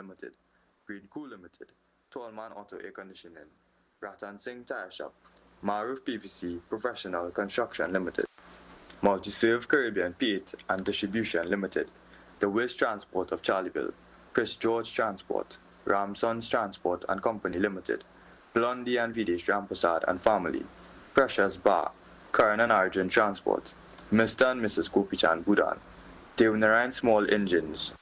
Limited, Green Cool Limited, Tallman Auto Air Conditioning, Ratan Singh Tire Shop, Maruf PVC Professional Construction Limited, Multi-Serve Caribbean Paint and Distribution Limited, The Wiz Transport of Charleville, Chris George Transport, Ramsons Transport and Company Limited, Blondie and Videsh Ramprasad and Family, Precious Bar, Karan and Arjun Transport, Mr. and Mrs. Gopichan Budan, Devnarayan Small Engines,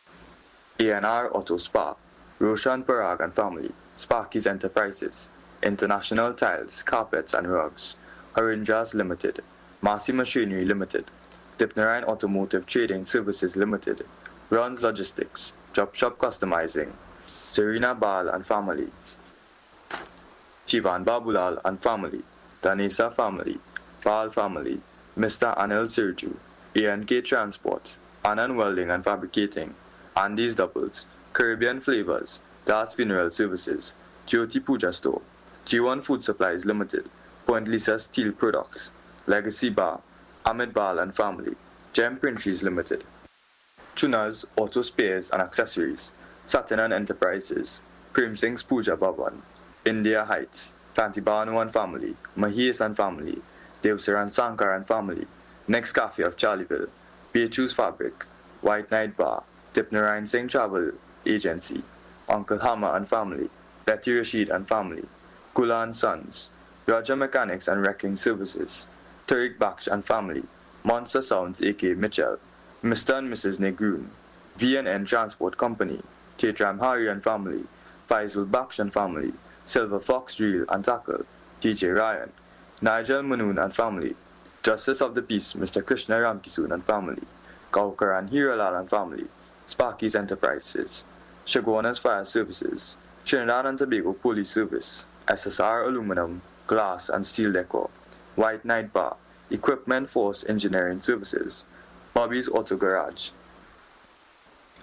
A&R Auto Spa, Roshan Parag and Family, Sparky's Enterprises, International Tiles, Carpets and Rugs, Harinjas Limited, Massey Machinery Limited, Dipnarayan Automotive Trading Services Limited, Runs Logistics, Chop Shop Customizing, Serena Bal and Family, Shivan Babulal and Family, Danisa Family, Bal Family, Mr. Anil Sirju, A&K Transport, Anand Welding and Fabricating, Andy's Doubles, Caribbean Flavors, Das Funeral Services, Jyoti Puja Store, G1 Food Supplies Limited, Point Lisa Steel Products, Legacy Bar, Ahmed Bal and Family, Gem Printaries Limited, Chunas Auto Spares and Accessories, Satin and Enterprises, Prem Singh's Puja Bhavan, India Heights, Tanti Banu and Family, Mahesh and Family, Devsaran Sankar and Family, Next Cafe of Charleville, Beachu's Fabric, White Night Bar, Dipnarayan Singh Travel Agency, Uncle Hammer and Family, Betty Rashid and Family, Kula and Sons, Roger Mechanics and Wrecking Services, Tariq Baksh and Family, Monster Sounds A.K. Mitchell, Mr. and Mrs. Negroon, V&N Transport Company, Chaitram Hari and Family, Faisal Baksh and Family, Silver Fox Drill and Tackle, DJ Ryan, Nigel Manoon and Family, Justice of the Peace Mr. Krishna Ramkisoon and Family, Kaukar and Hiralal and Family, Sparky's Enterprises, Shagwana's Fire Services, Trinidad and Tobago Police Service, SSR Aluminum, Glass and Steel Decor, White Night Bar, Equipment Force Engineering Services, Bobby's Auto Garage,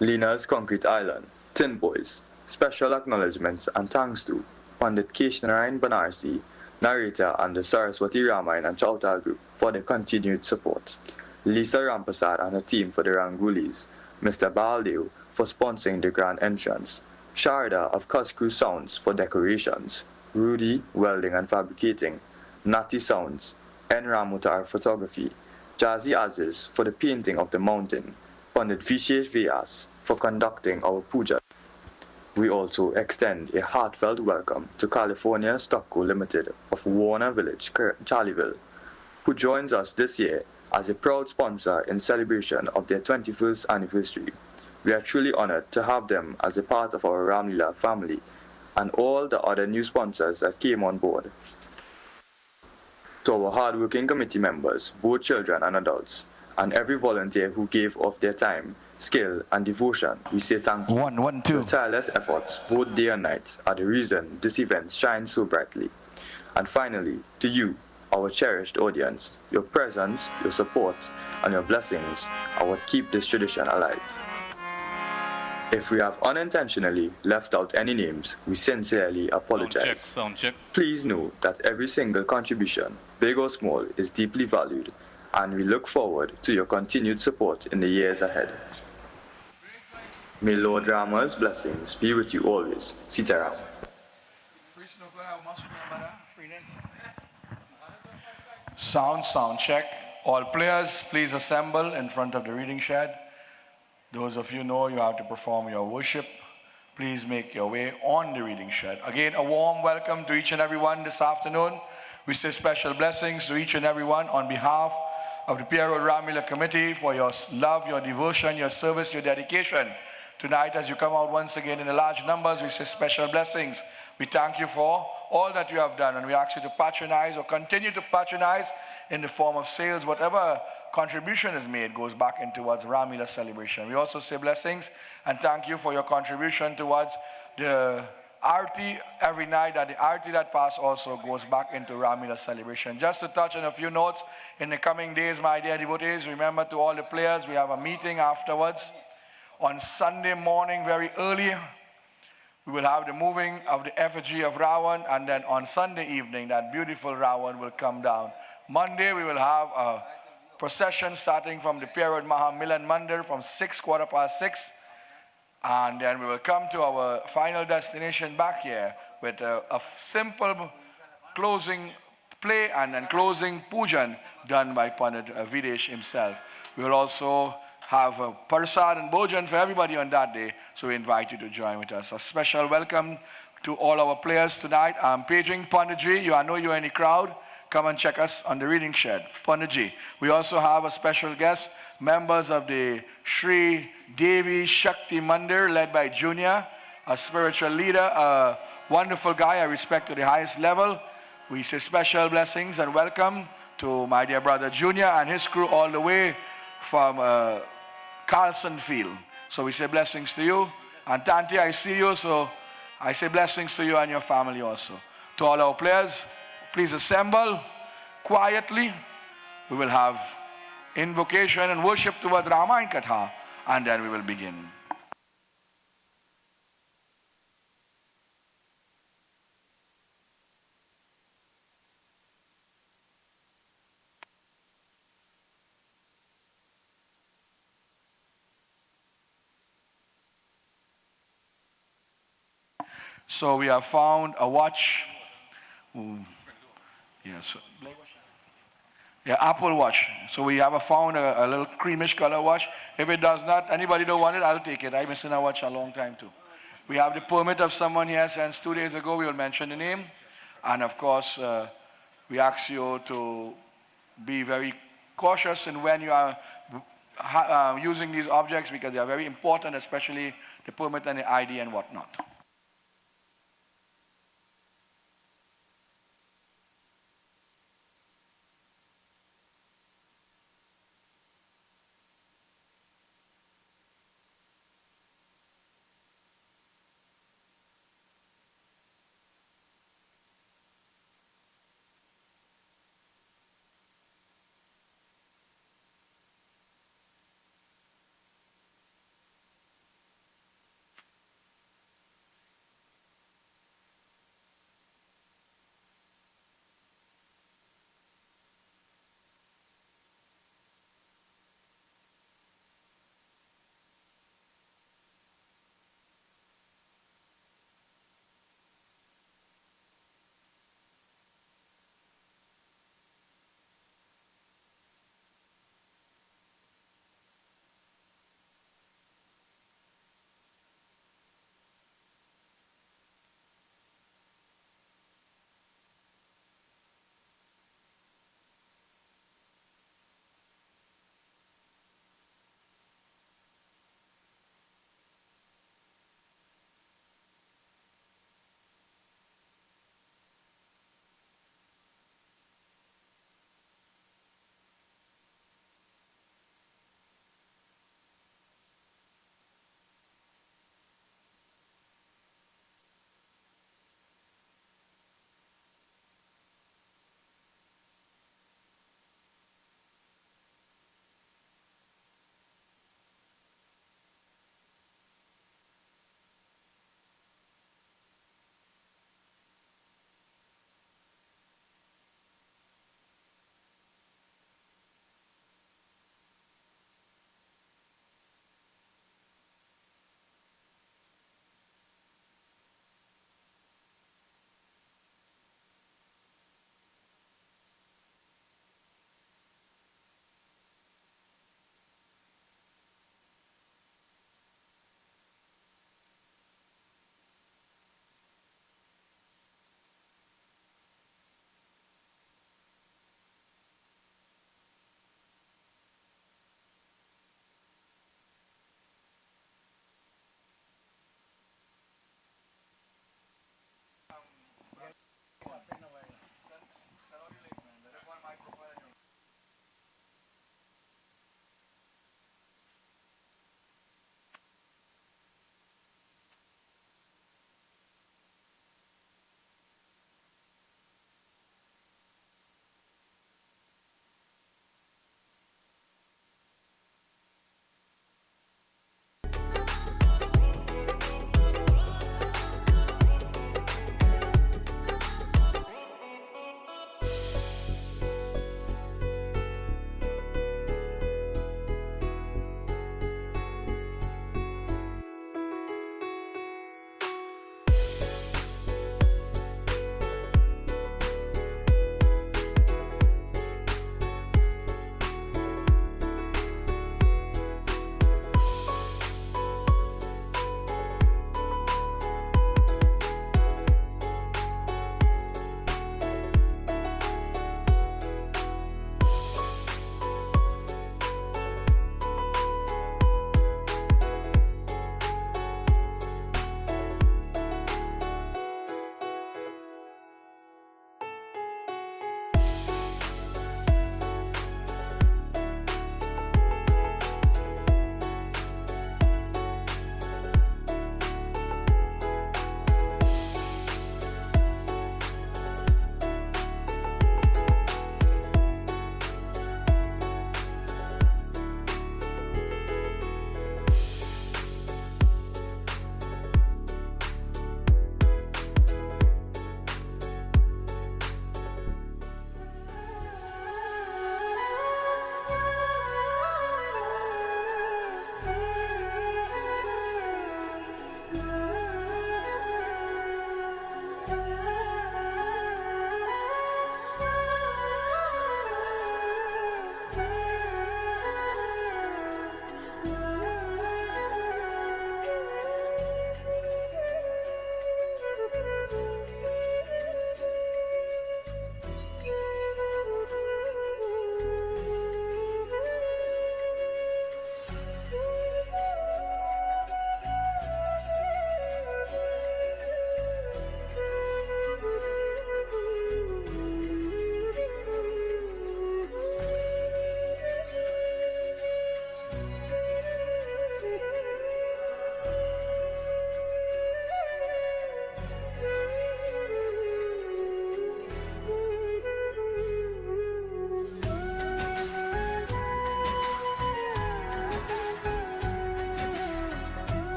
Lina's Concrete Island, Tin Boys. Special acknowledgements and thanks to Pandit Keshnarayan Banarsi, narrator and the Saraswati Ramayana and Chautal Group for their continued support, Lisa Ramprasad and her team for the Rangulis, Mr. Baldev for sponsoring the grand entrance, Sharda of Cuscrew Sounds for decorations, Rudy Welding and Fabricating, Natty Sounds, N. Ramutar Photography, Jazzy Aziz for the painting of the mountain, Pandit Vishesh Vyas for conducting our puja. We also extend a heartfelt welcome to California Stockco Limited of Warner Village, Charleville, who joins us this year as a proud sponsor in celebration of their 21st anniversary. We are truly honored to have them as a part of our Ramleela family and all the other new sponsors that came on board. To our hard-working committee members, both children and adults, and every volunteer who gave of their time, skill, and devotion, we say thank you. Your tireless efforts, both day and night, are the reason this event shines so brightly. And finally, to you, our cherished audience, your presence, your support, and your blessings are what keep this tradition alive. If we have unintentionally left out any names, we sincerely apologize. Sound check. Please know that every single contribution, big or small, is deeply valued, and we look forward to your continued support in the years ahead. May Lord Rama's blessings be with you always. Sitaram. Sound check. All players, please assemble in front of the reading shed. Those of you know you have to perform your worship. Please make your way on the reading shed. Again, a warm welcome to each and everyone this afternoon. We say special blessings to each and everyone on behalf of the Pierre Ramleela Committee for your love, your devotion, your service, your dedication. Tonight, as you come out once again in the large numbers, we say special blessings. We thank you for all that you have done, and we ask you to patronize or continue to patronize in the form of sales. Whatever contribution is made goes back in towards Ramleela celebration. We also say blessings and thank you for your contribution towards the Aarti every night. That the Aarti that pass also goes back into Ramleela celebration. Just to touch on a few notes, in the coming days, my dear devotees, remember to all the players, we have a meeting afterwards. On Sunday morning, very early, we will have the moving of the effigy of Ravan, and then on Sunday evening, that beautiful Ravan will come down. Monday, we will have a procession starting from the Pierre Maha Milan Mandir from 6, 6:15. And then we will come to our final destination back here with a simple closing play and then closing pujan done by Pandit Videsh himself. We will also have a parsad and bhojan for everybody on that day, so we invite you to join with us. A special welcome to all our players tonight. I'm paging Panditji. I know you're in the crowd. Come and check us on the reading shed, Panditji. We also have a special guest, members of the Sri Devi Shakti Mandir led by Junior, a spiritual leader, a wonderful guy I respect to the highest level. We say special blessings and welcome to my dear brother Junior and his crew all the way from Carlson Field. So we say blessings to you. And Tanti, I see you, so I say blessings to you and your family also. To all our players, please assemble quietly. We will have invocation and worship towards Ramayana Katha, and then we will begin. So we have found a watch. Yes. Yeah, Apple Watch. So we have found a little creamish color watch. If it does not, anybody don't want it, I'll take it. I've been seeing a watch a long time too. We have the permit of someone here since 2 days ago. We will mention the name. And of course, we ask you to be very cautious in when you are using these objects because they are very important, especially the permit and the ID and whatnot.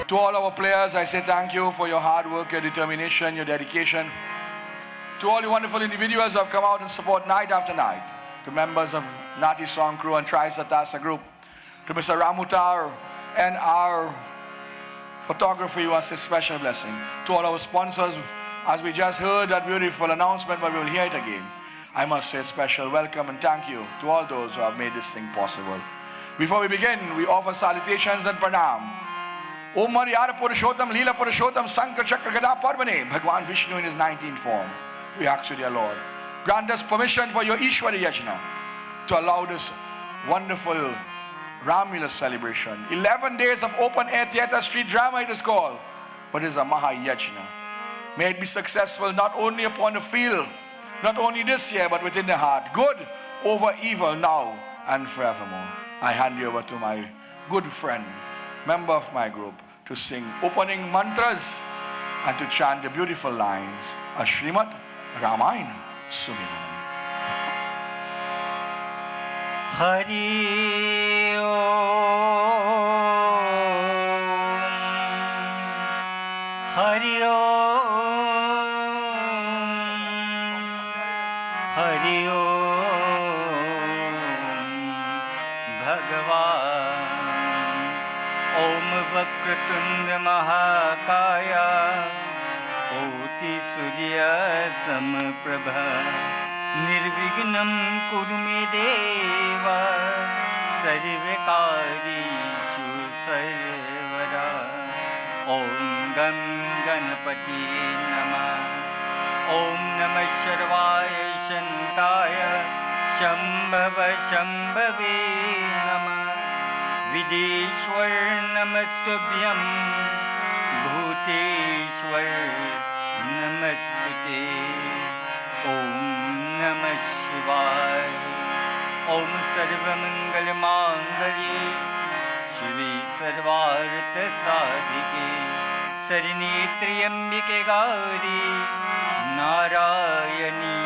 To all our players, I say thank you for your hard work, your determination, your dedication. To all you wonderful individuals who have come out and support night after night. To members of Nati Song Crew and Tri Satasa Group. To Mr. Ramutar and our photography was a special blessing. To all our sponsors, as we just heard that beautiful announcement, but we will hear it again. I must say special welcome and thank you to all those who have made this thing possible. Before we begin, we offer salutations and pranam. Om Maryada Purushottam, Leela Purushottam, Sankar Chakra Gada Parvane, Bhagwan Vishnu in his 19th form. We ask you, dear Lord, grant us permission for your Ishwari Yajna to allow this wonderful Ramleela celebration. 11 days of open air theatre street drama it is called, but it is a Maha Yajna. May it be successful not only upon the field, not only this year, but within the heart. Good over evil now and forevermore. I hand you over to my good friend, member of my group, to sing opening mantras and to chant the beautiful lines of Srimad Ramayana Sumiram. Hari Om, Hari Om, Hari Om, Bhagavan. Om Vakratunda Mahakaya, Koti Surya Samprabha, Nirvignam Kurume Deva, Sarvekarishu Sarvada. Om Gam Ganapati Namah, Om Namah Shivaya Shantaya, Shambhava Shambhave Namah, Videshwar Namastubhyam, Bhuteshwar Namastute. Om Namah Shivaya. Om Sarva Mangal Mangalye, Shive Sarvartha Sadhike, Sarini Triyambike Gauri, Narayani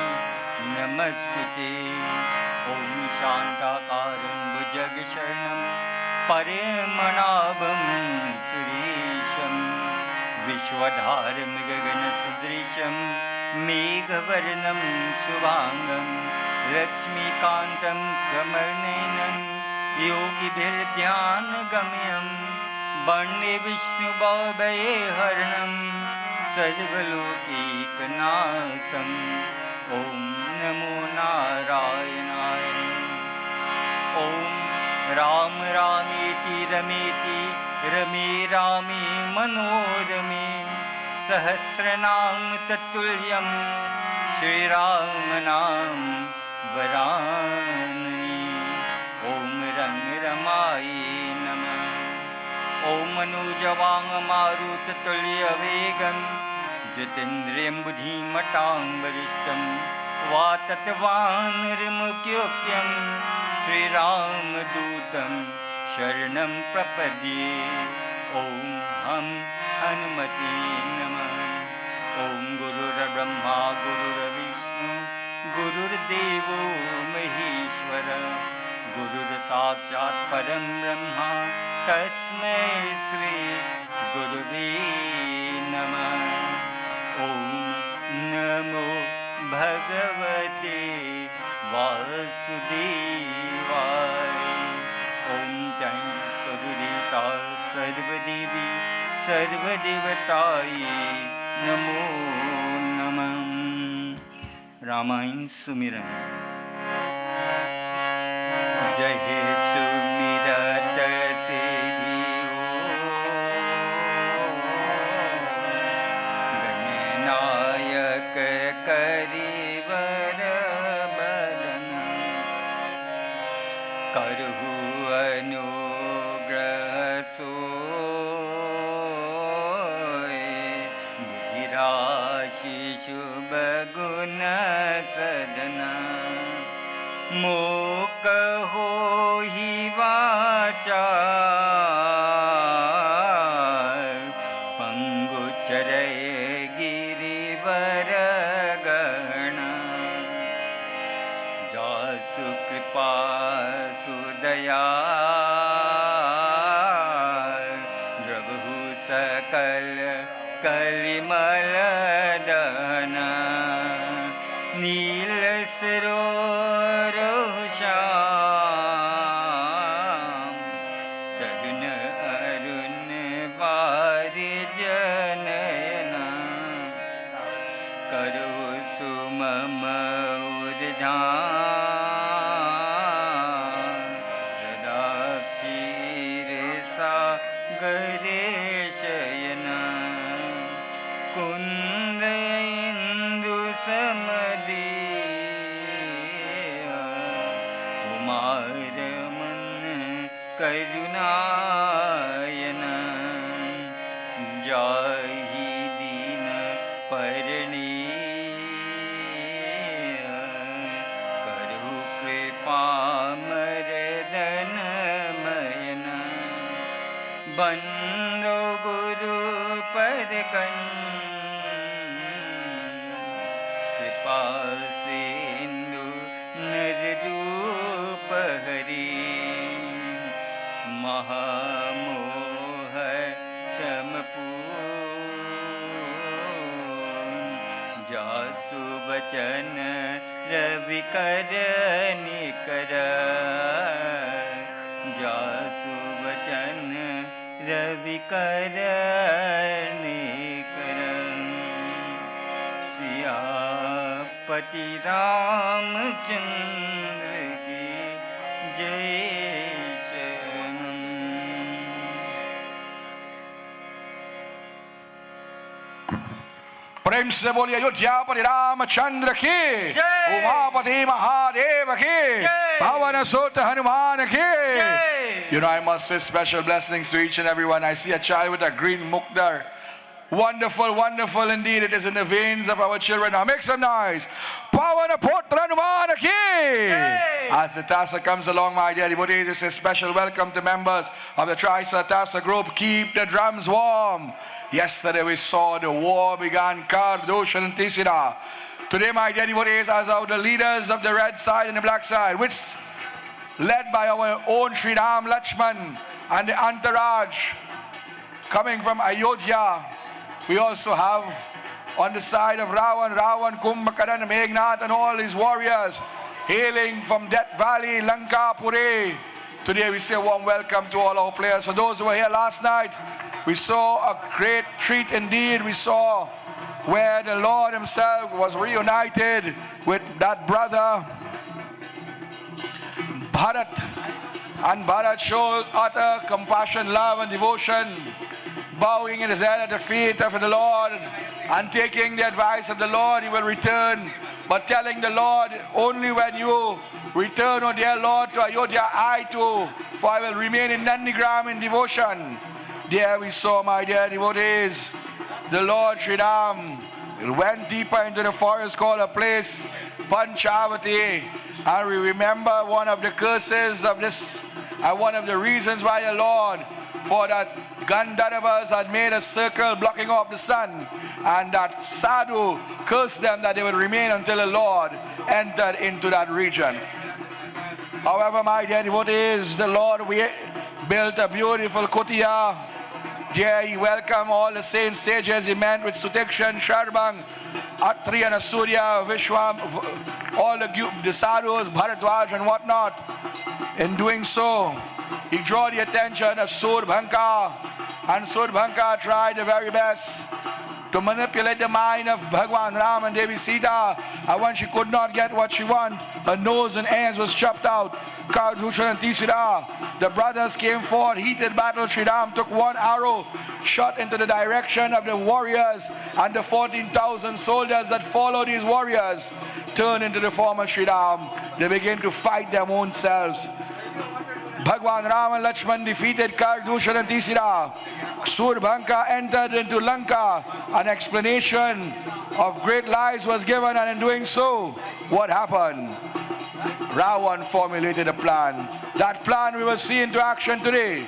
Namastute. Om Shantakaram Bhujagasharanam, Paramanabham Suresham, Vishwadharam Gagana Sudrisham, Meghavarnam Subhangam, Lakshmi Kantam Kamarnenam, Yogi Bhirdhyan Gamyam, Bande Vishnu Bhavaye Harnam, Sarvaloki Kanatam. Om Namo Narayanaya. Om Ram Rameti Rameti, Rame Rame Manorame, Sahasranam Tatulyam, Shri Ram Nam Varanani. Om Rang Ramaye Namah. Om Manujavang Marutulya Vegam, Jitendriyam Buddhimatam Varishtam, Vatatvanarimukyukyam, Shri Ram Dutam Sharanam Prapadye. Om Ham Hanumati Namah. Om Guru Brahma Guru Vishnu Guru Devo Maheshwara, Guru Sakshat Param Brahma, Tasmai Sri Gurave Namah. Om Namo Bhagavate Vasudevaya. Om thanks Guru Deta Sarvadevi Sarvadevataye Namo Namah. Ramayana Sumiran. Jai Sumirat Siddhi Gananayak Karivar Badana, Karhu Anugrah Soy, Budhirashi Shubha Guna Sadana, Mok Hohi Vachar, Pangu Charay Girivar Gana, Jasu Kripa Sudaya, Drabhu सकल कलिमल दहना नील सरोवर श्याम तरुण अरुण बारि जनयना करो सुमम उर्धान सदा क्षीर सागरे शयना कुंद इंदु समदिया कुमार मन करुणायना जाहि दीन परनीय करहु कृपा मरदन मयना बंदो गुरु पर कृपा सिंधु नर रूप हरि महामोह तम जासु बचन रवि कर निकर जासु बचन रवि कर निकर सियापति रामचंद्र की जय शरणम। प्रेम से बोलिए अयोध्यापति रामचंद्र की, उमापति महादेव की, भवन सुत हनुमान की। You know, I must say special blessings to each and everyone. I see a child with a green mukdar. Wonderful, wonderful indeed. It is in the veins of our children. Now make some noise. Pavan Putra Hanuman ki. As the Tassa comes along, my dear devotees, it's a special welcome to members of the Trisa Tassa group. Keep the drums warm. Yesterday we saw the war began, Kardoshan and Tisira. Today, my dear devotees, as our the leaders of the red side and the black side, which led by our own Sri Ram Lakshman and the entourage coming from Ayodhya. We also have on the side of Ravan, Kumbhakaran, Meghnad and all his warriors hailing from Death Valley, Lanka, Puri. Today we say a warm welcome to all our players. For those who were here last night, we saw a great treat indeed. We saw where the Lord himself was reunited with that brother Bharat. And Bharat showed utter compassion, love and devotion, bowing his head at the feet of the Lord and taking the advice of the Lord, he will return. But telling the Lord, only when you return, O dear Lord, to Ayodhya, I too, for I will remain in Nandigram in devotion. There we saw, my dear devotees, the Lord Sri Ram went deeper into the forest called a place, Panchavati. And we remember one of the curses of this, and one of the reasons why the Lord, for that Gandharvas had made a circle blocking off the sun, and that Sadhu cursed them that they would remain until the Lord entered into that region. However, my dear devotees, the Lord built a beautiful kutia. There he welcomed all the saints, sages. He met with Sutikshan, Sharbang, Atri and Asurya, Vishwam, all the sadhus, Bharadwaj and whatnot. In doing so, he drew the attention of Surbhanka, and Surbhanka tried the very best to manipulate the mind of Bhagwan Ram and Devi Sita. And when she could not get what she wanted, her nose and ears was chopped out. Kardushan and Tisira, the brothers came forward, heated battle. Sri Ram took one arrow, shot into the direction of the warriors, and the 14,000 soldiers that followed these warriors turned into the form of Sri Ram. They began to fight their own selves. Bhagwan Ram and Lakshman defeated Kardushan and Tisira. Surbhanka entered into Lanka. An explanation of great lies was given, and in doing so, what happened? Ravan formulated a plan. That plan we will see into action today.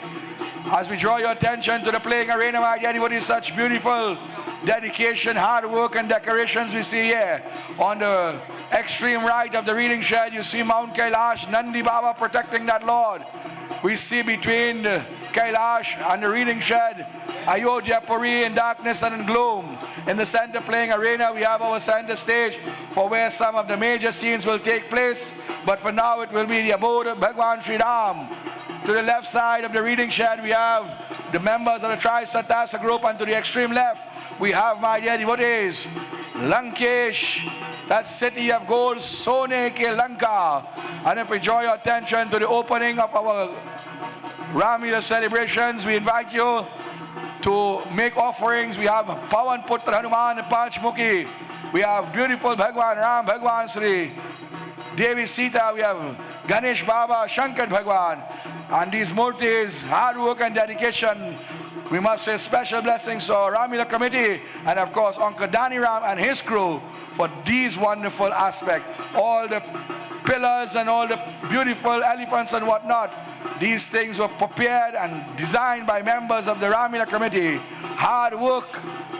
As we draw your attention to the playing arena, my dear devotees, such beautiful dedication, hard work and decorations we see here. On the extreme right of the reading shed, you see Mount Kailash, Nandi Baba protecting that Lord. We see between the Kailash and the reading shed Ayodhya Puri in darkness and in gloom. In the center playing arena, we have our center stage for where some of the major scenes will take place. But for now, it will be the abode of Bhagwan Sri Ram. To the left side of the reading shed, we have the members of the Tri-Satasa group, and to the extreme left, we have, my dear devotees, Lankesh, that city of gold, Sone Ke Lanka. And if we draw your attention to the opening of our Ramleela celebrations, we invite you to make offerings. We have Pawan Putra Hanuman and Panchmukhi. We have beautiful Bhagwan Ram, Bhagwan Sri Devi Sita. We have Ganesh Baba, Shankar Bhagwan. And these murtis, hard work and dedication. We must say special blessings to our Ramleela committee and of course Uncle Dani Ram and his crew for these wonderful aspects. All the pillars and all the beautiful elephants and whatnot. These things were prepared and designed by members of the Ramleela committee. Hard work,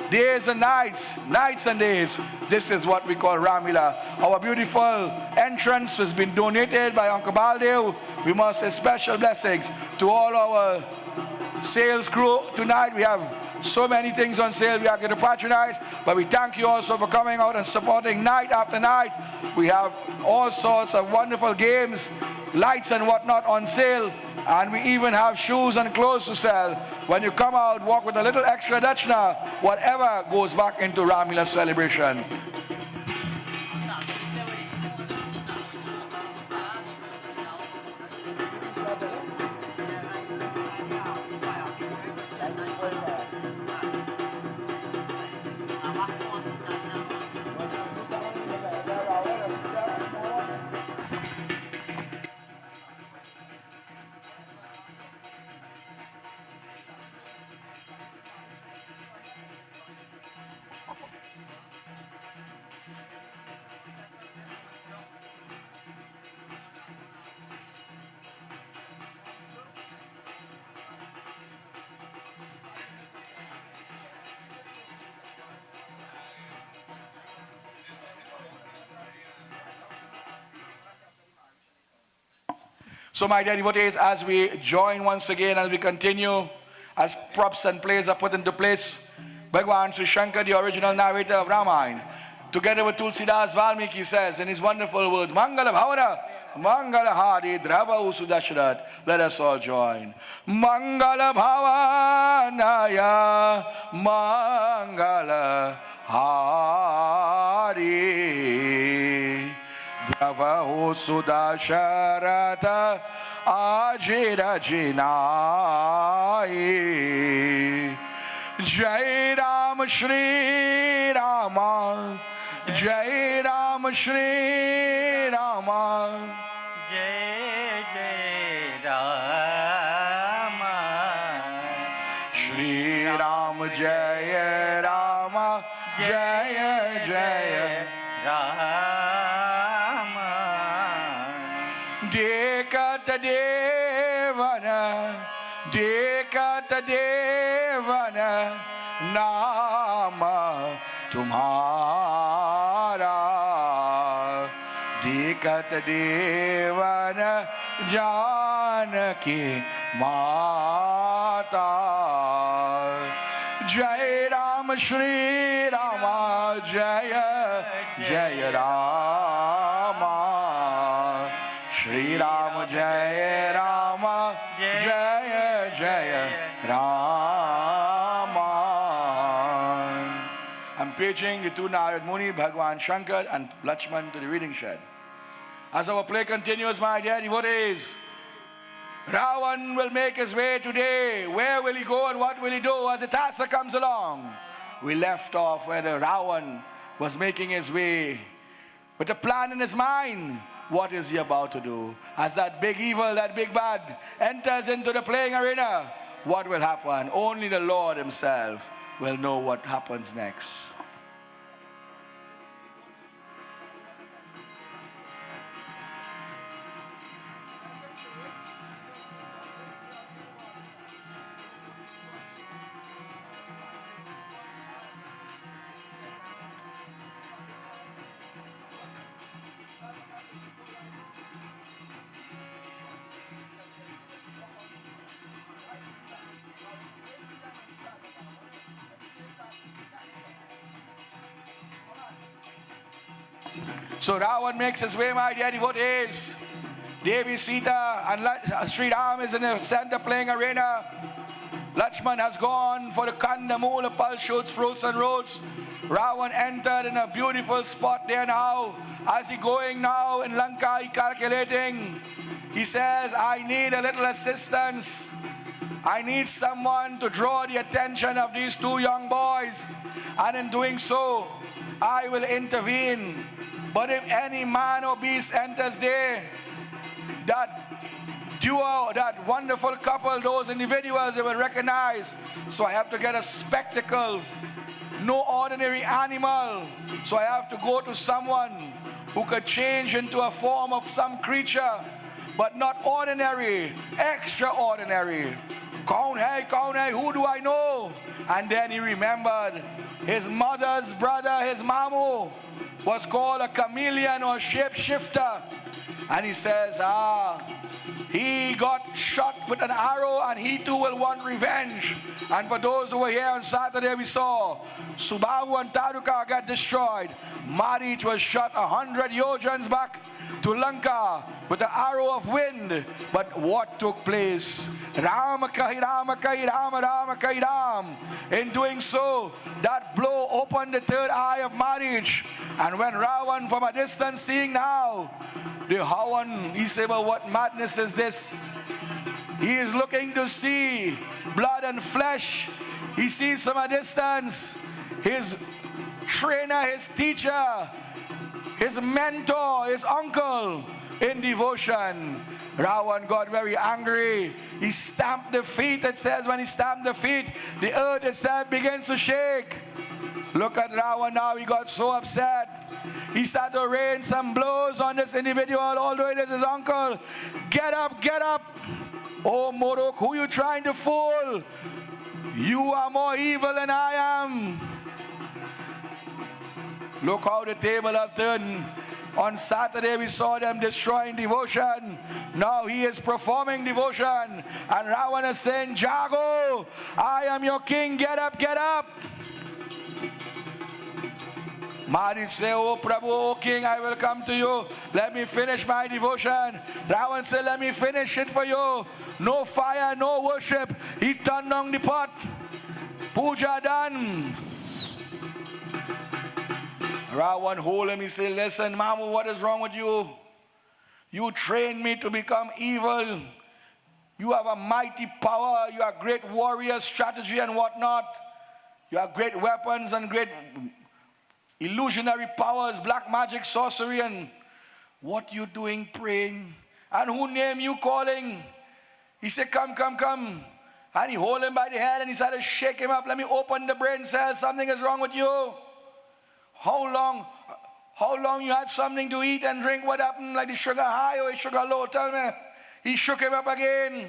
days and nights, nights and days. This is what we call Ramleela. Our beautiful entrance has been donated by Uncle Baldev. We must say special blessings to all our sales crew. Tonight we have so many things on sale we are going to patronize, but we thank you also for coming out and supporting night after night. We have all sorts of wonderful games, lights and whatnot on sale, and we even have shoes and clothes to sell. When you come out, walk with a little extra dachna, whatever goes back into Ramleela celebration. So my dear devotees, as we join once again and we continue, as props and plays are put into place, Bhagwan Sri Shankar, the original narrator of Ramayana, together with Tulsidas Valmiki says in his wonderful words, Mangala Bhavana, Mangala Hari, Drava Usudashrat. Let us all join. Mangala Bhavanaya, Mangala Hari. Drava Sudasharata Ajira Jinai. Jai Ram Shri Rama, Jai Ram Shri Rama, Jai Jai Rama, Shri Ram Jai Rama, Jai Jai Rama. Dekata Devana, Dekata Devana, Nama Tumhara. Dekata Devana, Janaki Mata. Jai Ram Shri Rama, Jaya Jaya Rama. Shri Ram Jaya Rama, Jaya Jaya Rama. I'm paging the two Narad Muni, Bhagwan Shankar and Lakshman to the reading shed. As our play continues, my dear devotees, Ravan will make his way today. Where will he go and what will he do as the Tassa comes along? We left off where the Ravan was making his way with a plan in his mind. What is he about to do? As that big evil, that big bad enters into the playing arena, what will happen? Only the Lord himself will know what happens next. So Ravan makes his way, my dear devotees. Devi Sita and Sri Ram is in the center playing arena. Lakshman has gone for the Kandamula, pulse shoots, fruits and roots. Ravan entered in a beautiful spot there now. As he going now in Lanka, he calculating. He says, I need a little assistance. I need someone to draw the attention of these two young boys. And in doing so, I will intervene. But if any man or beast enters there, that duo, that wonderful couple, those individuals, they will recognize. So I have to get a spectacle, no ordinary animal. So I have to go to someone who could change into a form of some creature, but not ordinary, extraordinary. Kaun hai, who do I know? And then he remembered his mother's brother, his mamu, was called a chameleon or shapeshifter. And he says, he got shot with an arrow and he too will want revenge. And for those who were here on Saturday, we saw Subaru and Taruka got destroyed. Marich was shot 100 yojans back to Lanka with an arrow of wind. But what took place? Rama kahi, Rama kahi, Rama, Rama kahi, Ram. In doing so, that blow opened the third eye of Marich. And when Ravan from a distance seeing now, the Hawan, he said, well, what madness is this? He is looking to see blood and flesh. He sees from a distance his trainer, his teacher, his mentor, his uncle in devotion. Ravan got very angry. He stamped the feet. It says when he stamped the feet, the earth itself begins to shake. Look at Ravan now. He got so upset. He started to rain some blows on this individual, although it is his uncle. Get up, get up. Oh, Morok, who you trying to fool? You are more evil than I am. Look how the table have turned. On Saturday, we saw them destroying devotion. Now he is performing devotion. And Ravan is saying, Jago, I am your king. Get up, get up. Marich say, oh Prabhu, oh King, I will come to you. Let me finish my devotion. Ravan said, let me finish it for you. No fire, no worship. He turned down the pot. Puja done. Ravan hold him. He said, listen, Mamu, what is wrong with you? You trained me to become evil. You have a mighty power. You are great warrior strategy and whatnot. You have great weapons and great illusionary powers, black magic, sorcery, and what you doing praying? And who name you calling? He said, come, come, come. And he hold him by the head and he started to shake him up. Let me open the brain cells. Something is wrong with you. How long you had something to eat and drink? What happened? Like the sugar high or the sugar low? Tell me. He shook him up again.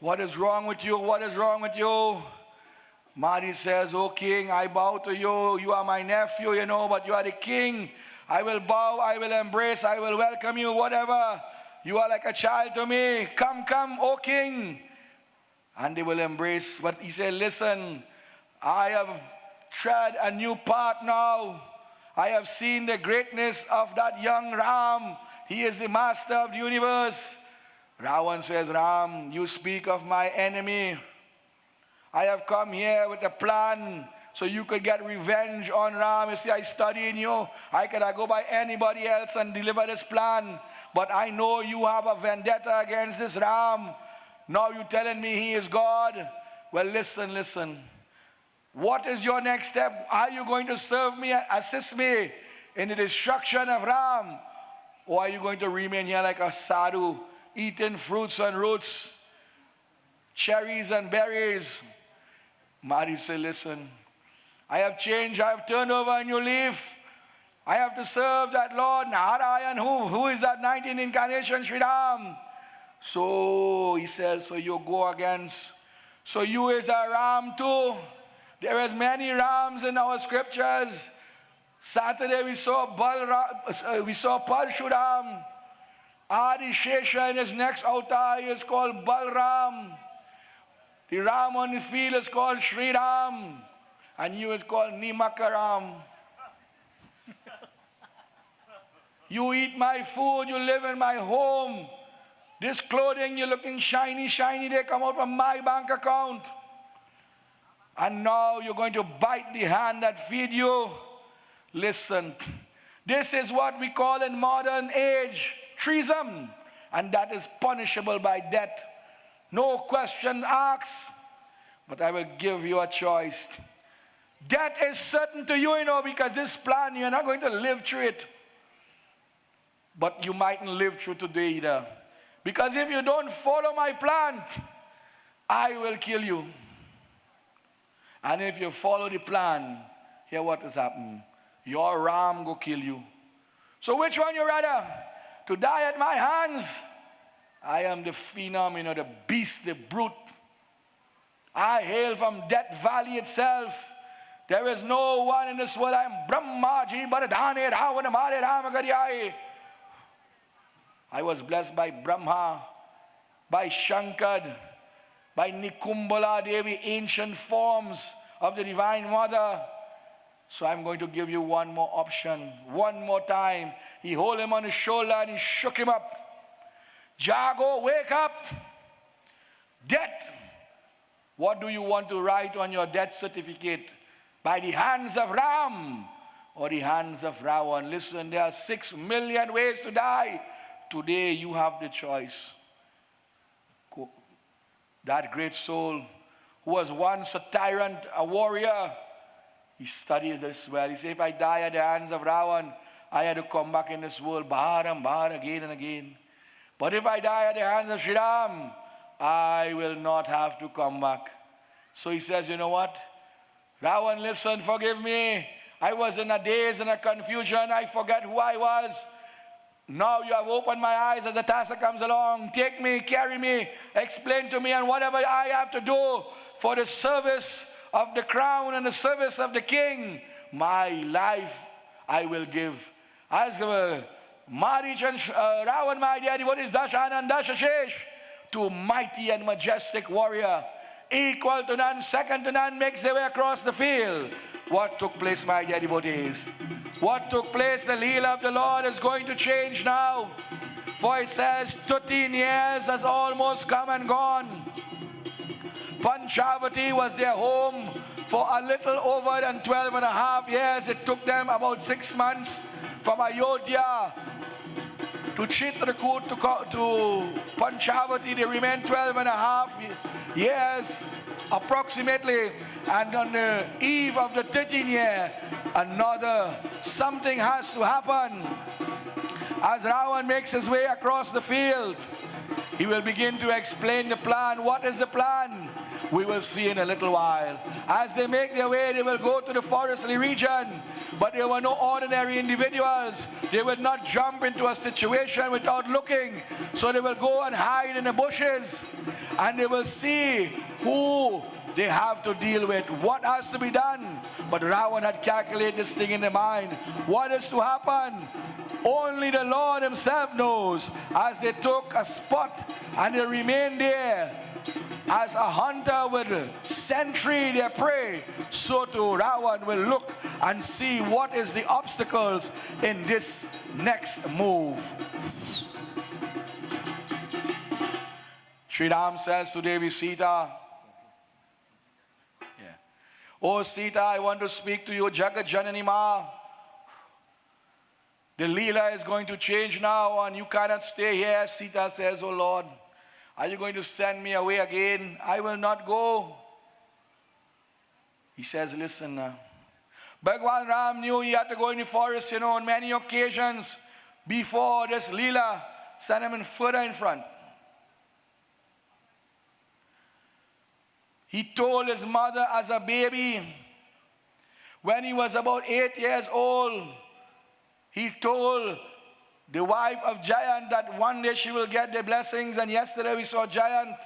What is wrong with you? What is wrong with you? Mari says, oh king, I bow to you. You are my nephew, you know, but you are the king. I will bow, I will embrace, I will welcome you, whatever. You are like a child to me. Come, come, oh king. And they will embrace. But he said, listen, I have tread a new path now. I have seen the greatness of that young Ram. He is the master of the universe. Ravan says, Ram, you speak of my enemy. I have come here with a plan so you could get revenge on Ram. You see, I study in you. I could go by anybody else and deliver this plan. But I know you have a vendetta against this Ram. Now you're telling me he is God. Well, listen, listen. What is your next step? Are you going to serve me, assist me in the destruction of Ram? Or are you going to remain here like a sadhu, eating fruits and roots, cherries and berries? Mari said, listen, I have changed, I have turned over a new leaf. I have to serve that Lord Narayan, who is that 19th incarnation, Sri Ram. So he says, so you go against, so you is a Ram too. There is many Rams in our scriptures. Saturday we saw Parshuram. Adi Shesha in his next avatar is called Balram. The Ram on the field is called Sri Ram. And you is called Nimakaram. You eat my food, you live in my home. This clothing, you're looking shiny, shiny, they come out from my bank account. And now you're going to bite the hand that feed you. Listen, this is what we call in modern age treason, and that is punishable by death. No question asked, but I will give you a choice. Death is certain to you, because this plan, you're not going to live through it. But you mightn't live through today either. Because if you don't follow my plan, I will kill you. And if you follow the plan, hear what has happened. Your ram go kill you. So which one you rather? To die at my hands? I am the phenom, the beast, the brute. I hail from Death Valley itself. There is no one in this world. I am Brahmaji, Bharadhane, Ravanamare, Ramagadiyai. I was blessed by Brahma, by Shankar, by Nikumbala Devi, ancient forms of the Divine Mother. So I'm going to give you one more option, one more time. He hold him on his shoulder and he shook him up. Jago, wake up. Death. What do you want to write on your death certificate? By the hands of Ram or the hands of Ravan? Listen, there are 6 million ways to die. Today you have the choice. That great soul who was once a tyrant, a warrior, he studies this well. He said, if I die at the hands of Ravan, I had to come back in this world bar and bar again and again. But if I die at the hands of Sri Ram, I will not have to come back. So he says, you know what? Ravan, listen, forgive me. I was in a daze and a confusion. I forget who I was. Now you have opened my eyes as the task comes along. Take me, carry me, explain to me, and whatever I have to do for the service of the crown and the service of the king, my life I will give. As Marich and Ravan, my daddy, what is Dashan and Dashashesh? To mighty and majestic warrior, equal to none, second to none, makes their way across the field. What took place, my dear devotees? What took place, the Leela of the Lord is going to change now. For it says 13 years has almost come and gone. Panchavati was their home for a little over than 12 and a half years. It took them about 6 months from Ayodhya to Chitrakoot to Panchavati. They remained 12 and a half years approximately. And on the eve of the 13th year, another something has to happen. As Ravan makes his way across the field, he will begin to explain the plan. What is the plan? We will see in a little while. As they make their way, they will go to the forestry region. But they were no ordinary individuals. They would not jump into a situation without looking. So they will go and hide in the bushes. And they will see who they have to deal with, what has to be done. But Ravan had calculated this thing in their mind. What is to happen? Only the Lord himself knows. As they took a spot and they remained there, as a hunter would sentry their prey, so too Ravan will look and see what is the obstacles in this next move. Sri Ram says to Devi Sita, Oh Sita, I want to speak to you, Jagat Janani Ma. The Leela is going to change now and you cannot stay here. Sita says, oh Lord, are you going to send me away again? I will not go. He says, listen, Bhagwan Ram knew he had to go in the forest, on many occasions before this Leela sent him in further in front. He told his mother as a baby, when he was about 8 years old, he told the wife of Giant that one day she will get the blessings. And yesterday we saw Giant.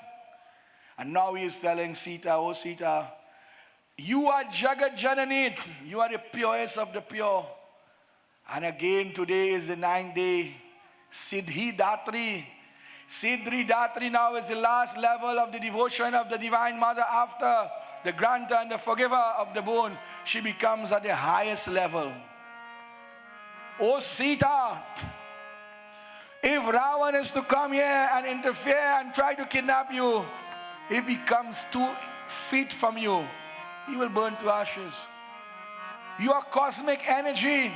And now he is telling Sita, oh Sita, you are Jagat Janani. You are the purest of the pure. And again today is the 9th day. Siddhi Datri. Siddhi Datri now is the last level of the devotion of the Divine Mother. After the granter and the forgiver of the boon, she becomes at the highest level. O Sita, if Ravan is to come here and interfere and try to kidnap you, if he comes 2 feet from you, he will burn to ashes. You are cosmic energy.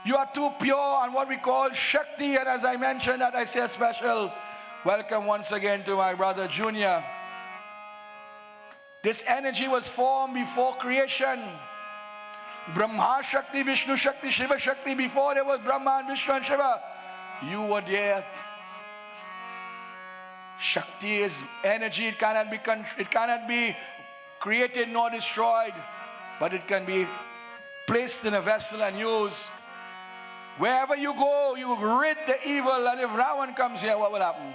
You are too pure and what we call Shakti. And as I mentioned that, I say a special welcome once again to my brother Junior. This energy was formed before creation. Brahma Shakti, Vishnu Shakti, Shiva Shakti. Before there was Brahma and Vishnu and Shiva, you were there. Shakti is energy. It cannot be created nor destroyed, but it can be placed in a vessel and used. Wherever you go, you rid the evil. And if Ravan comes here, what will happen?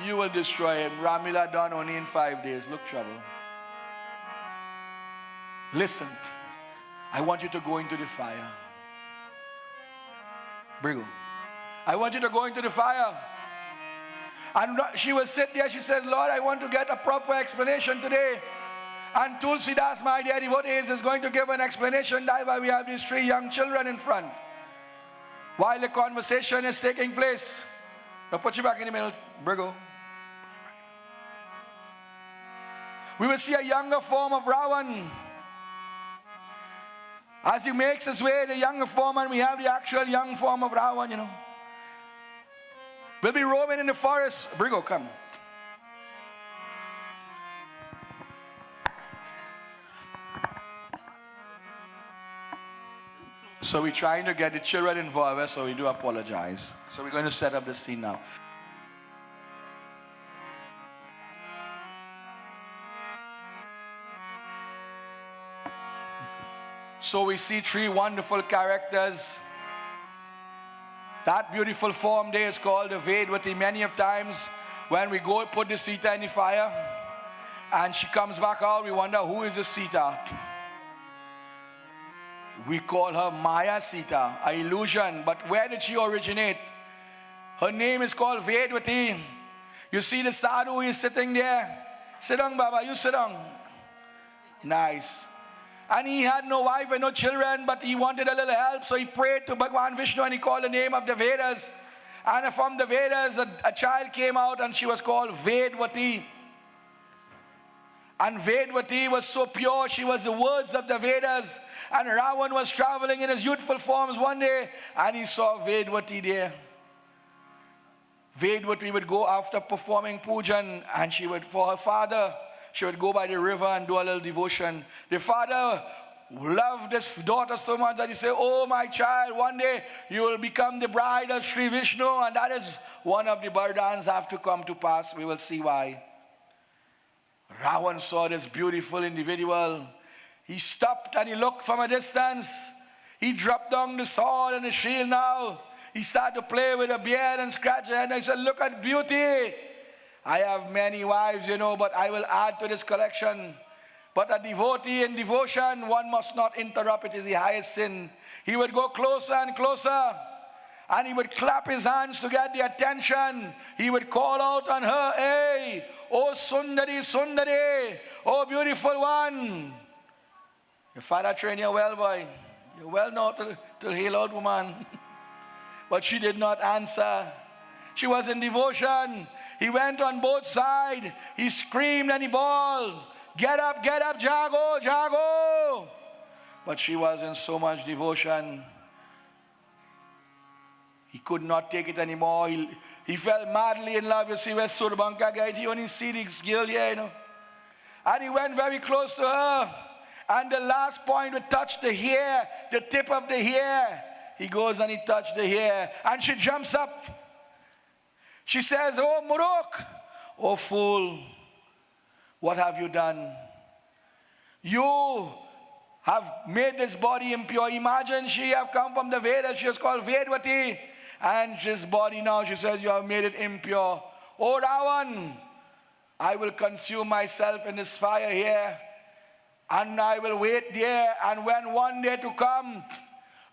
You will destroy him. Ramleela done only in 5 days. Look, trouble. Listen, I want you to go into the fire. Brigo, I want you to go into the fire. And she will sit there. She says, Lord, I want to get a proper explanation today. And Tulsidas, my dear devotees, is going to give an explanation. That's why we have these 3 young children in front. While the conversation is taking place. Now put you back in the middle, Brigo. We will see a younger form of Ravan. As he makes his way, the younger form, and we have the actual young form of Ravan, you know. We'll be roaming in the forest. Brigo, come. So we're trying to get the children involved, so we do apologize. So we're going to set up the scene now. So we see 3 wonderful characters. That beautiful form there is called the Vedvati. Many of times when we go put the Sita in the fire and she comes back out, we wonder who is the Sita. We call her Maya Sita, an illusion. But where did she originate? Her name is called Vedvati. You see the sadhu is sitting there. Sit down, Baba, you sit down. Nice. And he had no wife and no children, but he wanted a little help, so he prayed to Bhagwan Vishnu and he called the name of the Vedas. And from the Vedas, a child came out and she was called Vedvati. And Vedvati was so pure, she was the words of the Vedas. And Ravan was traveling in his youthful forms one day and he saw Vedvati there. Vedvati would go after performing pujan and she would, for her father, she would go by the river and do a little devotion. The father loved his daughter so much that he said, oh my child, one day you will become the bride of Sri Vishnu, and that is one of the burdens have to come to pass. We will see why. Ravan saw this beautiful individual. He stopped and he looked from a distance. He dropped down the sword and the shield now. He started to play with a beard and scratch it. And I said, look at beauty. I have many wives, you know, but I will add to this collection. But a devotee in devotion, one must not interrupt. It is the highest sin. He would go closer and closer. And he would clap his hands to get the attention. He would call out on her, hey, oh Sundari, Sundari, oh beautiful one. Your father trained you well, boy. You're well known to hail out, woman. But she did not answer. She was in devotion. He went on both sides. He screamed and he bawled, get up, Jago, Jago. But she was in so much devotion. He could not take it anymore. He fell madly in love. You see where Surbanka guy, he only see this girl here, you know. And he went very close to her. And the last point would touch the hair, the tip of the hair. He goes and he touched the hair. And she jumps up. She says, oh Muruk, oh fool, what have you done? You have made this body impure. Imagine she have come from the Vedas. She was called Vedvati. And this body now, she says, you have made it impure. Oh Ravan, I will consume myself in this fire here. And I will wait there. And when one day to come,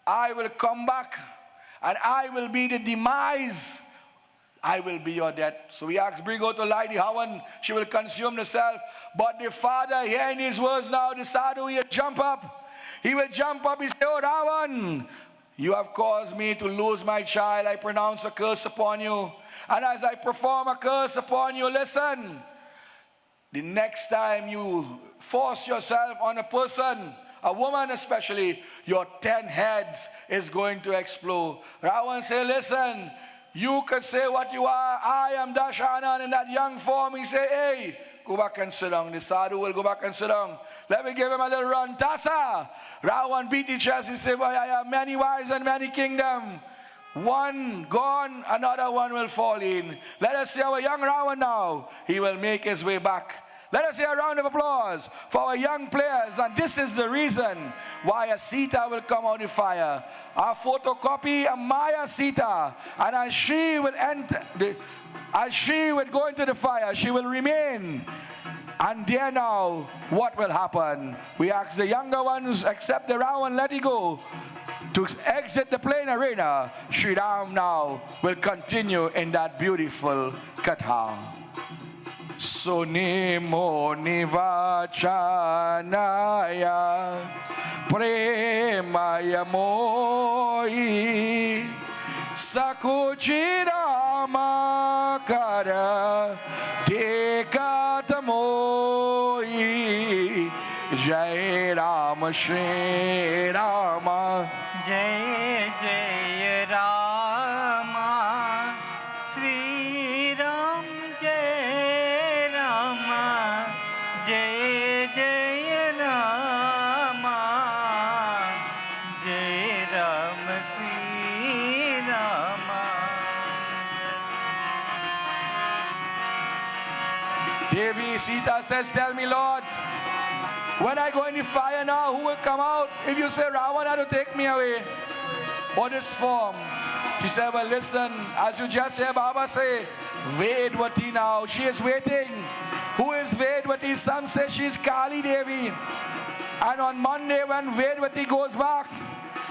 I will come back. And I will be the demise. I will be your death. So we ask Brigo to light the Havan. She will consume herself. But the father, hearing these words now, the sadhu, he will jump up. He will jump up. He say, oh Ravan, You have caused me to lose my child. I pronounce a curse upon you. And as I perform a curse upon you, listen, the next time you force yourself on a person, a woman especially, your 10 heads is going to explode. Ravan say, listen, you could say what you are. I am Dashanan in that young form. He say, hey, go back and sit down. The sadhu will go back and sit down. Let me give him a little run. Tasa! Ravan beat the chest. He said, well, I have many wives and many kingdoms. One gone, another one will fall in. Let us see our young Ravan now. He will make his way back. Let us hear a round of applause for our young players. And this is the reason why a Sita will come out of fire. Our photocopy, a Maya Sita. And as she will enter, as she will go into the fire, she will remain. And there now, what will happen? We ask the younger ones, accept the Ravan, let it go. To exit the playing arena, Sri Ram now will continue in that beautiful katha. Sunimo nivachanaya premaya moi sakuchirama kara dekatamoi Jai Rama Shri Rama Jai Jai Rama Sri Ram Jai Rama Jai Jai Rama Jai Rama Sri Rama. Devi Sita says, tell me, Lord, when I go in the fire now, who will come out? If you say Ravana to take me away, what is form? She said, well, listen, as you just hear Baba say, Vedvati now, she is waiting. Who is Vedvati? Some say she is Kali Devi. And on Monday when Vedvati goes back,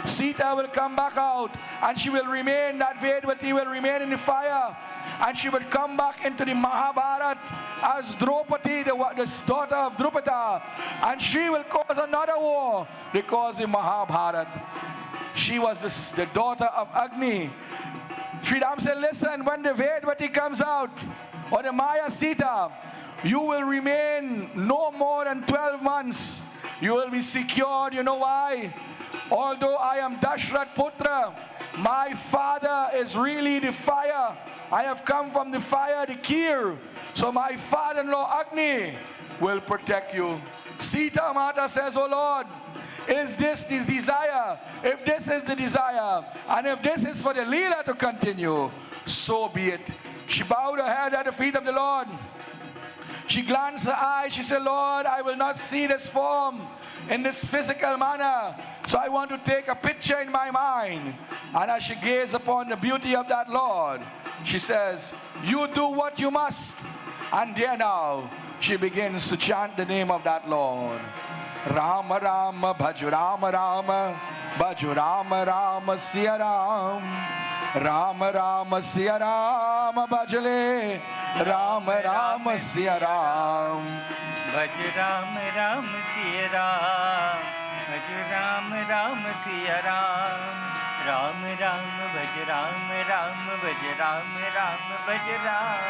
Sita will come back out and she will remain, that Vedvati will remain in the fire. And she will come back into the Mahabharata as Draupadi, the daughter of Drupada. And she will cause another war because in Mahabharata, she was the daughter of Agni. Sri Ram said, listen, when the Vedvati comes out, or the Maya Sita, you will remain no more than 12 months. You will be secured. You know why? Although I am Dashrath Putra, my father is really the fire. I have come from the fire, the Kir. So my father-in-law Agni will protect you. Sita Mata says, oh Lord, is this the desire? If this is the desire, and if this is for the Leela to continue, so be it. She bowed her head at the feet of the Lord. She glanced her eyes. She said, Lord, I will not see this form in this physical manner. So I want to take a picture in my mind. And as she gazed upon the beauty of that Lord, she says, you do what you must. And there now, she begins to chant the name of that Lord. Rama Rama Bhaju Rama Rama Bhaju Rama Rama Siya Ram Rama Rama Siya Rama Bhajale Rama Rama Siya Ram Bhaj Ram Ram Siya Ram Bhaj Ram Ram Siya Ram Ram Ram Bhaj Ram Ram Bhaj Ram Ram Bhaj Ram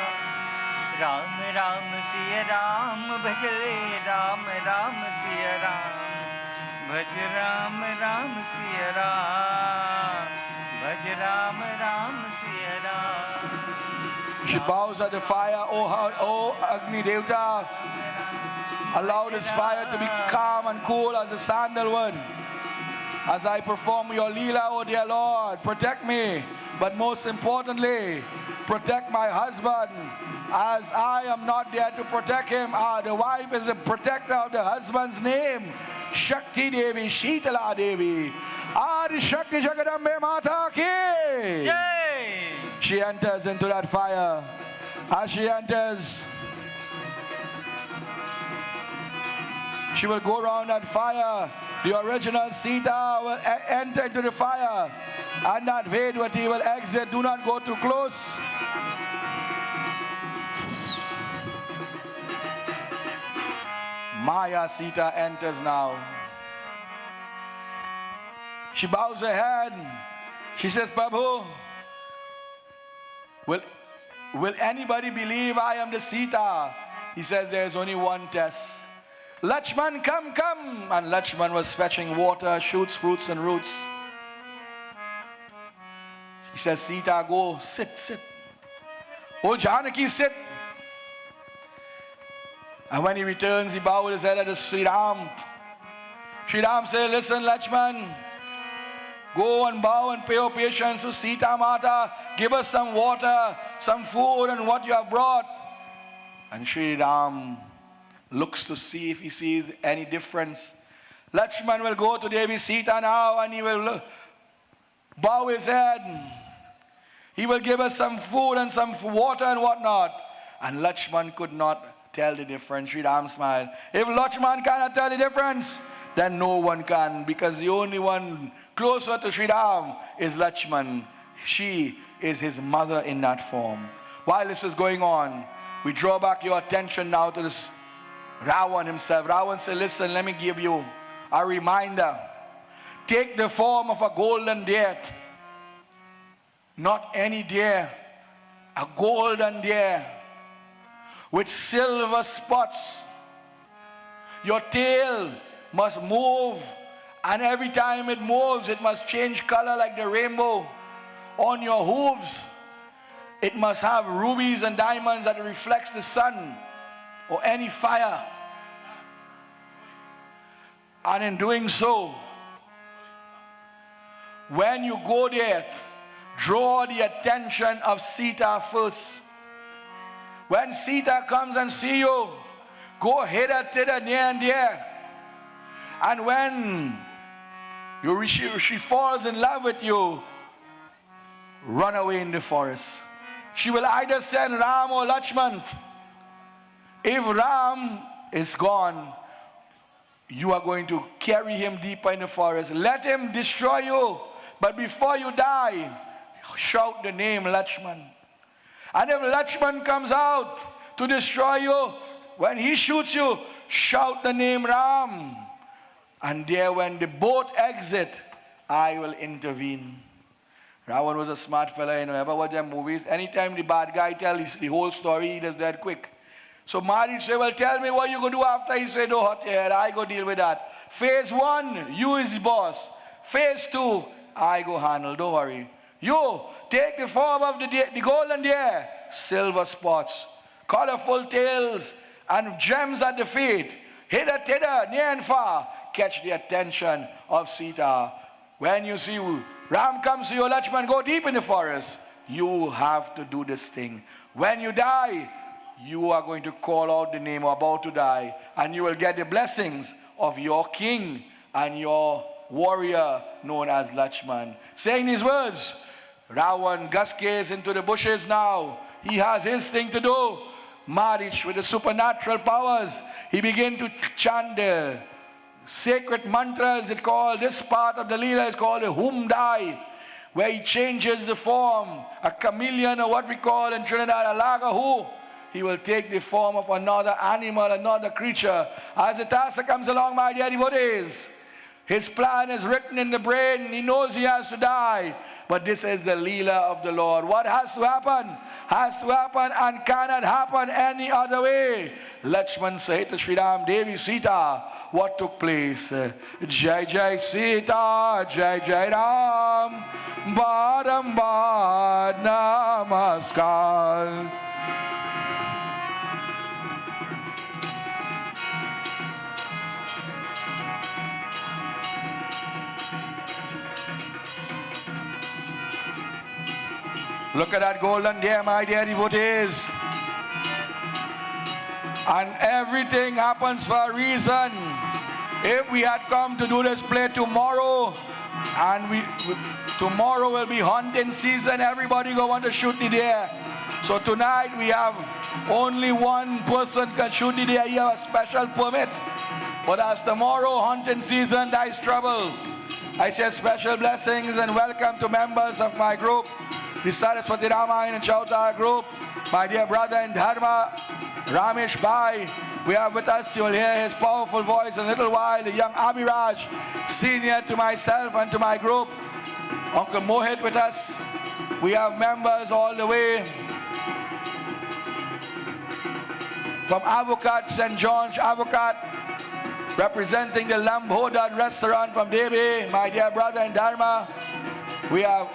Ram Ram Siya Ram Bhajale Ram Ram Siya Ram Bhaj Ram Ram Siya Ram Bhaj Ram Ram Siya Ram. She bows at the fire. Oh Agni Devta, allow this fire to be calm and cool as the sandalwood. As I perform your Leela, oh dear Lord, protect me. But most importantly, protect my husband. As I am not there to protect him, the wife is the protector of the husband's name. Shakti Devi, Sheetala Devi. Adi Shakti Jagadambe Mata ki. Jai! She enters into that fire. As she enters, she will go around that fire. The original Sita will enter into the fire. And that Vedvati will exit. Do not go too close. Maya Sita enters now. She bows her head. She says, Prabhu, will anybody believe I am the Sita? He says, there's only one test. Lakshman, come. And Lakshman was fetching water, shoots, fruits, and roots. He says, Sita, go, sit. Oh, Janaki, sit. And when he returns, he bowed his head to Sri Ram. Sri Ram said, listen, Lakshman, go and bow and pay obeisance to Sita Mata. Give us some water, some food, and what you have brought. And Sri Ram looks to see if he sees any difference. Lakshman will go to Devi Sita now, and he will bow his head. He will give us some food and some water and whatnot. And Lakshman could not tell the difference. Sri Ram smiled. If Lakshman cannot tell the difference, then no one can, because the only one closer to Sri Ram is Lakshman. She is his mother in that form. While this is going on, we draw back your attention now to this Ravan himself. Ravan said, listen, let me give you a reminder. Take the form of a golden deer. Not any deer, a golden deer with silver spots. Your tail must move, and every time it moves, it must change color like the rainbow. On your hooves, it must have rubies and diamonds that reflects the sun or any fire. And in doing so, when you go there, draw the attention of Sita first. When Sita comes and see you, go hither, thither, near and there. And when she falls in love with you, run away in the forest. She will either send Ram or Lakshman. If Ram is gone, you are going to carry him deeper in the forest. Let him destroy you. But before you die, shout the name Lakshman. And if Lakshman comes out to destroy you, when he shoots you, shout the name Ram. And there, when the boat exit, I will intervene. Ravan was a smart fella, ever watch them movies? Anytime the bad guy tells the whole story, he does that quick. So Maharaj said, well, tell me what you going to do after. He said, oh, hot air, I go deal with that. Phase 1, you is the boss. Phase 2, I go handle, don't worry. You, take the form of the golden deer, silver spots, colorful tails, and gems at the feet. Hither, thither, near and far, catch the attention of Sita. When you see Ram comes to you, Lakshman, go deep in the forest. You have to do this thing. When you die, you are going to call out the name about to die, and you will get the blessings of your king and your warrior known as Lakshman. Saying these words, Ravan gaskes into the bushes now. He has his thing to do. Maharaj, with the supernatural powers, he began to chant the sacred mantras. It called, this part of the Leela is called a Humdai, where he changes the form, a chameleon, or what we call in Trinidad a lagahu. He will take the form of another animal, another creature. As the task comes along, my dear devotees, his plan is written in the brain. He knows he has to die. But this is the Leela of the Lord. What has to happen and cannot happen any other way. Lakshman said to Sri Ram, Devi Sita, what took place? Jai Jai Sita, Jai Jai Ram, Barambar Namaskar. Look at that golden deer, my dear devotees. And everything happens for a reason. If we had come to do this play tomorrow, and tomorrow will be hunting season, everybody go want to shoot the deer. So tonight we have only one person can shoot the deer. You have a special permit. But as tomorrow hunting season, there is trouble. I say special blessings and welcome to members of my group, the Saraswati Ramayana and Chautara group, my dear brother in Dharma, Ramesh Bhai, We have with us, you'll hear his powerful voice in a little while, the young Abhiraj, senior to myself and to my group. Uncle Mohit with us. We have members all the way from Avocat, St. John's Avocat, representing the Lambhodad restaurant from Devi, my dear brother in Dharma. We have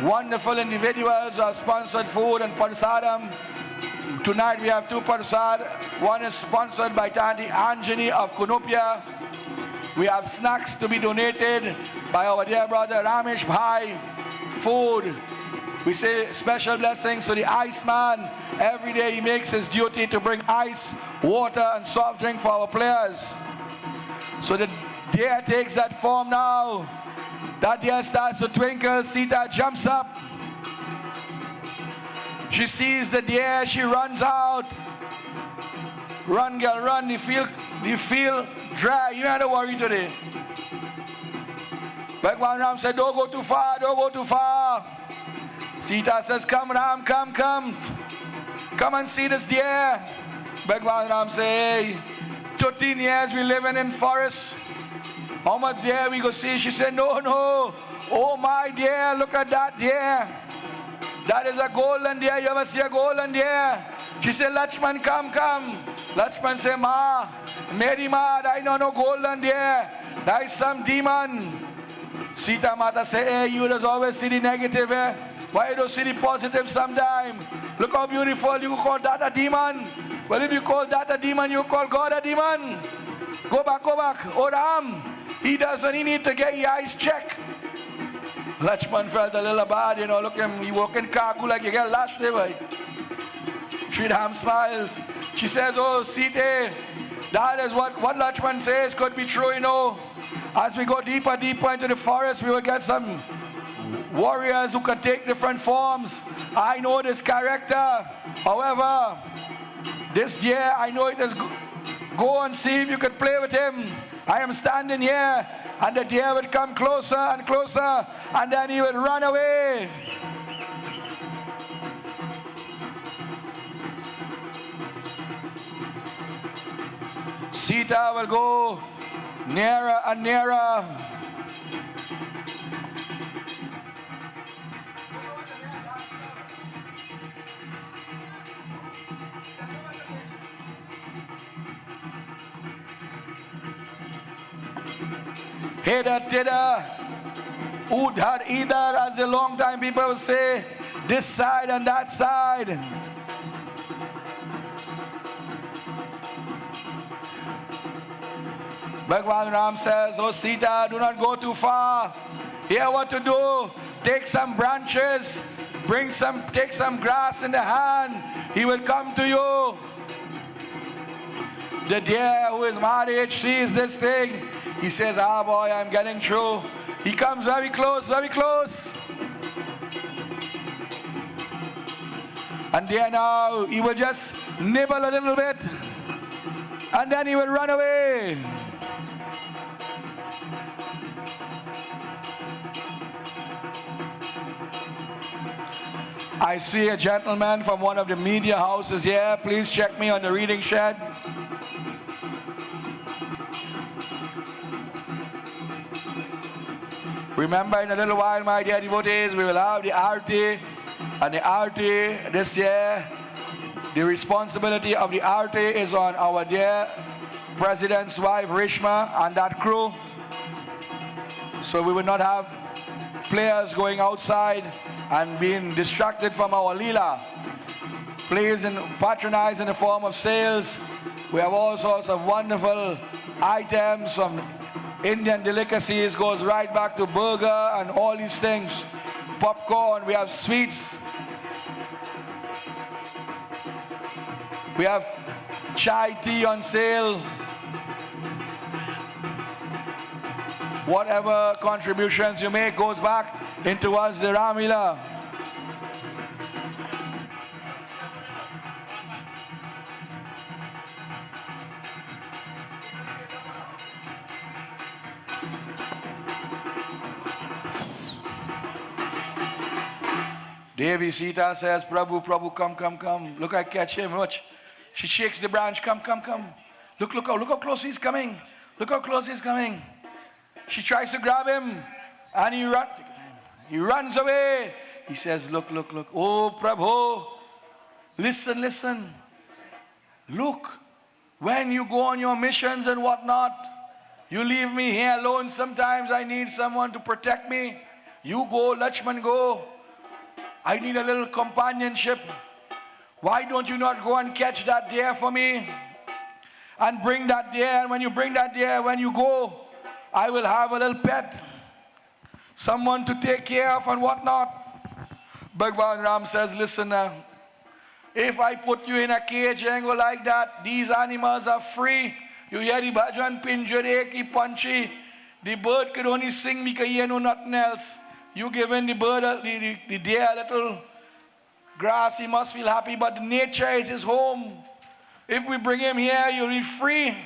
wonderful individuals who have sponsored food and prasadam. Tonight we have two prasad. One is sponsored by Tanti Anjani of Kunupia. We have snacks to be donated by our dear brother Ramesh Bhai. Food. We say special blessings to the Iceman. Every day he makes his duty to bring ice, water and soft drink for our players. So the deer takes that form now. That deer starts to twinkle. Sita jumps up. She sees the deer. She runs out. Run, girl, run. You feel dry. You ain't to worry today. Bhagwan Ram said, don't go too far. Don't go too far. Sita says, come Ram, come, come. Come and see this deer. Bhagwan Ram say, hey, 13 years we living in forest. How much deer we go see? She said, no, no. Oh my dear, look at that deer. That is a golden deer. You ever see a golden deer? She said, Lakshman, come, come. Lakshman said, Ma, Mary Ma, I know no golden deer. That is some demon. Sita Mata say, hey, you just always see the negative, eh? Why you don't see the positive sometime? Look how beautiful. You call that a demon? Well, if you call that a demon, you call God a demon. Go back, go back. Oh, Ram, he need to get your eyes checked. Lakshman felt a little bad, you know. Look at him, he walk in Kaku like you get lashed there. Sri Ram smiles. She says, oh, Sita, that is what Lakshman says could be true, you know. As we go deeper, deeper into the forest, we will get some warriors who can take different forms. I know this character. However, this deer, I know it is. Go and see if you can play with him. I am standing here, and the deer would come closer and closer, and then he would run away. Sita will go nearer and nearer. Heda Teda, Udhar Idhar, as a long time people will say, this side and that side. Bhagwan Ram says, oh Sita, do not go too far. Here what to do. Take some branches, take some grass in the hand. He will come to you. The deer who is married sees this thing. He says, ah boy, I'm getting through. He comes very close, very close. And there now, he will just nibble a little bit. And then he will run away. I see a gentleman from one of the media houses here. Please check me on the reading shed. Remember, in a little while, my dear devotees, we will have the Aarti. And the Aarti this year, the responsibility of the Aarti is on our dear President's wife, Rishma, and that crew. So we will not have players going outside and being distracted from our Leela. Please patronize in the form of sales. We have all sorts of wonderful items from Indian delicacies, goes right back to burger and all these things. Popcorn, we have sweets. We have chai tea on sale. Whatever contributions you make goes back into us, the Ramleela. Devi Sita says, Prabhu, Prabhu, come, come, come. Look, I catch him. Watch. She shakes the branch. Come, come, come. Look how close he's coming. Look how close he's coming. She tries to grab him, and he runs away. He says, look. Oh, Prabhu, listen. Look, when you go on your missions and whatnot, you leave me here alone. Sometimes I need someone to protect me. You go, Lakshman, go. I need a little companionship. Why don't you not go and catch that deer for me? And bring that deer. And when you bring that deer, when you go, I will have a little pet. Someone to take care of and whatnot. Bhagwan Ram says, listen now. If I put you in a cage and go like that, these animals are free. You hear the bhajan, pinjare, ki panchi. The bird could only sing because he know nothing else. You giving the bird, the deer a little grass, he must feel happy, but nature is his home. If we bring him here, you'll be free.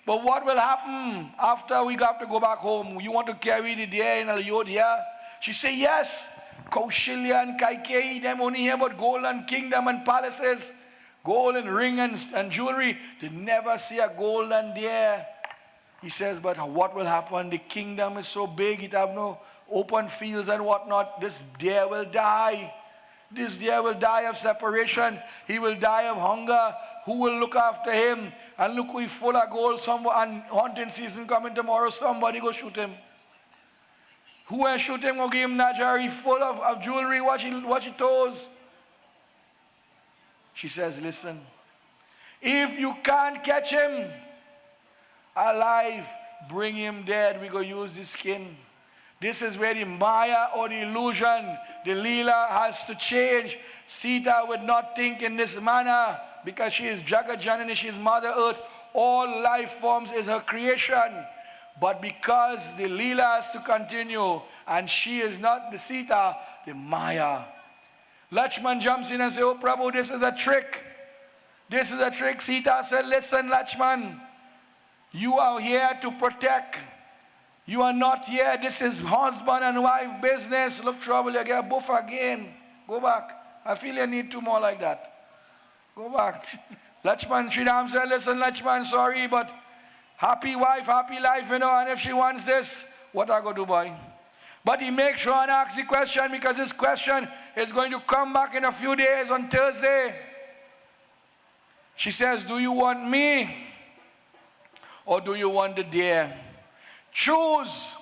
But what will happen after we have to go back home? You want to carry the deer in Ayodhya? She say, yes. Kaushilya and Kaikeyi, them only hear about gold and kingdom and palaces, gold and ring and jewelry. They never see a golden deer. He says, but what will happen? The kingdom is so big, it have no open fields and whatnot. This deer will die. This deer will die of separation. He will die of hunger. Who will look after him? And look, we full of gold. And hunting season coming tomorrow, somebody go shoot him. Who will shoot him or give him Najari full of jewelry, watch his toes? She says, listen, if you can't catch him alive, bring him dead. We go use his skin. This is where the Maya or the illusion, the Leela has to change. Sita would not think in this manner because she is Jagat Janani, she is Mother Earth. All life forms is her creation. But because the Leela has to continue and she is not the Sita, the Maya. Lakshman jumps in and says, oh Prabhu, this is a trick. This is a trick. Sita said, listen Lakshman, you are here to protect. You are not here. This is husband and wife business. Look, trouble, you get a buff again. Go back. I feel you need two more like that. Go back. Lakshman, Sri Ram said, listen Lakshman, sorry, but happy wife, happy life, you know, and if she wants this, what I go do, boy? But he makes sure and asks the question because this question is going to come back in a few days on Thursday. She says, do you want me or do you want the deer? Choose,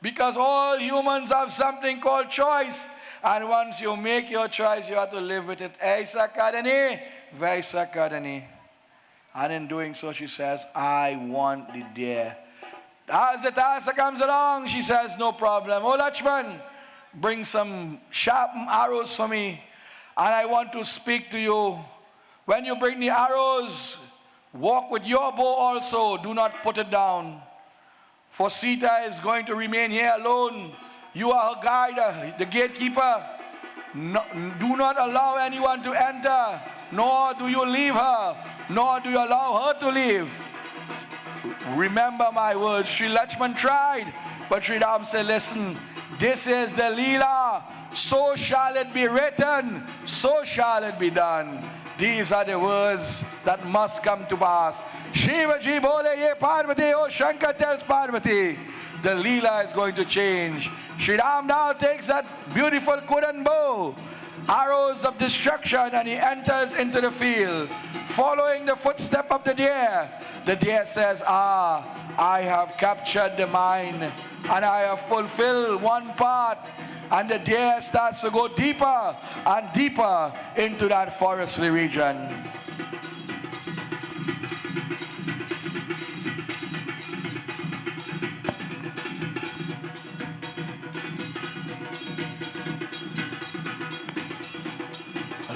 because all humans have something called choice, and once you make your choice, you have to live with it. Aisa kadani, vaisa kadani. And in doing so, she says, I want the deer. As the Tasa comes along, she says, no problem. Oh, Lakshman, bring some sharpened arrows for me. And I want to speak to you. When you bring the arrows, walk with your bow also. Do not put it down. For Sita is going to remain here alone. You are her guide, the gatekeeper. No, do not allow anyone to enter, nor do you leave her, nor do you allow her to leave. Remember my words. Sri Lakshman tried, but Sri Ram said, listen, this is the Leela. So shall it be written, so shall it be done. These are the words that must come to pass. Shiva ji bole ye Parvati, oh Shankar tells Parvati, the Leela is going to change. Sri Ram now takes that beautiful Kudan bow, arrows of destruction, and he enters into the field, following the footstep of the deer. The deer says, I have captured the mind, and I have fulfilled one part. And the deer starts to go deeper and deeper into that forestry region.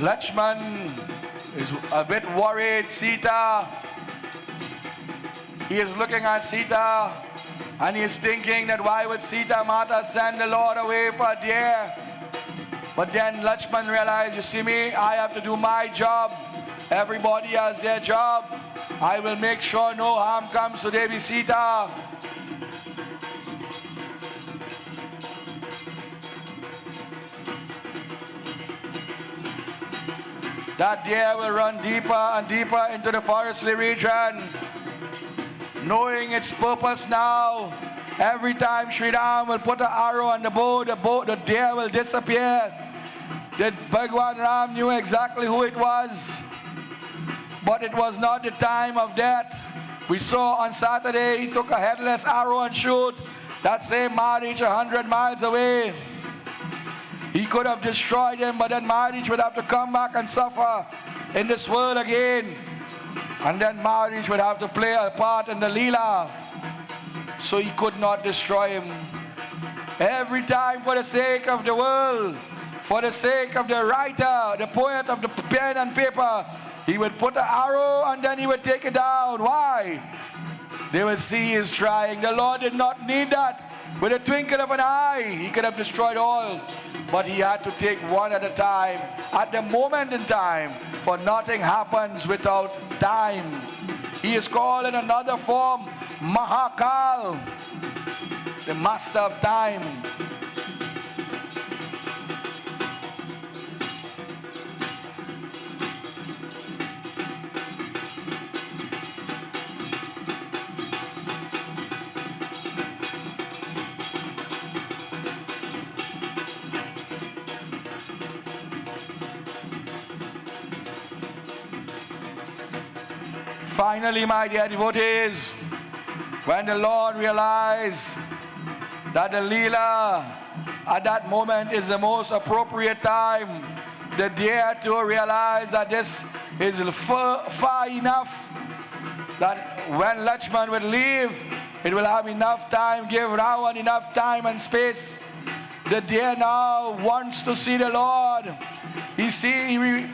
Lakshman is a bit worried. Sita, he is looking at Sita and he is thinking that why would Sita Mata send the Lord away for a deer? But then Lakshman realized, you see me, I have to do my job. Everybody has their job. I will make sure no harm comes to Devi Sita. That deer will run deeper and deeper into the forestry region. knowing its purpose now. Every time Sri Ram will put an arrow on the bow, the deer will disappear. That Bhagwan Ram knew exactly who it was, but it was not the time of death. We saw on Saturday he took a headless arrow and shoot that same Marich 100 miles away. He could have destroyed him, but then Marich would have to come back and suffer in this world again. And then Marich would have to play a part in the Leela. So he could not destroy him. Every time, for the sake of the world, for the sake of the writer, the poet of the pen and paper, he would put an arrow and then he would take it down. Why? They would see he's trying. The Lord did not need that. With a twinkle of an eye, he could have destroyed all. But he had to take one at a time, at the moment in time, for nothing happens without time. He is called in another form Mahakal, the master of time. Finally, my dear devotees, when the Lord realized that the Leela at that moment is the most appropriate time, the deer to realize that this is far enough, that when Lakshman would leave, it will have enough time, give Ravan enough time and space. The deer now wants to see the Lord. He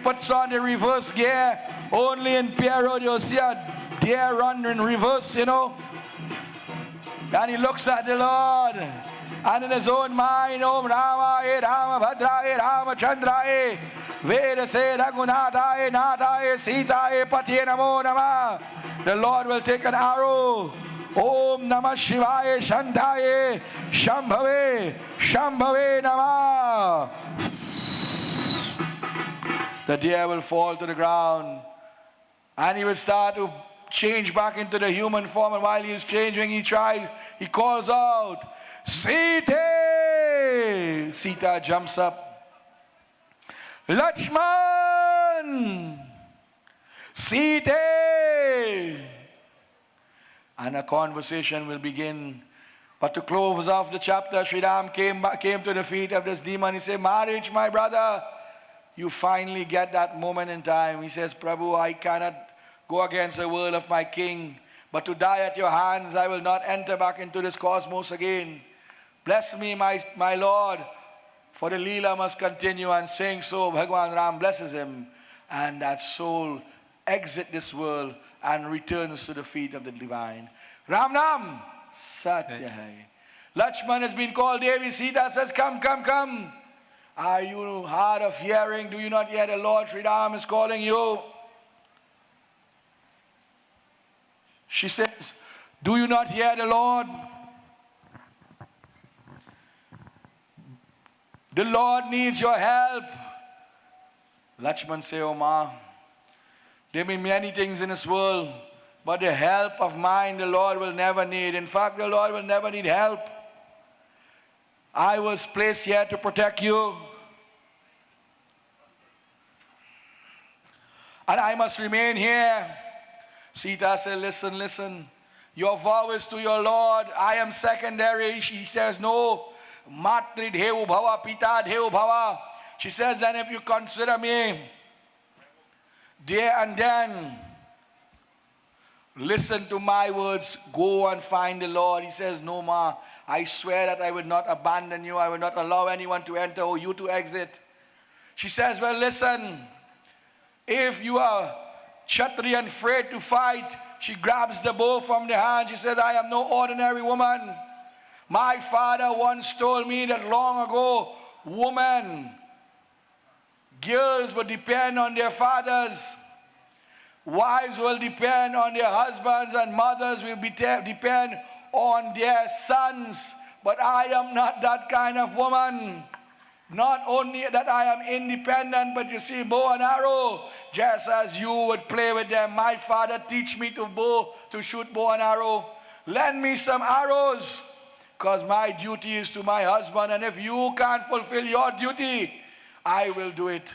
puts on the reverse gear. Only in Pierre you'll see a deer run in reverse, you know. And he looks at the Lord. And in his own mind, Om Rama, E Rama, Bhadra, E Rama, Chandra, E Veda, Se, Raghunatha, E Natha, E Sita, E Pati, Namo Nama. The Lord will take an arrow. Om Namah Shivaya, Shantaye, Shambhave, Shambhave Nama. The deer will fall to the ground. And he will start to change back into the human form. And while he is changing, he calls out, Sita! Sita jumps up. Lakshman! Sita! And a conversation will begin. But to close off the chapter, Sri Ram came to the feet of this demon. He said, Marich, my brother, you finally get that moment in time. He says, Prabhu, I cannot go against the will of my king, but to die at your hands, I will not enter back into this cosmos again. Bless me, my Lord, for the Leela must continue. And saying so, Bhagwan Ram blesses him, and that soul exits this world and returns to the feet of the divine. Ram Ram, Satya Hai. Lakshman has been called. Devi Sita says, come, come, come. Are you hard of hearing? Do you not hear the Lord Sri Ram is calling you? She says, do you not hear the Lord? The Lord needs your help. Lakshman says, oh ma, there may be many things in this world, but the help of mine the Lord will never need. In fact, the Lord will never need help. I was placed here to protect you. And I must remain here. Sita said, listen, listen. Your vow is to your Lord. I am secondary. She says, no. Matri Devu Bhava, Pita Devu Bhava. She says, then if you consider me there and then, listen to my words, go and find the Lord. He says, no ma, I swear that I will not abandon you. I will not allow anyone to enter or you to exit. She says, well, listen, if you are Kshatriya and afraid to fight, she grabs the bow from the hand. She says, I am no ordinary woman. My father once told me that long ago, girls will depend on their fathers. Wives will depend on their husbands, and mothers will depend on their sons. But I am not that kind of woman. Not only that I am independent, but you see, bow and arrow just as you would play with them. My father, teach me to shoot bow and arrow. Lend me some arrows, because my duty is to my husband, and if you can't fulfill your duty, I will do it.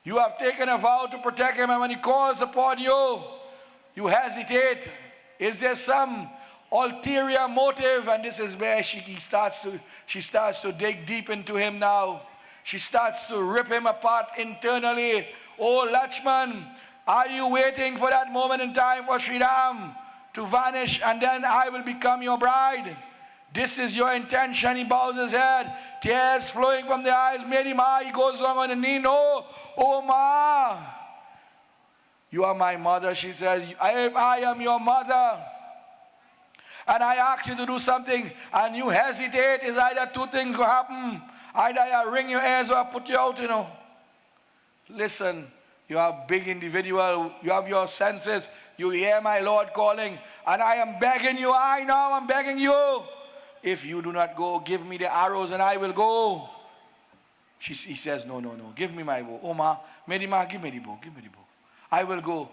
You have taken a vow to protect him, and when he calls upon you, you hesitate. Is there some ulterior motive? And this is where she starts to dig deep into him now. She starts to rip him apart internally. Oh, Lakshman, are you waiting for that moment in time for Sri Ram to vanish and then I will become your bride? This is your intention. He bows his head, tears flowing from the eyes. Meri Ma, he goes on the knee. No, oh Ma, you are my mother, she says. If I am your mother and I ask you to do something and you hesitate, is either two things going to happen. Either I wring your ears or I put you out, Listen, you are a big individual. You have your senses. You hear my Lord calling. And I am begging you. I'm begging you. If you do not go, give me the arrows and I will go. He says, no. Give me my bow. Oh, Ma, Meri Ma, give me the bow. I will go.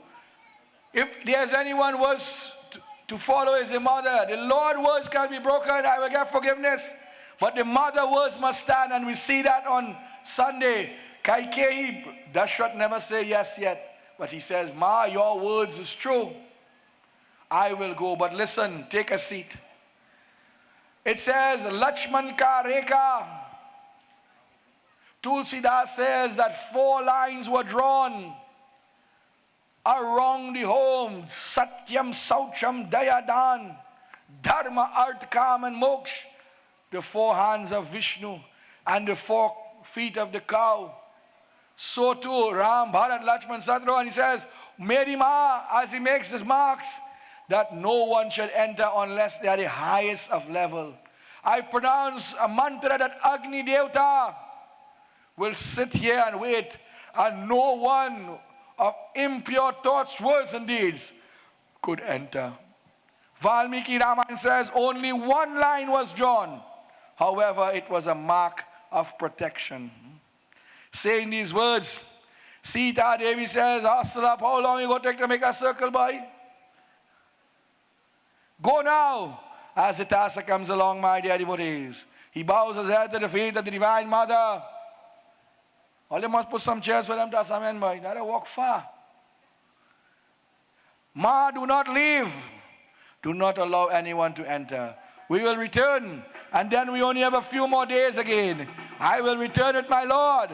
If there's anyone worse to follow is the mother. The Lord's words can be broken. I will get forgiveness. But the mother words must stand. And we see that on Sunday. Kaikeyi, Dashrath never say yes yet. But he says, Ma, your words is true. I will go. But listen, take a seat. It says, Lakshman ka rekha. Tulsidas says that 4 lines were drawn around the home. Satyam, Saucham, Dayadan, Dharma, Arth, Kam and Moksha. The 4 hands of Vishnu and the 4 feet of the cow. So too, Ram, Bharat, Lakshman, Shatrughan, and he says, Meri Ma, as he makes his marks, that no one should enter unless they are the highest of level. I pronounce a mantra that Agni Devta will sit here and wait, and no one of impure thoughts, words and deeds could enter. Valmiki Ramayana says only 1 line was drawn. However, it was a mark of protection. Saying these words, Sita Devi says, Astrap, how long you going to take to make a circle, boy? Go now. As the Tassa comes along, my dear devotees, he bows his head to the feet of the Divine Mother. All you must put some chairs for them, Tassa men, boy. They walk far. Ma, do not leave. Do not allow anyone to enter. We will return, and then we only have a few more days again. I will return with my Lord.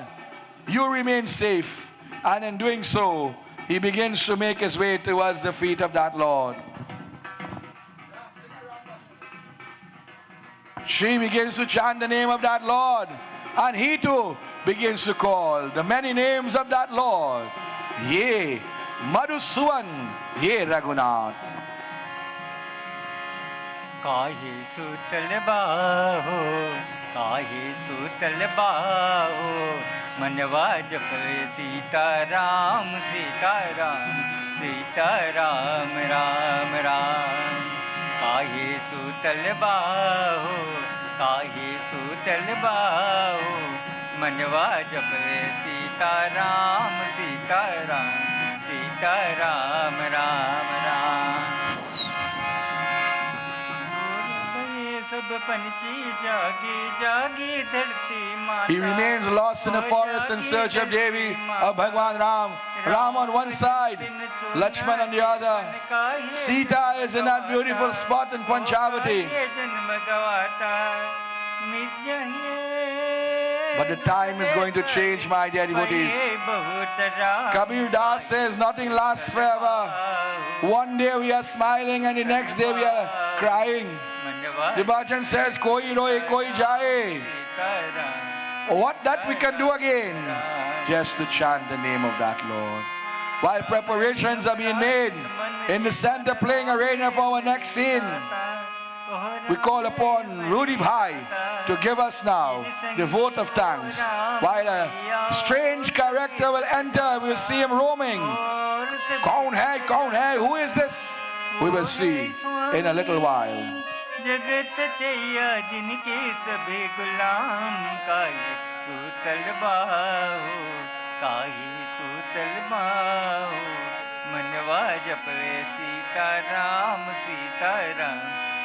You remain safe. And in doing so, he begins to make his way towards the feet of that Lord. She begins to chant the name of that Lord. And he too begins to call the many names of that Lord. Ye Madhusudan, Ye Raghunath. काहे सूतल बाहो, काहे सूतल बाहो, मनवा जपले सीताराम सीताराम सीताराम राम राम. काहे सूतल बाहो, काहे सूतल बाहो, मनवा जपले Sitaram Sitaram Sitaram Ram Ram. He remains lost in the forest in search of Devi, of Bhagwan Ram. Ram on one side, Lakshman on the other. Sita is in that beautiful spot in Panchavati. But the time is going to change, my dear devotees. Kabir Das says nothing lasts forever. One day we are smiling and the next day we are crying. The bhajan says, Koi roe, koi jaye. What that we can do again? Just to chant the name of that Lord. While preparations are being made, in the center playing arena for our next scene, we call upon Rudy Bhai to give us now the vote of thanks. While a strange character will enter, we'll see him roaming. Kaun hai, who is this? We will see in a little while. जगत चैया जिनके सभी गुलाम काहे सूतल बाहो काहे सूतल बाहु मनवा जपले सीताराम सीताराम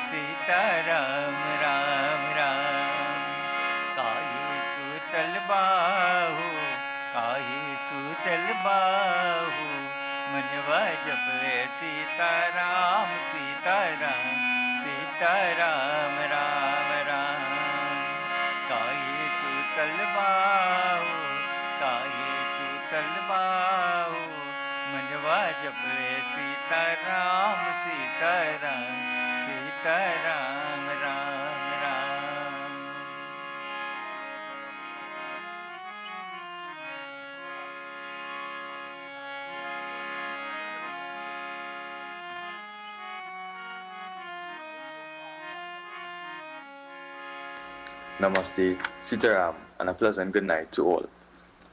सीताराम राम राम काहे सूतल बाहु मनवा जपले सीताराम सीताराम सीताराम राम राम काहे सूतल बाहु मनवा जपले Sitaram Sitaram Sitaram Ram Ram Namaste, Sitaram, and a pleasant good night to all.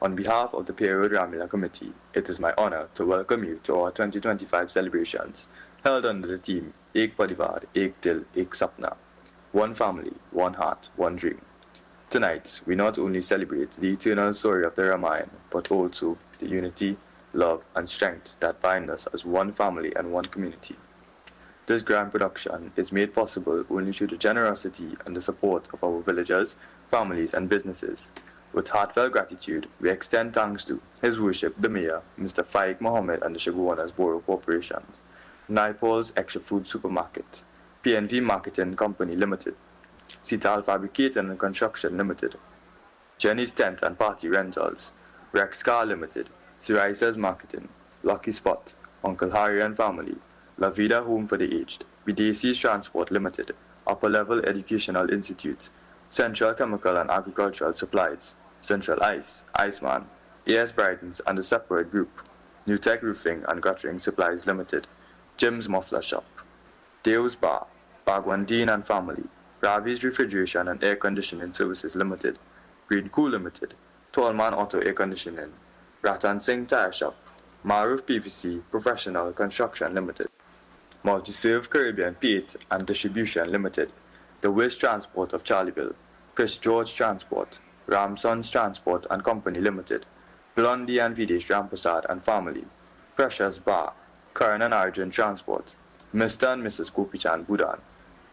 On behalf of the Pierre Ramleela Committee, it is my honor to welcome you to our 2025 celebrations, held under the theme Ek Parivaar, Ek Dil, Ek Sapna. One family, one heart, one dream. Tonight, we not only celebrate the eternal story of the Ramayana, but also the unity, love, and strength that bind us as one family and one community. This grand production is made possible only through the generosity and the support of our villagers, families, and businesses. With heartfelt gratitude, we extend thanks to His Worship the Mayor, Mr. Faik Mohammed and the Shaguanas Borough Corporation, Naipol's Extra Food Supermarket, PNV Marketing Company Limited, Sital Fabricating and Construction Limited, Jenny's Tent and Party Rentals, Rex Car Limited, Siraisa's Marketing, Lucky Spot, Uncle Harry and Family, La Vida Home for the Aged, BDC's Transport Limited, Upper Level Educational Institute, Central Chemical and Agricultural Supplies, Central Ice, Iceman, AS Brightons and the Separate Group, New Tech Roofing and Guttering Supplies Limited, Jim's Muffler Shop, Deo's Bar, Bagwan Dean and Family, Ravi's Refrigeration and Air Conditioning Services Limited, Green Cool Limited, Tallman Auto Air Conditioning, Ratan Singh Tire Shop, Maruf PVC Professional Construction Limited, Multi-Serve Caribbean Paint and Distribution Limited, The Wiz Transport of Charleville, Chris George Transport, Ramson's Transport and Company Limited, Blondie and Videsh Ramprasad and Family, Precious Bar, Karan and Arjun Transport, Mr. and Mrs. Gopichan Budan,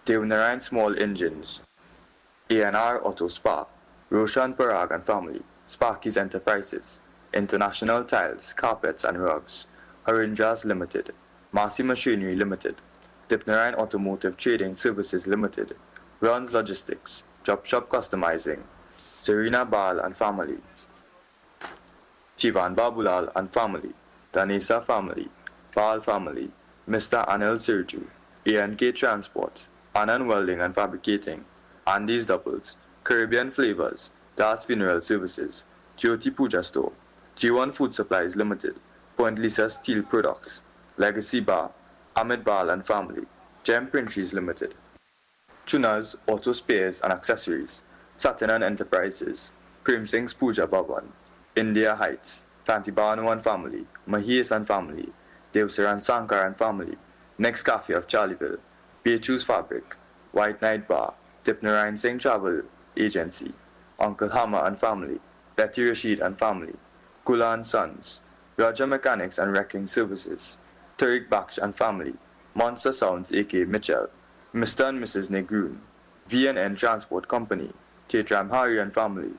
Devnarayan Small Engines, A&R Auto Spa, Roshan Parag and Family, Sparky's Enterprises, International Tiles, Carpets and Rugs, Harindras Limited, Massey Machinery Limited, Dipnarayan Automotive Trading Services Limited, Runs Logistics, Chop Shop Customizing, Serena Bal and Family, Shivan Babulal and Family, Danisa Family, Bal Family, Mr. Anil Sirju, A&K Transport, Anand Welding and Fabricating, Andy's Doubles, Caribbean Flavors, Das Funeral Services, Jyoti Puja Store, G1 Food Supplies Limited, Point Lisa Steel Products, Legacy Bar, Ahmed Bal and Family, Gem Printries Limited, Chunas Auto Spares and Accessories, Satin and Enterprises, Prem Singh's Puja Bhavan, India Heights, Tantibanu and Family, Mahesh and Family, Devsaran Sankar and Family, Next Cafe of Charleville, Beachu's Fabric, White Night Bar, Tipnarayan Singh Travel Agency, Uncle Hama and Family, Betty Rashid and Family, Kula and Sons, Raja Mechanics and Wrecking Services, Tariq Baksh and Family, Monster Sounds A.K. Mitchell, Mr. and Mrs. Negroon, V&N Transport Company, Chaitram Hari and Family,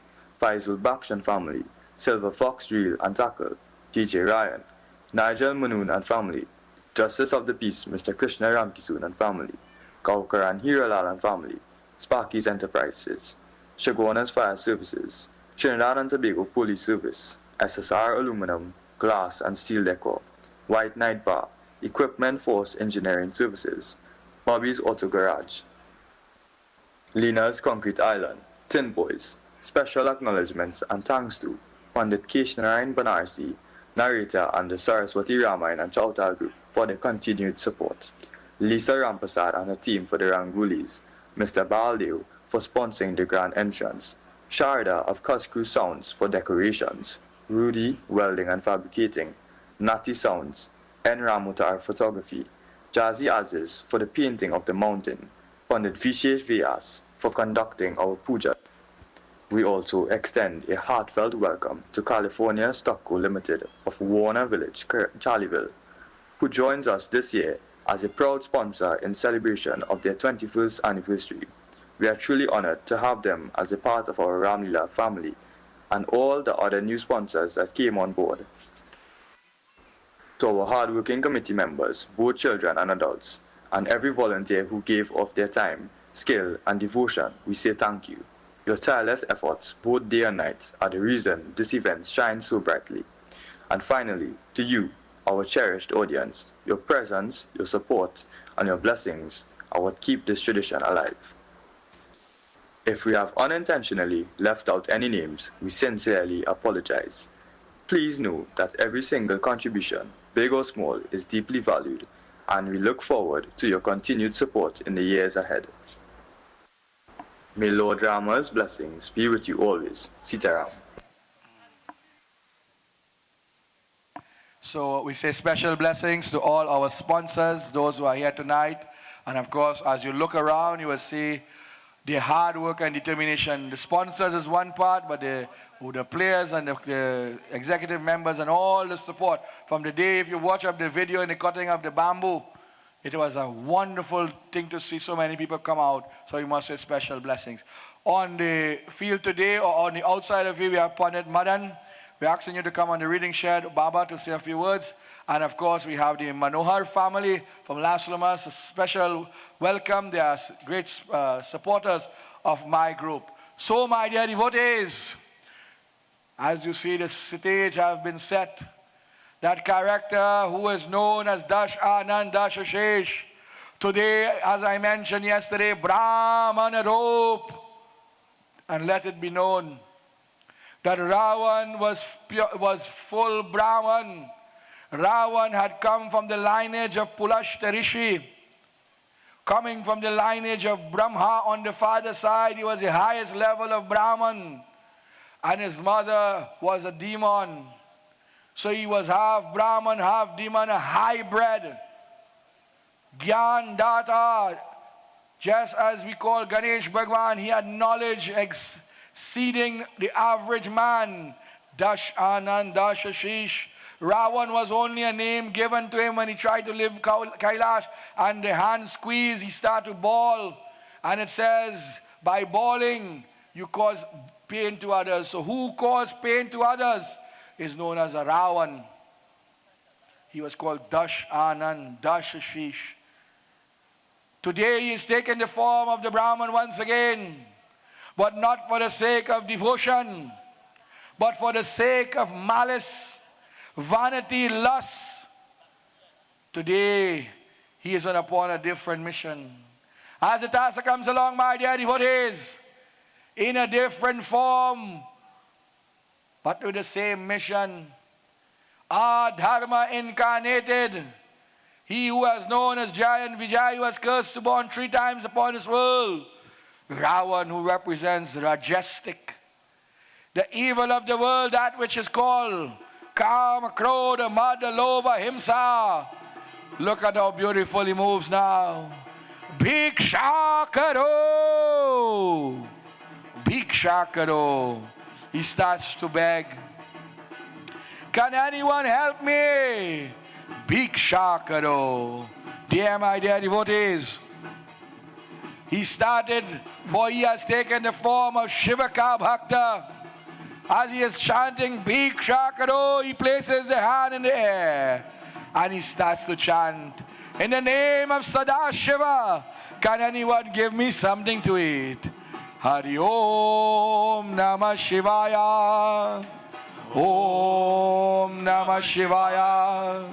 Faisal Baksh and Family, Silver Fox Drill and Tackle, DJ Ryan, Nigel Manoon and Family, Justice of the Peace Mr. Krishna Ramkisoon and Family, Gaukar and Hiralal and Family, Sparky's Enterprises, Shaguanas Fire Services, Trinidad and Tobago Police Service, SSR Aluminum, Glass and Steel Decor, White Night Bar, Equipment Force Engineering Services, Bobby's Auto Garage, Lina's Concrete Island, Tin Boys. Special acknowledgements and thanks to Pandit Keshnarayan Banarsi, narrator and the Saraswati Ramayana and Chautal Group for their continued support, Lisa Rampasad and her team for the Rangolis, Mr. Baldev for sponsoring the grand entrance, Sharda of Cuscrew Sounds for decorations, Rudy Welding and Fabricating, Natty Sounds, N. Ramutar Photography, Jazzy Aziz for the painting of the mountain, Pandit Vishesh Vyas for conducting our puja, We also extend a heartfelt welcome to California Stockco Limited of Warner Village, Charleville, who joins us this year as a proud sponsor in celebration of their 21st anniversary. We are truly honored to have them as a part of our Ramleela family and all the other new sponsors that came on board. To our hard-working committee members, both children and adults, and every volunteer who gave of their time, skill, and devotion, we say thank you. Your tireless efforts, both day and night, are the reason this event shines so brightly. And finally, to you, our cherished audience, your presence, your support, and your blessings are what keep this tradition alive. If we have unintentionally left out any names, we sincerely apologize. Please know that every single contribution, big or small, is deeply valued, and we look forward to your continued support in the years ahead. May Lord Rama's blessings be with you always. Sitaram. So we say special blessings to all our sponsors, those who are here tonight. And of course, as you look around, you will see their hard work and determination. The sponsors is one part, but the players and the executive members and all the support. From the day, if you watch up the video in the cutting of the bamboo, it was a wonderful thing to see so many people come out. So you must say special blessings. On the field today, or on the outside of it, we have Pandit Madan. We're asking you to come on the reading shed, Baba, to say a few words. And of course, we have the Manohar family from Las Lomas, a special welcome. They are great supporters of my group. So, my dear devotees, as you see, the stage has been set. That character who is known as Dash Anand Dashashesh, today, as I mentioned yesterday, Brahman Roop. And let it be known that Ravan was full Brahman. Ravan had come from the lineage of Pulashta Rishi. Coming from the lineage of Brahma on the father's side, he was the highest level of Brahman. And his mother was a demon. So he was half Brahman, half demon, a hybrid. Gyan Data, just as we call Ganesh Bhagwan, he had knowledge exceeding the average man. Dash Anand Dashashish. Ravan was only a name given to him when he tried to live Kailash, and the hand squeezed, he started to bawl. And it says, by bawling, you cause pain to others. So who caused pain to others is known as a Ravan. He was called Dash Anand Dashashish. Today he is taking the form of the Brahman once again, but not for the sake of devotion, but for the sake of malice, vanity, lust. Today he is upon a different mission. As the task comes along, my dear devotees, in a different form, but with the same mission. Our Dharma incarnated. He who was known as Giant Vijay, who was cursed to born 3 times upon this world. Ravan, who represents Rajestic. The evil of the world, that which is called Kama, Krodha, Mada, Lobha, Himsa. Look at how beautiful he moves now. Bhiksha karo. Bhiksha karo. He starts to beg. Can anyone help me? Bhiksha karo. Dear my dear devotees, he started, for he has taken the form of Shivaka Bhakta. As he is chanting Bhiksha karo, he places the hand in the air and he starts to chant, in the name of Sadashiva, can anyone give me something to eat? Hari Om Namah Shivaya. Om Namah Shivaya.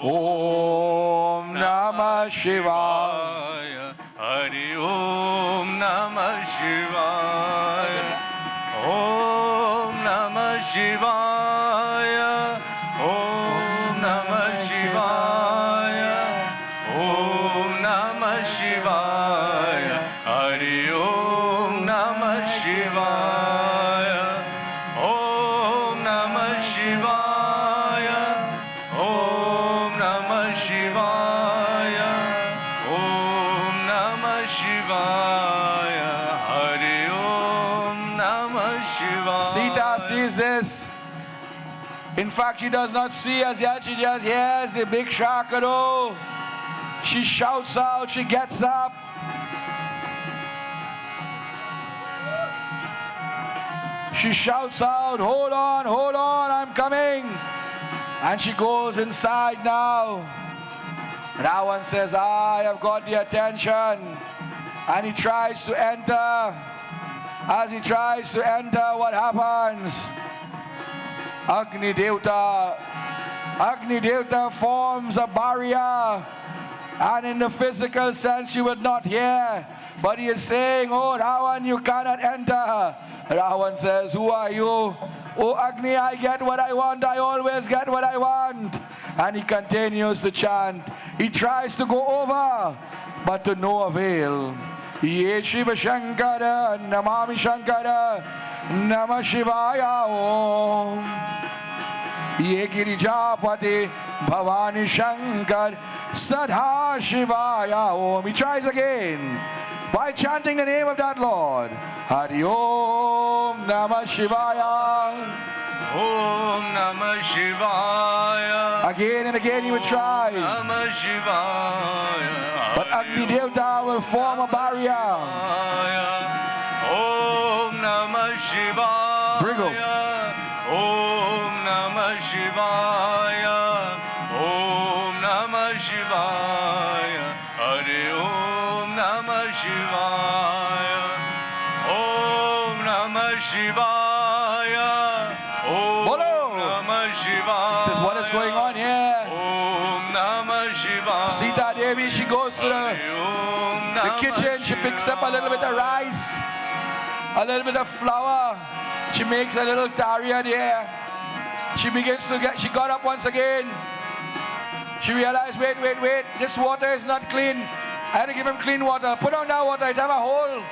Om Namah Shivaya. Hari Om Namah Shivaya. Om Namah Shivaya. Om Namah Shivaya. Om Namah Shivaya. Hari Om Namah Shivaya. Om Namah Shivaya. Om Namah Shivaya. Om Namah Shivaya. Hari Om Namah Shivaya. Sita sees this. In fact, she does not see us yet. She just hears the big shakado. She shouts out. She gets up. She shouts out, hold on, I'm coming. And she goes inside now. Ravan says, I have got the attention. And he tries to enter. As he tries to enter, what happens? Agni Devta forms a barrier. And in the physical sense, you would not hear. But he is saying, oh, Ravan, you cannot enter. Ravan says, who are you? Oh, Agni, I get what I want. I always get what I want. And he continues to chant. He tries to go over, but to no avail. Ye Shiva Shankara, Namami Shankara, Namah Shivaya Om. Ye Girijapati, Bhavani Shankar, Sadha Shivaya Om. He tries again by chanting the name of that Lord. Hari Om Namah Shivaya. Om Namah Shivaya. Again and again he would try. Namah Shivaya. But Agni Devta will form a barrier. Om Namah Shivaya. Brigo. Om Namah Shivaya. Om Namah Shivaya. Hare Om Namah Shivaya. Om Namah Shivaya. Om Namah Shivaya. Says, what is going on here? Om Namah Shivaya. Sita Devi, she goes to the kitchen, she picks up a little bit of rice, a little bit of flour, she makes a little tarian here. She begins to she got up once again. She realized, wait, this water is not clean. I had to give him clean water. Put on that water, it have a whole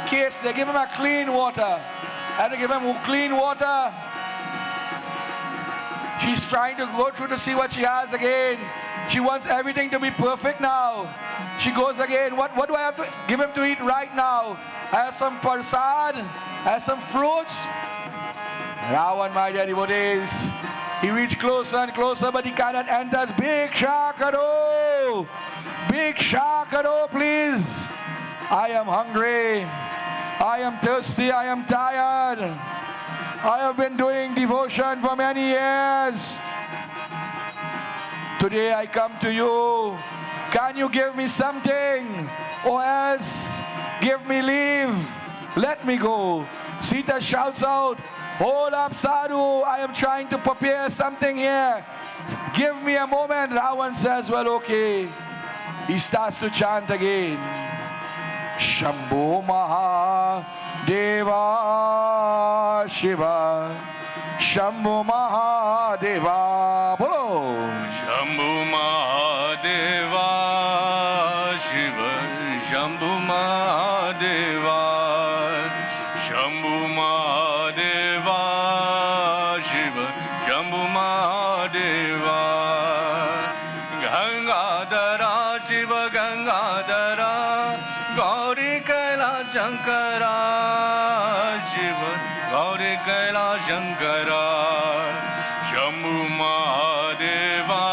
case. They give him a clean water. I had to give him clean water. She's trying to go through to see what she has again. She wants everything to be perfect now. She goes again, what do I have to give him to eat right now? I have some prasad, I have some fruits. Ravan, my dear devotees, he reached closer and closer, but he cannot enter. Big Shakado! Big Shakado, please! I am hungry. I am thirsty. I am tired. I have been doing devotion for many years. Today I come to you. Can you give me something? Or else give me leave. Let me go. Sita shouts out, hold up, Sadhu. I am trying to prepare something here. Give me a moment. Ravan says, well, okay. He starts to chant again. Shambhu Mahadeva Shiva. Shambhu Mahadeva. Bolo. Shambhu Mahadeva Shiva. Shambhu Mahadeva. Shambhu Mahadeva Shiva. Shambhu Mahadeva. Gangadhara Shiva Gangadhara. Gauri Kaila Shankara Shiva. Gauri Kaila Shankara. Shambhu Mahadeva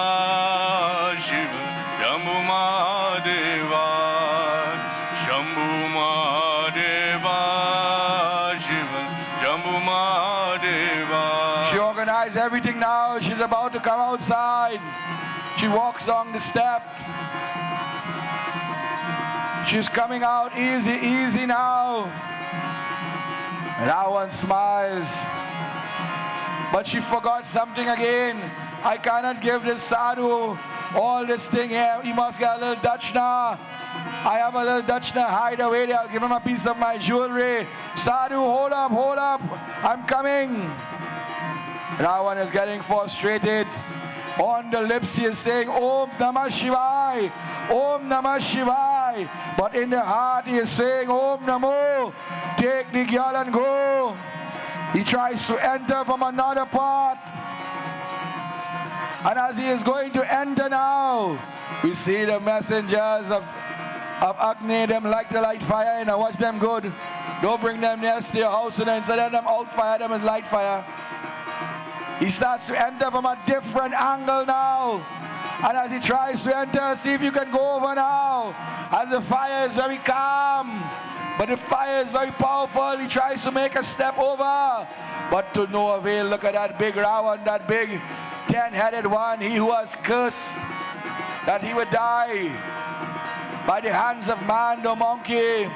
Shiva. Shambhu Mahadeva. Shambhu Mahadeva Shiva. Shambhu Mahadeva. She organized everything now. She's about to come outside. She walks down the step. She's coming out easy, easy now. Ravan smiles. But she forgot something again. I cannot give this sadhu all this thing here. He must get a little dachna. I have a little dachna hide away there. I'll give him a piece of my jewelry. Sadhu, hold up, hold up. I'm coming. Ravan is getting frustrated. On the lips he is saying, Om Namah Shivaya, Om Namah Shivaya. But in the heart he is saying, Om Namo, take the girl and go. He tries to enter from another part. And as he is going to enter now, we see the messengers of of Agni, them like to light fire and watch them good. Don't bring them next to your house and instead of them out fire them and light fire. He starts to enter from a different angle now. And as he tries to enter, see if you can go over now. As the fire is very calm, but the fire is very powerful. He tries to make a step over, but to no avail. Look at that big Ravan, that big 10-headed one. He who was cursed that he would die by the hands of man, the monkey.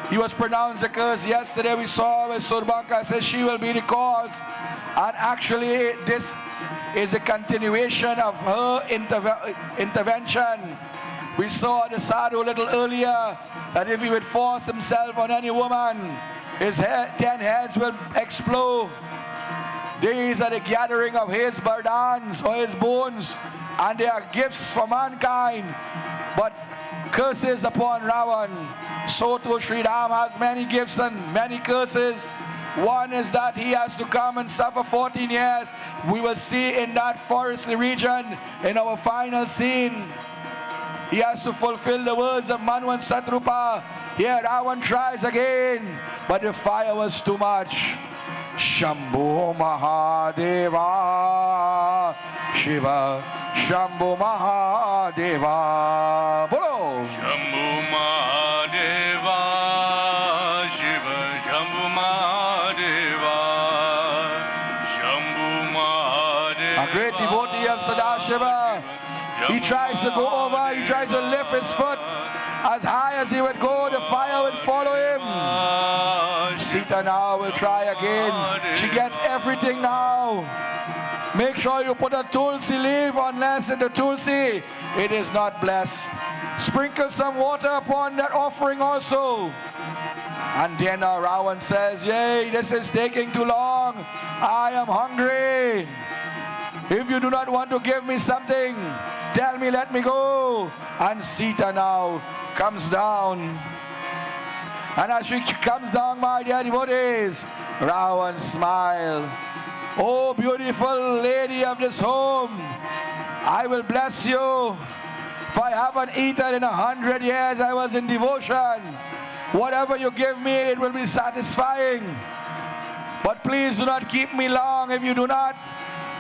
He was pronounced a curse. Yesterday we saw with Surbanka says she will be the cause. And actually this is a continuation of her intervention. We saw the sadhu a little earlier that if he would force himself on any woman, his 10 heads will explode. These are the gathering of his burdens or his bones, and they are gifts for mankind, but curses upon Ravan. So too Sri Ram has many gifts and many curses. One is that he has to come and suffer 14 years. We will see in that forestly region in our final scene. He has to fulfill the words of Manu and Satrupa. Here Ravan tries again, but the fire was too much. Shambhu Mahadeva Shiva Shambhu Mahadeva. Bolo. Shambhu Mahadeva Shiva Shambhu Mahadeva Shambhu Mahadeva. A great devotee of Sadashiva. He tries to go over, he tries to lift his foot. As high as he would go, the fire would follow him. Sita now will try again. She gets everything now. Make sure you put a tulsi leaf, unless in the tulsi it is not blessed. Sprinkle some water upon that offering also. And then Ravan says, yay, this is taking too long. I am hungry. If you do not want to give me something, tell me, let me go. And Sita now comes down. And as she comes down, my dear devotees, Ravan smiled. Oh, beautiful lady of this home, I will bless you. If I haven't eaten in 100 years, I was in devotion. Whatever you give me, it will be satisfying. But please do not keep me long. If you do not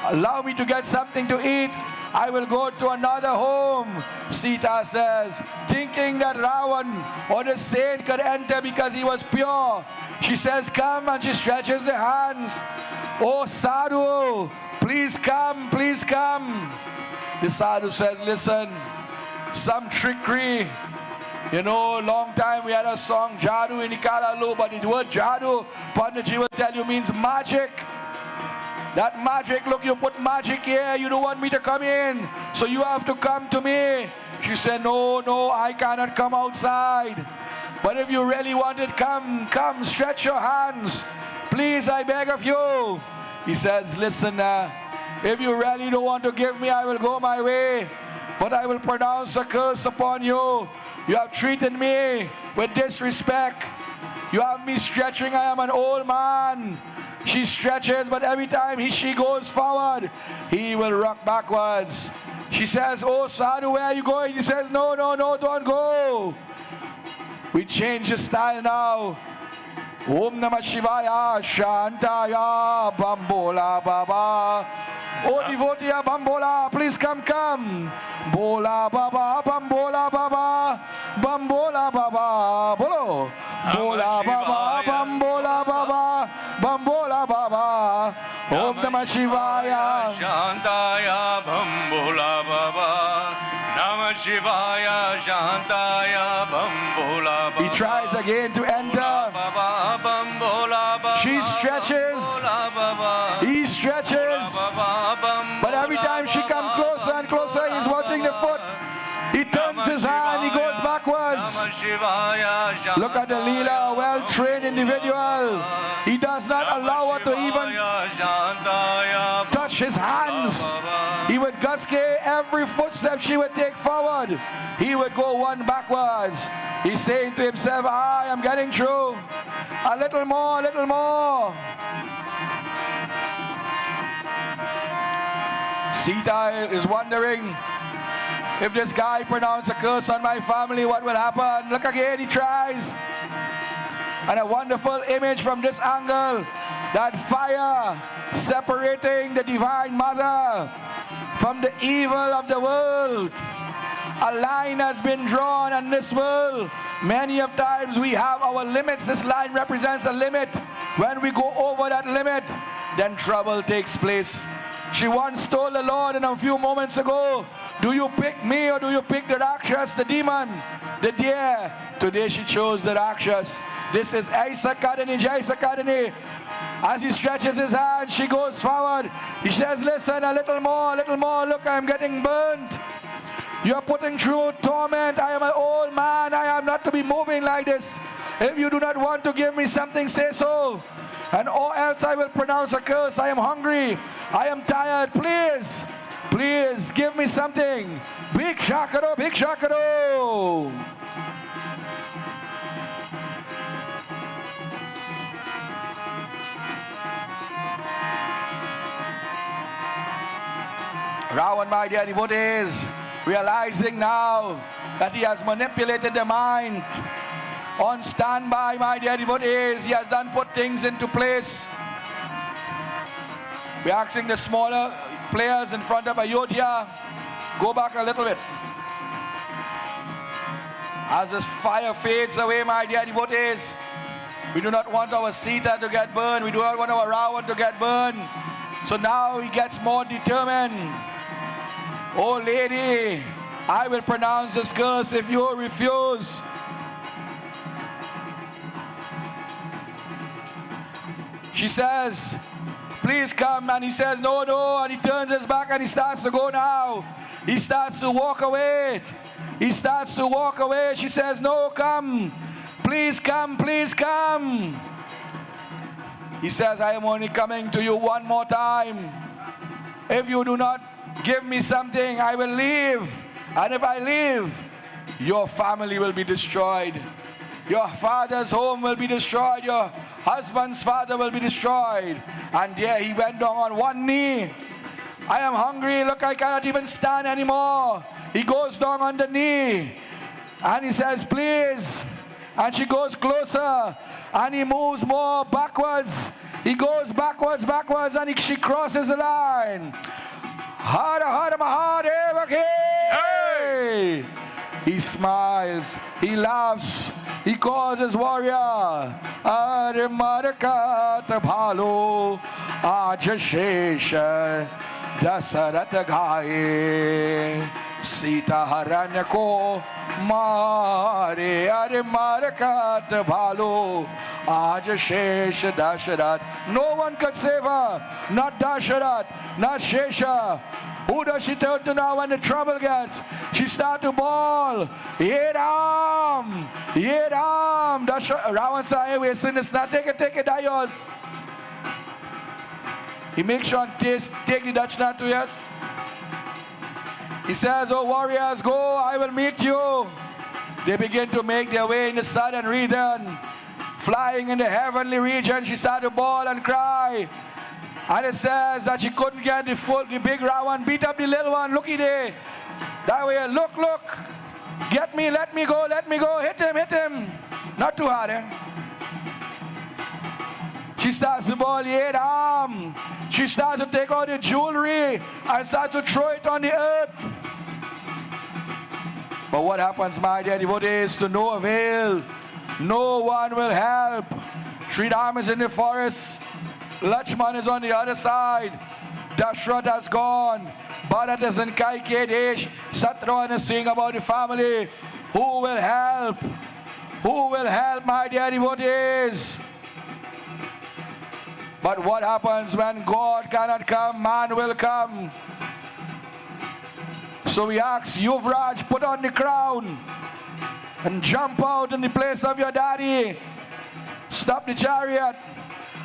allow me to get something to eat, I will go to another home. Sita says, thinking that Ravan or the saint could enter because he was pure. She says, come, and she stretches the hands. Oh, sadhu, please come, please come. The sadhu says, listen, some trickery. You know, long time we had a song, Jadu in Ikalalu, but the word Jadu, Panditji will tell you, means magic. That magic, look, you put magic here, you don't want me to come in, so you have to come to me. She said, no, I cannot come outside. But if you really want it, come, stretch your hands. Please, I beg of you. He says, listen, if you really don't want to give me, I will go my way. But I will pronounce a curse upon you. You have treated me with disrespect. You have me stretching, I am an old man. She stretches, but every time she goes forward, he will rock backwards. She says, oh, sadhu, where are you going? He says, no, don't go. We change the style now. Om Namah Shivaya, Shantaya, Bambola Baba. Oh, devotee Bambola, please come. Bola Baba, Bambola Baba, Bambola Baba, Bolo. Bola Baba, Bambola Baba, Bambola Baba. Om Namah Shivaya, Shantaya, Bambola Baba. Namah Shivaya, Shantaya, Bambola Baba. He tries again to enter. She stretches. He stretches. But every time she comes closer and closer, he's watching the foot. He turns his hand, he goes backwards. Look at the Leela, a well-trained individual. He does not allow her to even touch his hands. He would guske every footstep she would take forward. He would go one backwards. He's saying to himself, I am getting through. A little more, a little more. Sita is wondering If this guy pronounces a curse on my family, what will happen? Look again, he tries. And a wonderful image from this angle, that fire separating the divine mother from the evil of the world. A line has been drawn in this world. Many of times we have our limits. This line represents a limit. When we go over that limit, then trouble takes place. She once told the Lord in a few moments ago, do you pick me or do you pick the Rakshas, the demon, the deer? Today she chose the Rakshas. This is Aisa Kadani, Jaisa Kadani. As he stretches his hand, she goes forward. He says, listen, a little more, look, I'm getting burnt. You're putting through torment. I am an old man. I am not to be moving like this. If you do not want to give me something, say so. And or else I will pronounce a curse. I am hungry. I am tired. Please, please give me something. Big shakaro, big shakaro. Ravan, my dear devotees, realizing now that he has manipulated the mind. On standby, my dear devotees, he has done put things into place. We're asking the smaller players in front of Ayodhya, go back a little bit. As this fire fades away, my dear devotees, we do not want our Sita to get burned. We do not want our Ravan to get burned. So now he gets more determined. Oh lady, I will pronounce this curse if you refuse. She says, please come. And he says, no, no. And he turns his back and he starts to go now. He starts to walk away. He starts to walk away. She says, no, come. Please come, please come. He says, I am only coming to you one more time. If you do not give me something, I will leave. And if I leave, your family will be destroyed. Your father's home will be destroyed. Your husband's father will be destroyed. And there he went down on one knee. I am hungry. Look, I cannot even stand anymore. He goes down on the knee. And he says, please. And she goes closer. And he moves more backwards. He goes backwards, backwards. And she crosses the line. Hara Hara Mahadeva Hey! He smiles. He laughs. He calls his warrior. Are Marakat Bhalo Ajashesha Dasarata Gaye Sita Haranya Ko Mare Are Marakat Bhalo Ajashesha Dasharat. No one could save her. Not Dasharat, not Shesha. Who does she turn to now when the trouble gets? She starts to bawl. Yeram! Yeram! Ravan said, we're saying this now. Take it, that yours. He makes sure and take the Dachna to us. He says, oh warriors, go, I will meet you. They begin to make their way in the southern region. Flying in the heavenly region, she started to bawl and cry. And it says that she couldn't get the big Ravan, beat up the little one. Looky there. That way, look. Get me, let me go. Hit him. Not too hard, eh? She starts to ball the arm. She starts to take out the jewelry and starts to throw it on the earth. But what happens, my dear devotees, to no avail. No one will help. Sri Ram is in the forest. Lakshman is on the other side. Dashrath has gone. Bharat is in Kaikedesh. Satrughna is saying about the family. Who will help? Who will help, my dear devotees? But what happens when God cannot come? Man will come. So we ask Yuvraj, put on the crown and jump out in the place of your daddy. Stop the chariot.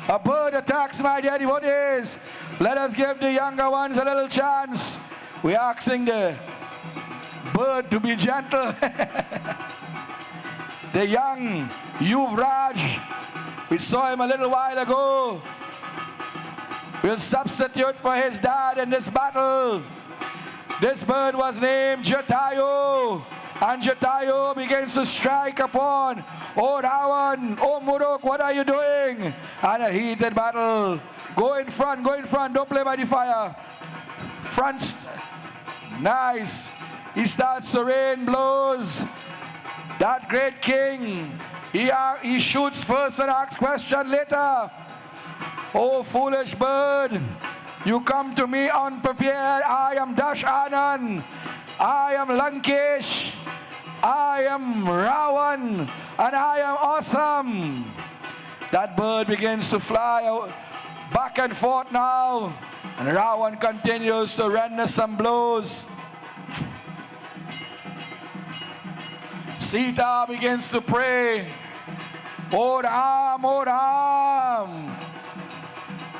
A bird attacks, my dear devotees. Let us give the younger ones a little chance. We're asking the bird to be gentle. The young Yuvraj, we saw him a little while ago, will substitute for his dad in this battle. This bird was named Jatayu. And Jatayu begins to strike upon, "Oh Ravan, oh Muruk, what are you doing?" And a heated battle. Go in front, don't play by the fire. Front, nice. He starts to rain blows. That great king, he shoots first and asks question later. "Oh foolish bird, you come to me unprepared. I am Dash Anand. I am Lankesh. I am Ravan, and I am awesome." That bird begins to fly back and forth now, and Ravan continues to render some blows. Sita begins to pray, "O Ram, O Ram,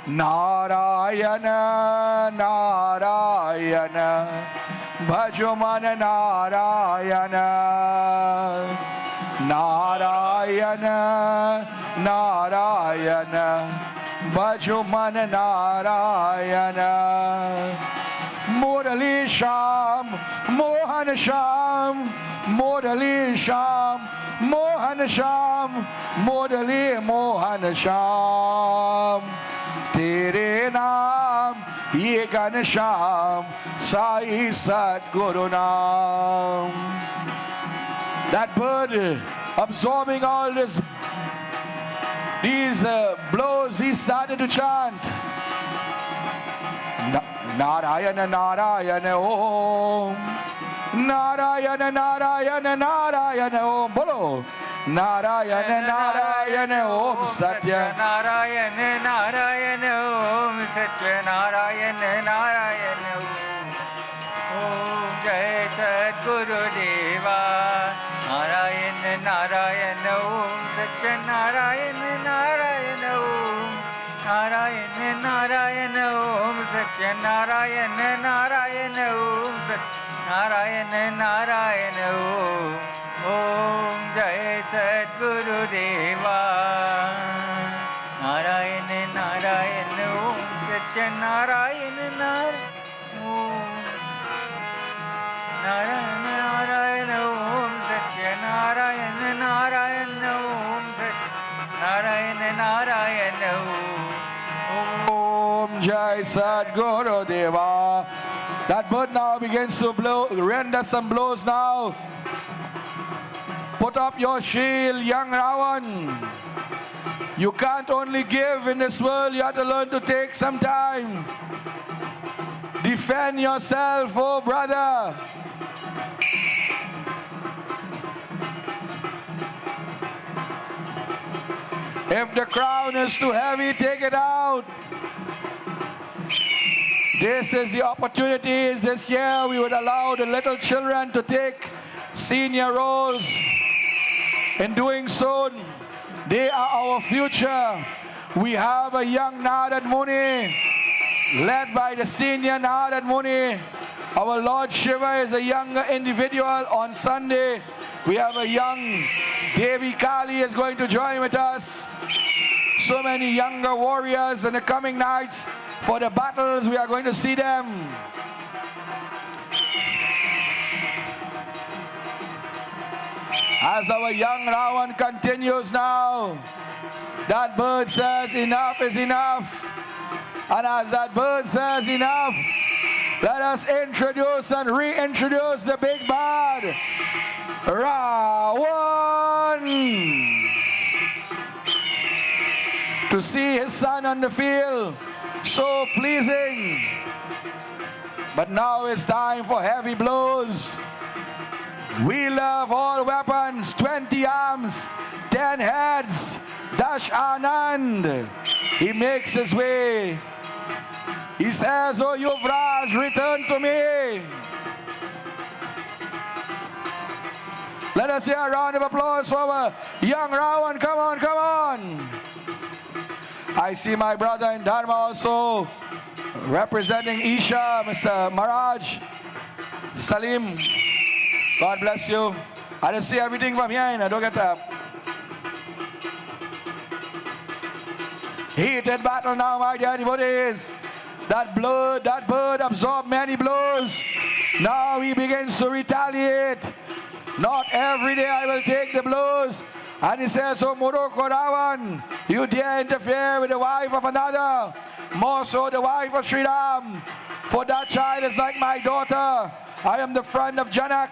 Narayana, Narayana, Bhajumana Narayana, Narayana, Narayana, Bhajumana Narayana, Murali Sham, Mohan Sham, Murali Sham, Mohan Sham, Murali Mohan Sham, Tere Naam Ye Ganesham, Sai Sadguru Naam." That bird absorbing all these blows, he started to chant, "Narayana, Narayana Om, Narayana, Narayana, Narayana Om." Bolo. Narayana, Narayana Om Satya. Narayana, Narayana Om Satya. Narayana, Narayana Om Jai Sadguru Deva. Narayana, Narayana Om Satya. Narayana, Narayana Om. Narayana, Narayana Om Satya. Narayana, Narayana Om Satya. Narayana, Narayana Om Jai Sadguru Deva. Narayana, Narayana Om Satya. Narayana, Narayana Om. Narayana, Narayana Om Satya. Narayana, Narayana Om Satya. Narayana, Narayana Om Jai Sadguru Deva. That bird now begins to render some blows now. Put up your shield, young Ravan. You can't only give in this world, you have to learn to take some time. Defend yourself, oh brother. If the crown is too heavy, take it out. This is the opportunity. This year we would allow the little children to take senior roles. In doing so, they are our future. We have a young Narad Muni, led by the senior Narad Muni. Our Lord Shiva is a younger individual. On Sunday, we have a young Devi Kali is going to join with us. So many younger warriors in the coming nights. For the battles, we are going to see them. As our young Ravan continues now, that bird says enough is enough. And as that bird says enough, let us introduce and reintroduce the big bad, Ravan. To see his son on the field, so pleasing. But now it's time for heavy blows. We love all weapons, 20 arms, 10 heads. Dash Anand, he makes his way. He says, "Oh Yuvraj, return to me." Let us hear a round of applause for our young Ravan. Come on, come on. I see my brother in Dharma also representing Isha, Mr. Maharaj, Salim. God bless you. I didn't see everything from here. Don't get up. Heated battle now, my dear devotees. That bird absorbed many blows. Now he begins to retaliate. Not every day I will take the blows. And he says, "Oh, Morocco Ravan, you dare interfere with the wife of another, more so the wife of Sri Ram. For that child is like my daughter. I am the friend of Janak."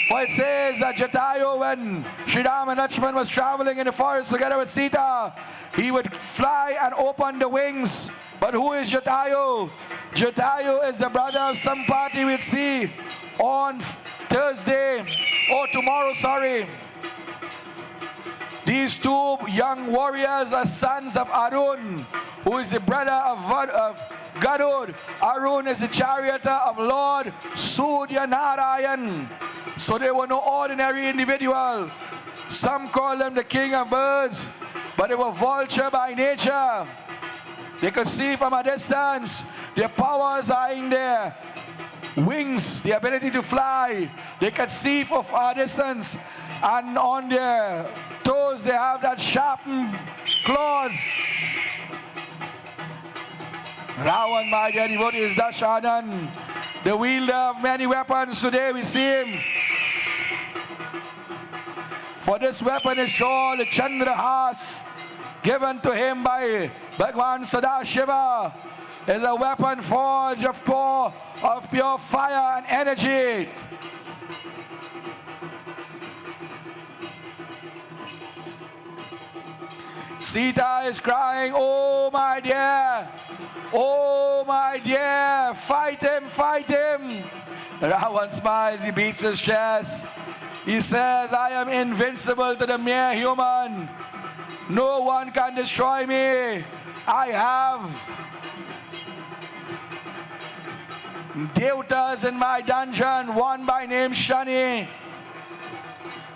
For it says that Jatayu, when Sri Ram and Lakshman was traveling in the forest together with Sita, he would fly and open the wings. But who is Jatayu? Jatayu is the brother of Sampati we'll see on Thursday, or tomorrow, sorry. These two young warriors are sons of Arun, who is the brother of Garud. Arun is the charioteer of Lord Surya Narayan. So they were no ordinary individual. Some call them the king of birds, but they were vulture by nature. They could see from a distance. Their powers are in their wings, the ability to fly. They could see from a distance. And on their toes, they have that sharpened claws. Ravan, my dear devotees, Dashanan, the wielder of many weapons. Today we see him. For this weapon is called the Chandrahas, given to him by Bhagwan Sadashiva. Is a weapon forged of pure fire and energy. Sita is crying, "Oh my dear, oh my dear, fight him, fight him." Ravan smiles, he beats his chest. He says, "I am invincible to the mere human. No one can destroy me. I have Devatas in my dungeon, one by name Shani.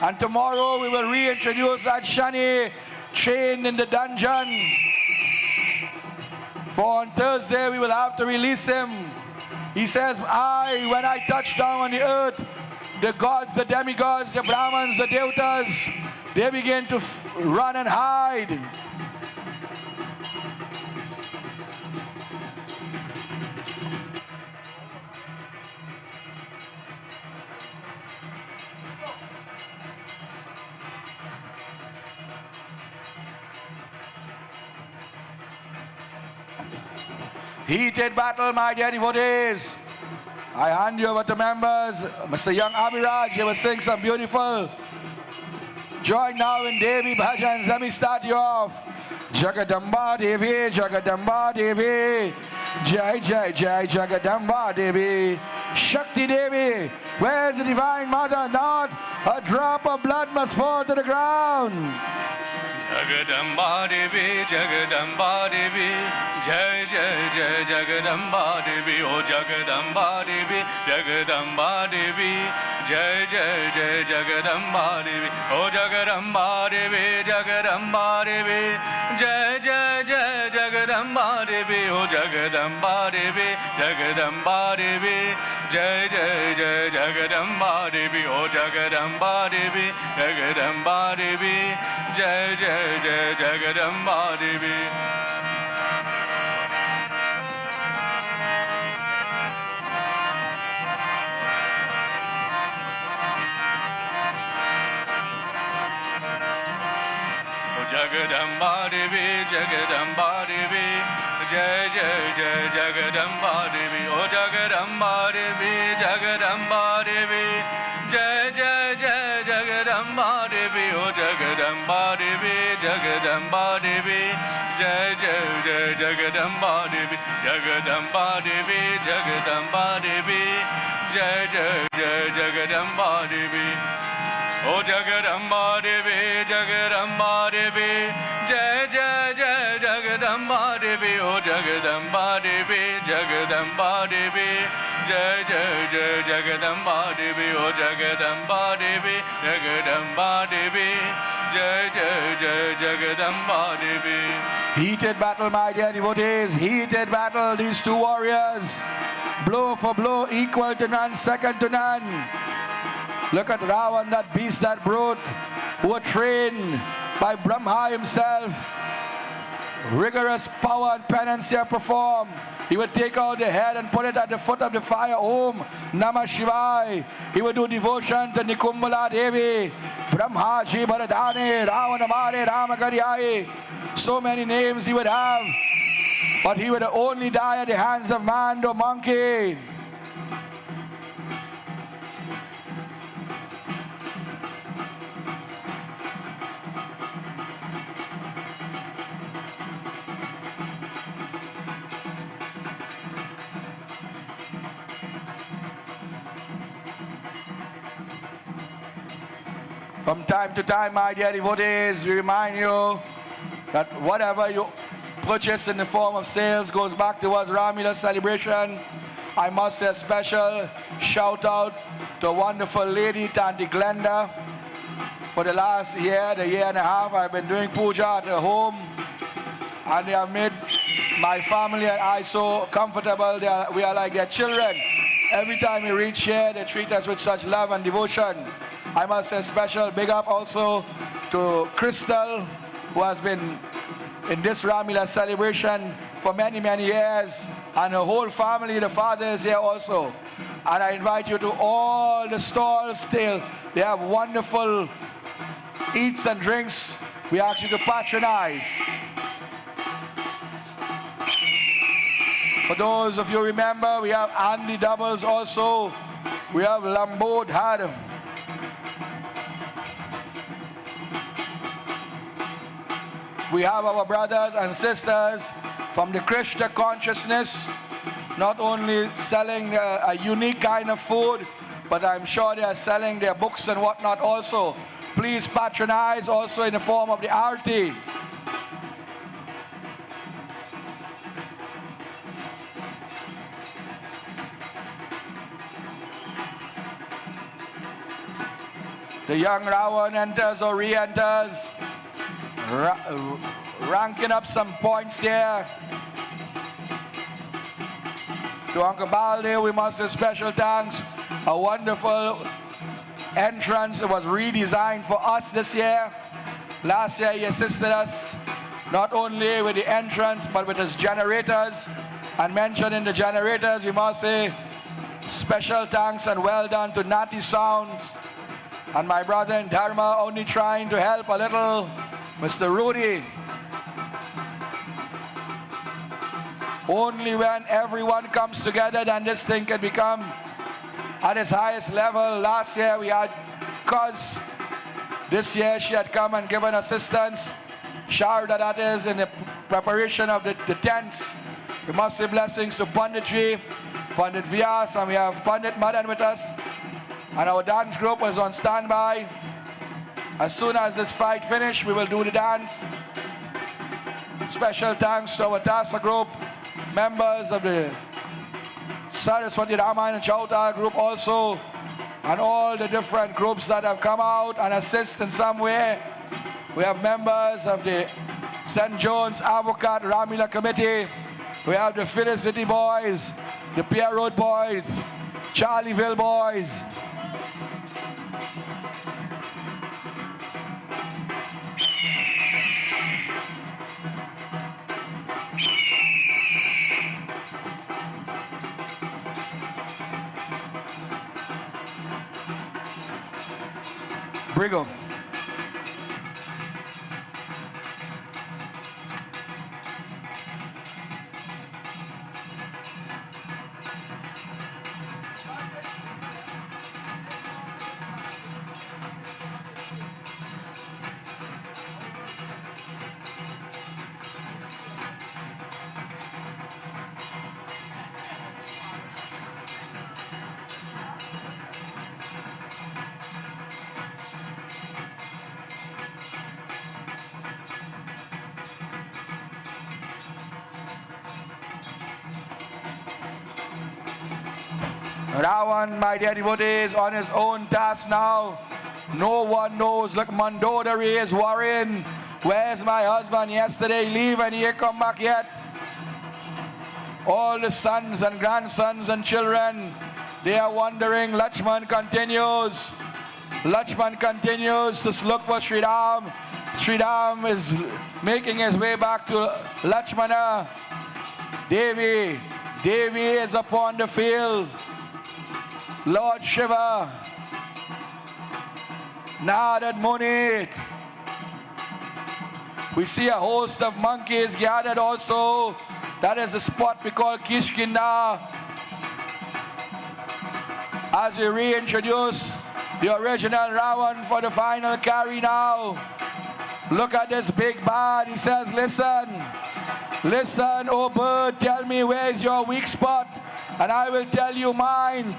And tomorrow we will reintroduce that Shani chained in the dungeon. For on Thursday we will have to release him." He says, when I touch down on the earth, the gods, the demigods, the Brahmins, the Devatas, they begin to run and hide. Heated battle, my dear devotees. I hand you over to members. Mr. Young Abhiraj, you will sing some beautiful. Join now in Devi Bhajans. Let me start you off. Jagadamba Devi, Jagadamba Devi. Jai Jai Jai Jagadamba Devi. Shakti Devi. Where's the Divine Mother? Not a drop of blood must fall to the ground. Jagadamba Devi, Jagadamba Devi, Jai Jai Jai Jagadamba Devi, O Jagadamba Devi, Jagadamba Devi, Jai Jai Jai Jagadamba Devi, O Jagadamba Devi, Jagadamba Devi, Jai Jai Jai Jagadamba Devi, O Jagadamba Devi, Jagadamba Devi, Jai Jai Jai Jagadamba Devi, O Jagadamba Devi, Jagadamba Devi, Jai Jai Jai Jagadamba Devi. Jagadamba Devi, Jagadamba Devi, Jai Jai Jai Jagadamba Devi, O Jagadamba Devi, Jagadamba Devi, Jai Jai Jai Jagadamba Devi, O Jagadamba Devi, Jagadamba Devi, Jai Jai Jai Jagadamba Devi, Jagadamba Devi, Jagadamba Devi, Jai Jai Jai Jagadamba Devi. O Jagadamba Devi, Jagadamba Devi, Jai Jai Jai Jagadamba Devi, O Jagadamba Devi, Jagadamba Devi, Jai Jai Jai Jagadamba Devi, O Jagadamba Devi, Jagadamba Devi, Jai Jai Jai Jagadamba Devi. Heated battle, my dear devotees, heated battle. These two warriors, blow for blow, equal to none, second to none. Look at Ravan, that beast, that brute, who were trained by Brahma himself. rigorous power and penance here perform. He would take out the head and put it at the foot of the fire. Om Namah Shivaya. He would do devotion to Nikumbala Devi, Brahmaji Bharadani, Ravanamare, Ramagaryai. So many names he would have, but he would only die at the hands of man or monkey. From time to time, my dear devotees, we remind you that whatever you purchase in the form of sales goes back towards Ramleela celebration. I must say a special shout out to a wonderful lady, Tanti Glenda. For the last year, the year and a half, I've been doing puja at her home, and they have made my family and I so comfortable. We are like their children. Every time we reach here, they treat us with such love and devotion. I must say a special big up also to Crystal, who has been in this Ramleela celebration for many, many years, and her whole family. The father is here also. And I invite you to all the stalls still. They have wonderful eats and drinks. We ask you to patronize. For those of you who remember, we have Andy Doubles also. We have Lambo Had. We have our brothers and sisters from the Krishna consciousness, not only selling a unique kind of food, but I'm sure they are selling their books and whatnot also. Please patronize also in the form of the Aarti. The young Ravan enters or re-enters, ranking up some points there. To Uncle Balde, we must say special thanks. A wonderful entrance. It was redesigned for us this year. Last year he assisted us not only with the entrance but with his generators. And mentioned in the generators, we must say special thanks and well done to Nati Sounds and my brother in Dharma, only trying to help a little, Mr. Rudy. Only when everyone comes together then this thing can become at its highest level. Last year we had Cuz. This year she had come and given assistance. Sharda, that is, in the preparation of the tents. We must say blessings to Panditji, Pandit Vyas, and we have Pandit Madan with us. And our dance group was on standby. As soon as this fight finished, we will do the dance. Special thanks to our Tasa group, members of the Saraswati Ramayana Chauta group also, and all the different groups that have come out and assist in some way. We have members of the St. John's Advocate Ramleela Committee. We have the Felicity Boys, the Pierre Road Boys, Charlieville Boys. Brigham. Ravan, my dear devotees, on his own task now. No one knows. Look, Mandodari is worrying. Where's my husband? Yesterday leave and he ain't come back yet. All the sons and grandsons and children, they are wondering. Lakshman continues. Lakshman continues to look for Sri Ram. Sri Ram is making his way back to Lakshmana, Devi. Devi is upon the field. Lord Shiva, Narad Muni. We see a host of monkeys gathered also. That is the spot we call Kishkinda. As we reintroduce the original Ravan for the final carry now. Look at this big bird. He says, listen, listen, oh bird, tell me where's your weak spot, and I will tell you mine.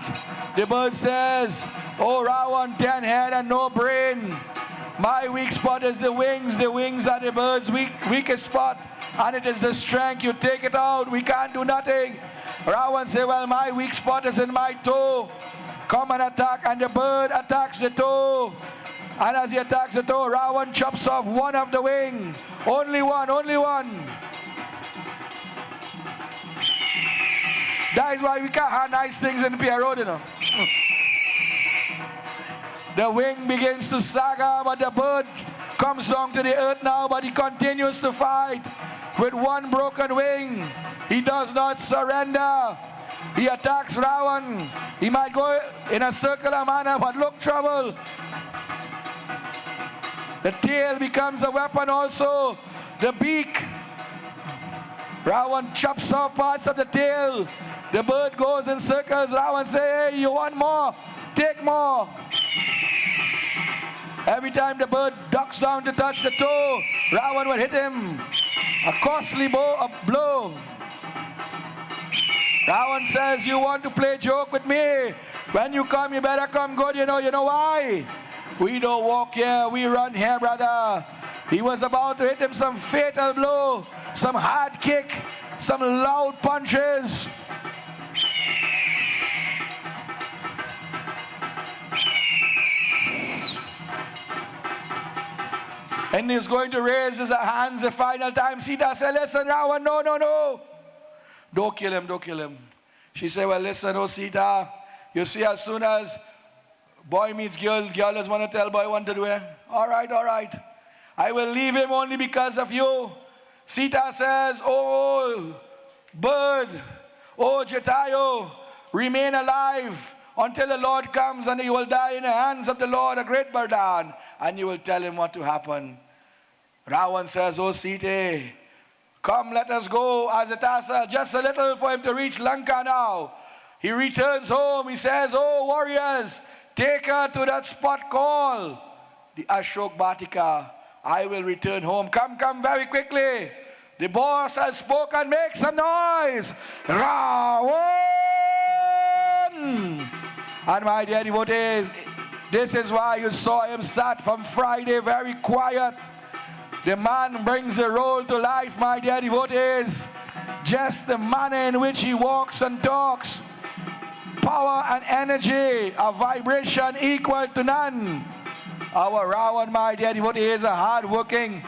The bird says, oh Ravan, 10 head and no brain. My weak spot is the wings. The wings are the bird's weakest spot, and it is the strength. You take it out, we can't do nothing. Ravan says, well, my weak spot is in my toe. Come and attack, and the bird attacks the toe. And as he attacks the toe, Ravan chops off one of the wing. Only one, only one. That is why we can't have nice things in Pierre Road, you know. The wing begins to saga, but the bird comes down to the earth now, but he continues to fight with one broken wing. He does not surrender. He attacks Ravan. He might go in a circular manner, but look, trouble. The tail becomes a weapon also. The beak. Ravan chops off parts of the tail. The bird goes in circles. Ravan says, hey, you want more? Take more. Every time the bird ducks down to touch the toe, Ravan would hit him a costly blow. Ravan says, you want to play joke with me? When you come, you better come good. You know why? We don't walk here, we run here, brother. He was about to hit him some fatal blow, some hard kick, some loud punches. And he's going to raise his hands the final time. Sita said, listen, Ravan, no, no, no. Don't kill him, don't kill him. She said, well, listen, oh Sita, you see, as soon as boy meets girl, girl doesn't want to tell boy what to do. All right, all right. I will leave him only because of you. Sita says, oh, bird, oh, Jatayu, remain alive until the Lord comes, and you will die in the hands of the Lord, a great burden, and you will tell him what to happen. Ravan says, oh, Sita, come, let us go, Azatasa, just a little for him to reach Lanka now. He returns home. He says, oh, warriors, take her to that spot called the Ashok Batika. I will return home. Come, come very quickly. The boss has spoken. Make some noise. Ravan! And my dear devotees, this is why you saw him sat from Friday very quiet. The man brings the role to life, my dear devotees. Just the manner in which he walks and talks. Power and energy, a vibration equal to none. Our Ravan, my dear devotee, is a hard-working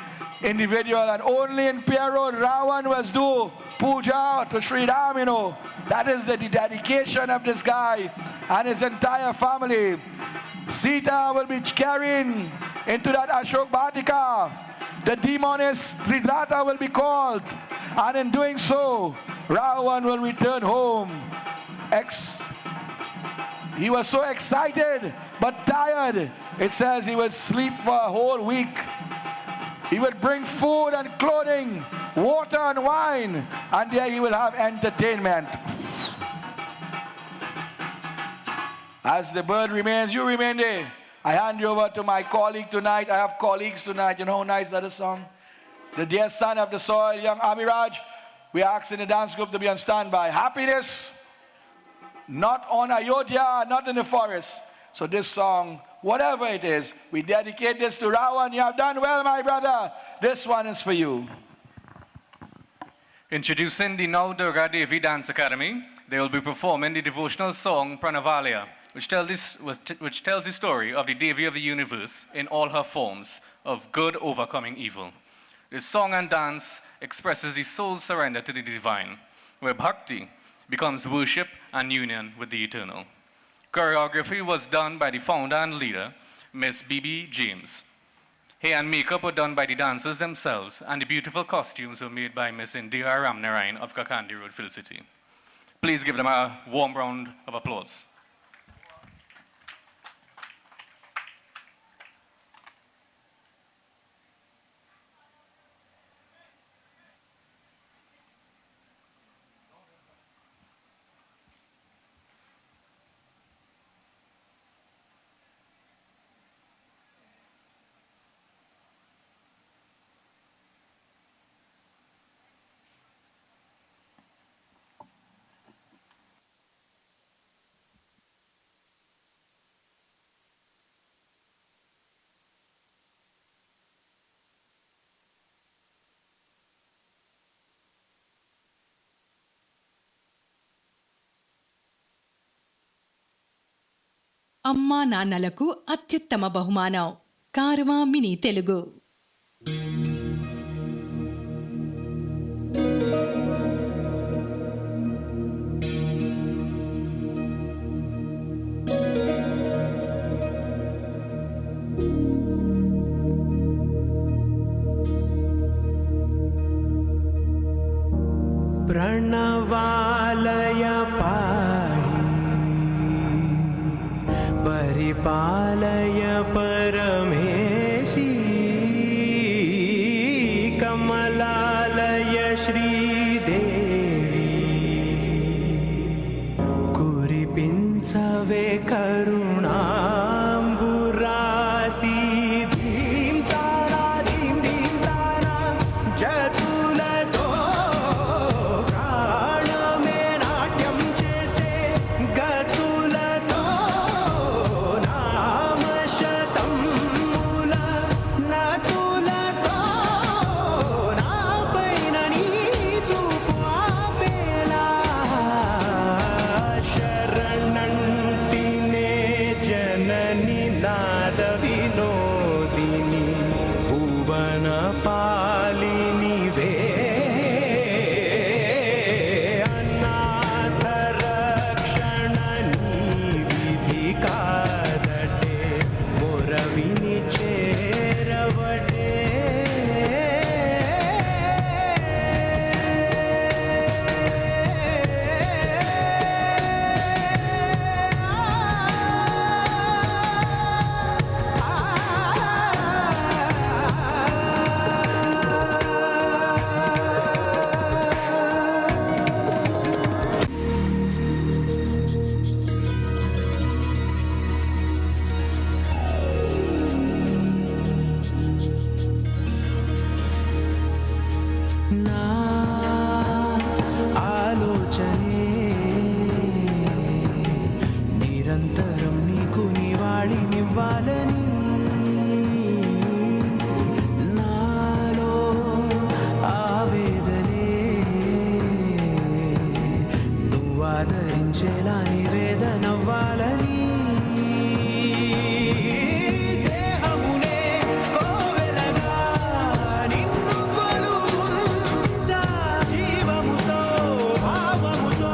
individual, and only in Pierre Road, Ravan was do puja to Sri Ram, you know. That is the dedication of this guy and his entire family. Sita will be carrying into that Ashok Batika. The demoness Tridhata will be called, and in doing so, Ravan will return home. He was so excited but tired. It says he would sleep for a whole week. He would bring food and clothing, water and wine, and there he will have entertainment. As the bird remains, you remain there. I hand you over to my colleague tonight. I have colleagues tonight. You know how nice that is song? The dear son of the soil, young Amiraj. We are asking the dance group to be on standby. Happiness, not on Ayodhya, not in the forest. So this song, whatever it is, we dedicate this to Ravan. You have done well, my brother. This one is for you. Introducing the now Durga Devi Dance Academy, they will be performing the devotional song Pranavalia, which tells the story of the Devi of the universe in all her forms of good overcoming evil. This song and dance expresses the soul's surrender to the divine, where bhakti becomes worship and union with the eternal. Choreography was done by the founder and leader, Miss B.B. James. Hair and makeup were done by the dancers themselves, and the beautiful costumes were made by Miss Indira Ramnarayan of Kakandi Road, Phil City. Please give them a warm round of applause. అమ్మా నాన్నలకు అత్యుత్తమ బహుమానం కారవా mini Telugu. प्रणवालय पाहि परिपालय परमेशी कमलालय श्रीदेवी कुरिपिंचवे करुणांबुरासी धीम तारा जतुलतो प्राणमे नाट्यं చేసే గతులతో నామశతం మూల నతులతో నాపైన నీ చూపు ఆపేలా శరణంటినే జనని నాద వినోదిని భువన పాలినివే అనాథ రక్షణ నీ విధి కాదటే మొరవిని చేరవటే నా ఆలోచనే నిరంతరం నీకు నివాళినివ్వాలని నాలో ఆవేదనే నువ్వు ఆదరించేలా నివేదనవ్వాలని దేహమునే కోవెలగా నిన్ను కొలువుంచా జీవముతో భావముతో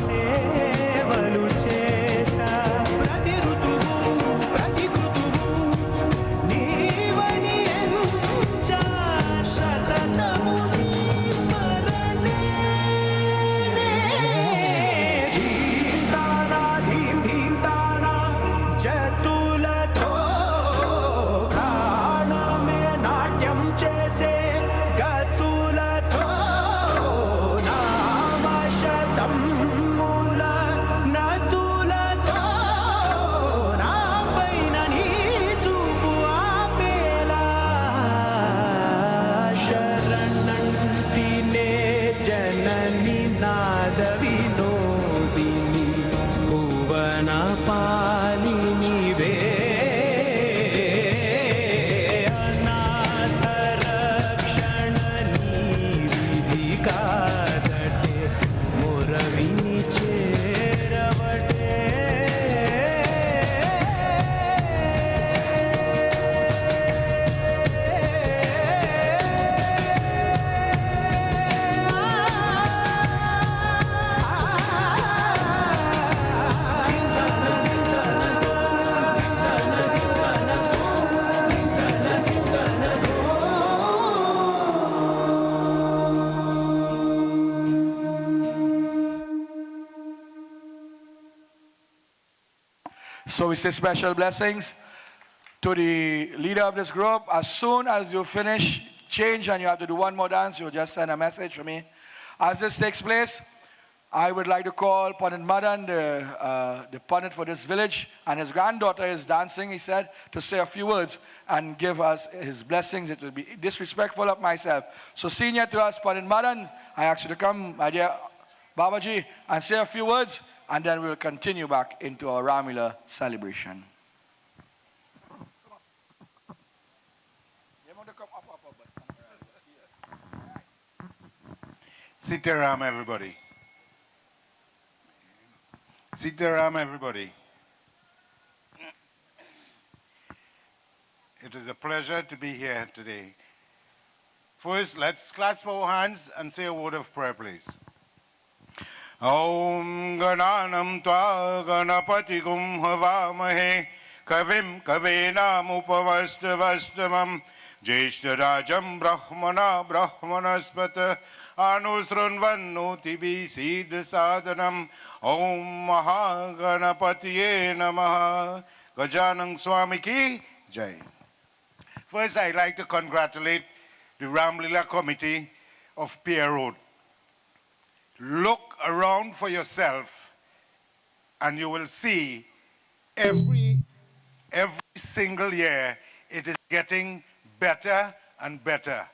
సేవలు చేసా ప్రతి ఋతువు ప్రతి కృతువు నీవని ఎంచా సతతము నీ స్మరణే ధీంతా So we say special blessings to the leader of this group. As soon as you finish, change, and you have to do one more dance, you just send a message to me. As this takes place, I would like to call Pandit Madan, the Pandit for this village, and his granddaughter is dancing, he said, to say a few words and give us his blessings. It will be disrespectful of myself. So senior to us, Pandit Madan, I ask you to come, my dear Babaji, and say a few words, and then we'll continue back into our Ramleela celebration. Sitaram, everybody. Sitaram, everybody. It is a pleasure to be here today. First, let's clasp our hands and say a word of prayer, please. Om Gananam Tva Ganapati Gum Havamahe Kavim Kavenam Upavastavastamam Jeshtharajam Brahmana Brahmanaspata Anusranvannoti Sid Sadhanam Om Mahaganapatiye Namaha Gajanang Swami Ki Jai. First, I'd like to congratulate the Ramleela Committee of Pierre Road. Look around for yourself and you will see every single year it is getting better and better.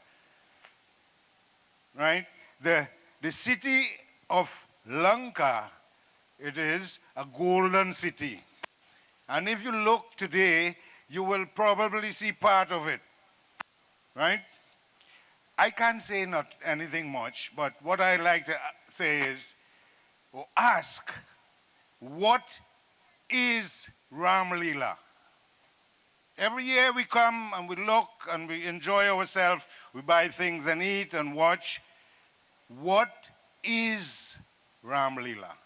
Right? The city of Lanka, it is a golden city. And if you look today, you will probably see part of it. Right? I can't say not anything much, but what I like to say is, or ask, what is Ramleela? Every year we come and we look and we enjoy ourselves, we buy things and eat and watch. What is Ramleela?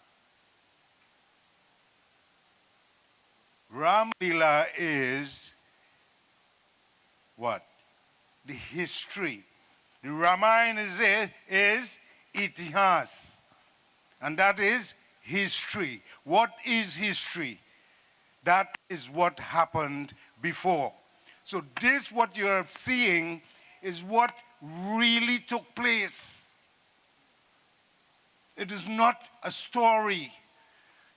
Ramleela is what? The history. The Ramayana is itihas, and that is history. What is history? That is what happened before. So this, what you're seeing, is what really took place. It is not a story.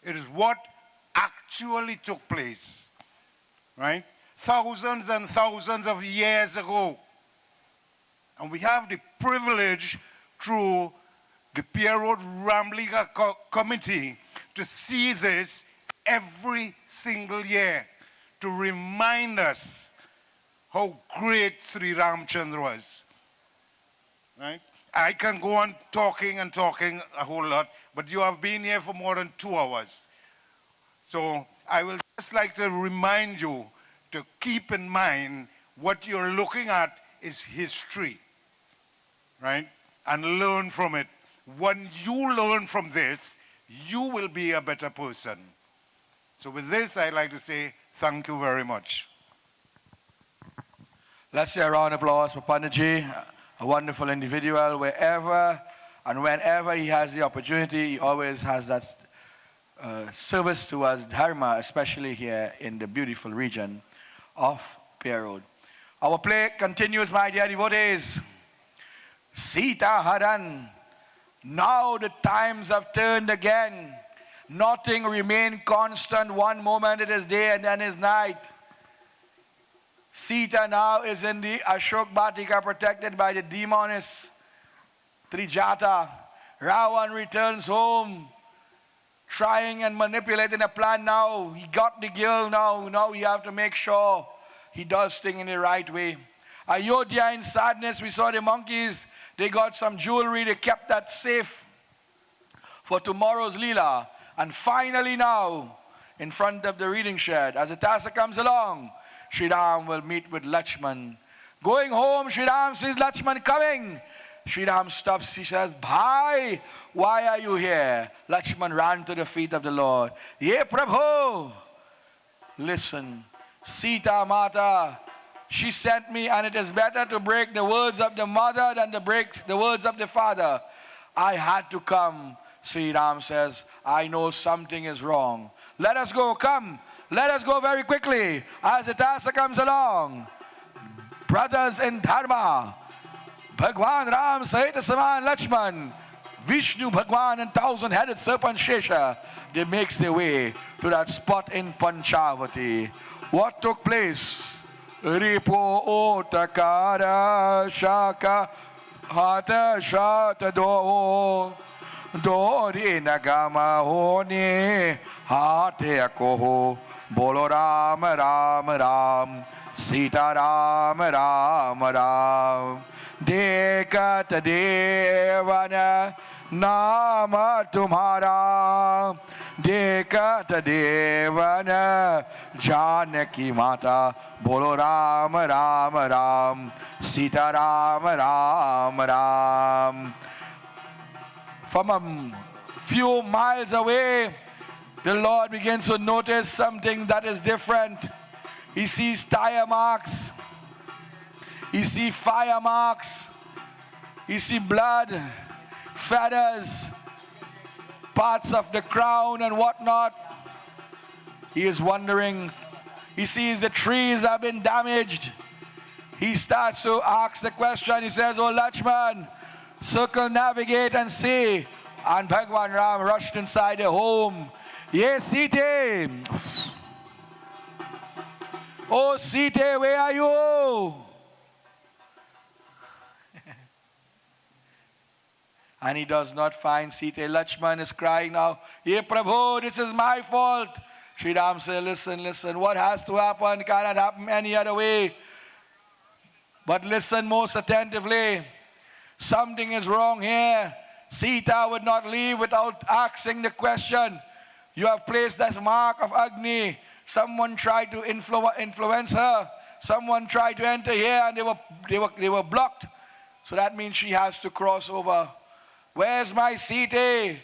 It is what actually took place, right? Thousands and thousands of years ago. And we have the privilege through the Pierre Road Ramleela Committee to see this every single year, to remind us how great Sri Ramchandra was. Right? I can go on talking and talking a whole lot, but you have been here for more than 2 hours. So I will just like to remind you to keep in mind what you're looking at is history, right? And learn from it. When you learn from this, you will be a better person. So with this, I'd like to say thank you very much. Let's say a round of applause for Panditji, a wonderful individual. Wherever and whenever he has the opportunity, he always has that service towards Dharma, especially here in the beautiful region of Pierre Road. Our play continues, my dear devotees. Sita Haran. Now the times have turned again. Nothing remained constant. One moment it is day and then is night. Sita now is in the Ashok Batika, protected by the demoness Trijata. Ravan returns home, trying and manipulating a plan now. He got the girl now. Now we have to make sure he does things in the right way. Ayodhya in sadness, we saw the monkeys. They got some jewelry. They kept that safe for tomorrow's Leela. And finally now, in front of the reading shed, as the Tassa comes along, Sri Ram will meet with Lakshman. Going home, Sri Ram sees Lakshman coming. Sri Ram stops. He says, Bhai, why are you here? Lakshman ran to the feet of the Lord. Ye Prabhu, listen, Sita Mata, she sent me, and it is better to break the words of the mother than to break the words of the father. I had to come. Sri Ram says, I know something is wrong. Let us go, come. Let us go very quickly as the task comes along. Brothers in Dharma, Bhagwan Ram, Sahita Saman, Lakshman, Vishnu Bhagwan and 1,000-headed serpent Shesha, they makes their way to that spot in Panchavati. What took place? Ripo Otakara Shaka Hata Shata Do Dori Nagama Honi Hate Akoho Bolo Ram Ram Ram Sita Ram Ram Ram Dekat Devana Nama Tumhara Dekat Devana Janaki Mata Bolo Ram Ram Ram Sita Ram Ram Ram. From a few miles away, the Lord begins to notice something that is different. He sees tire marks. He sees fire marks. He sees blood, feathers, parts of the crown and whatnot. He is wondering. He sees the trees have been damaged. He starts to ask the question. He says, "Oh Lakshman, circumnavigate and see." And Bhagwan Ram rushed inside the home. Yes, Sita. Oh Sita, where are you? And he does not find Sita. Lakshman is crying now, "Ye Prabhu, this is my fault." Sri Ram said, listen, what has to happen cannot happen any other way. But listen most attentively. Something is wrong here. Sita would not leave without asking the question. You have placed this mark of Agni. Someone tried to influence her. Someone tried to enter here and they were blocked. So that means she has to cross over. Where's my Sita?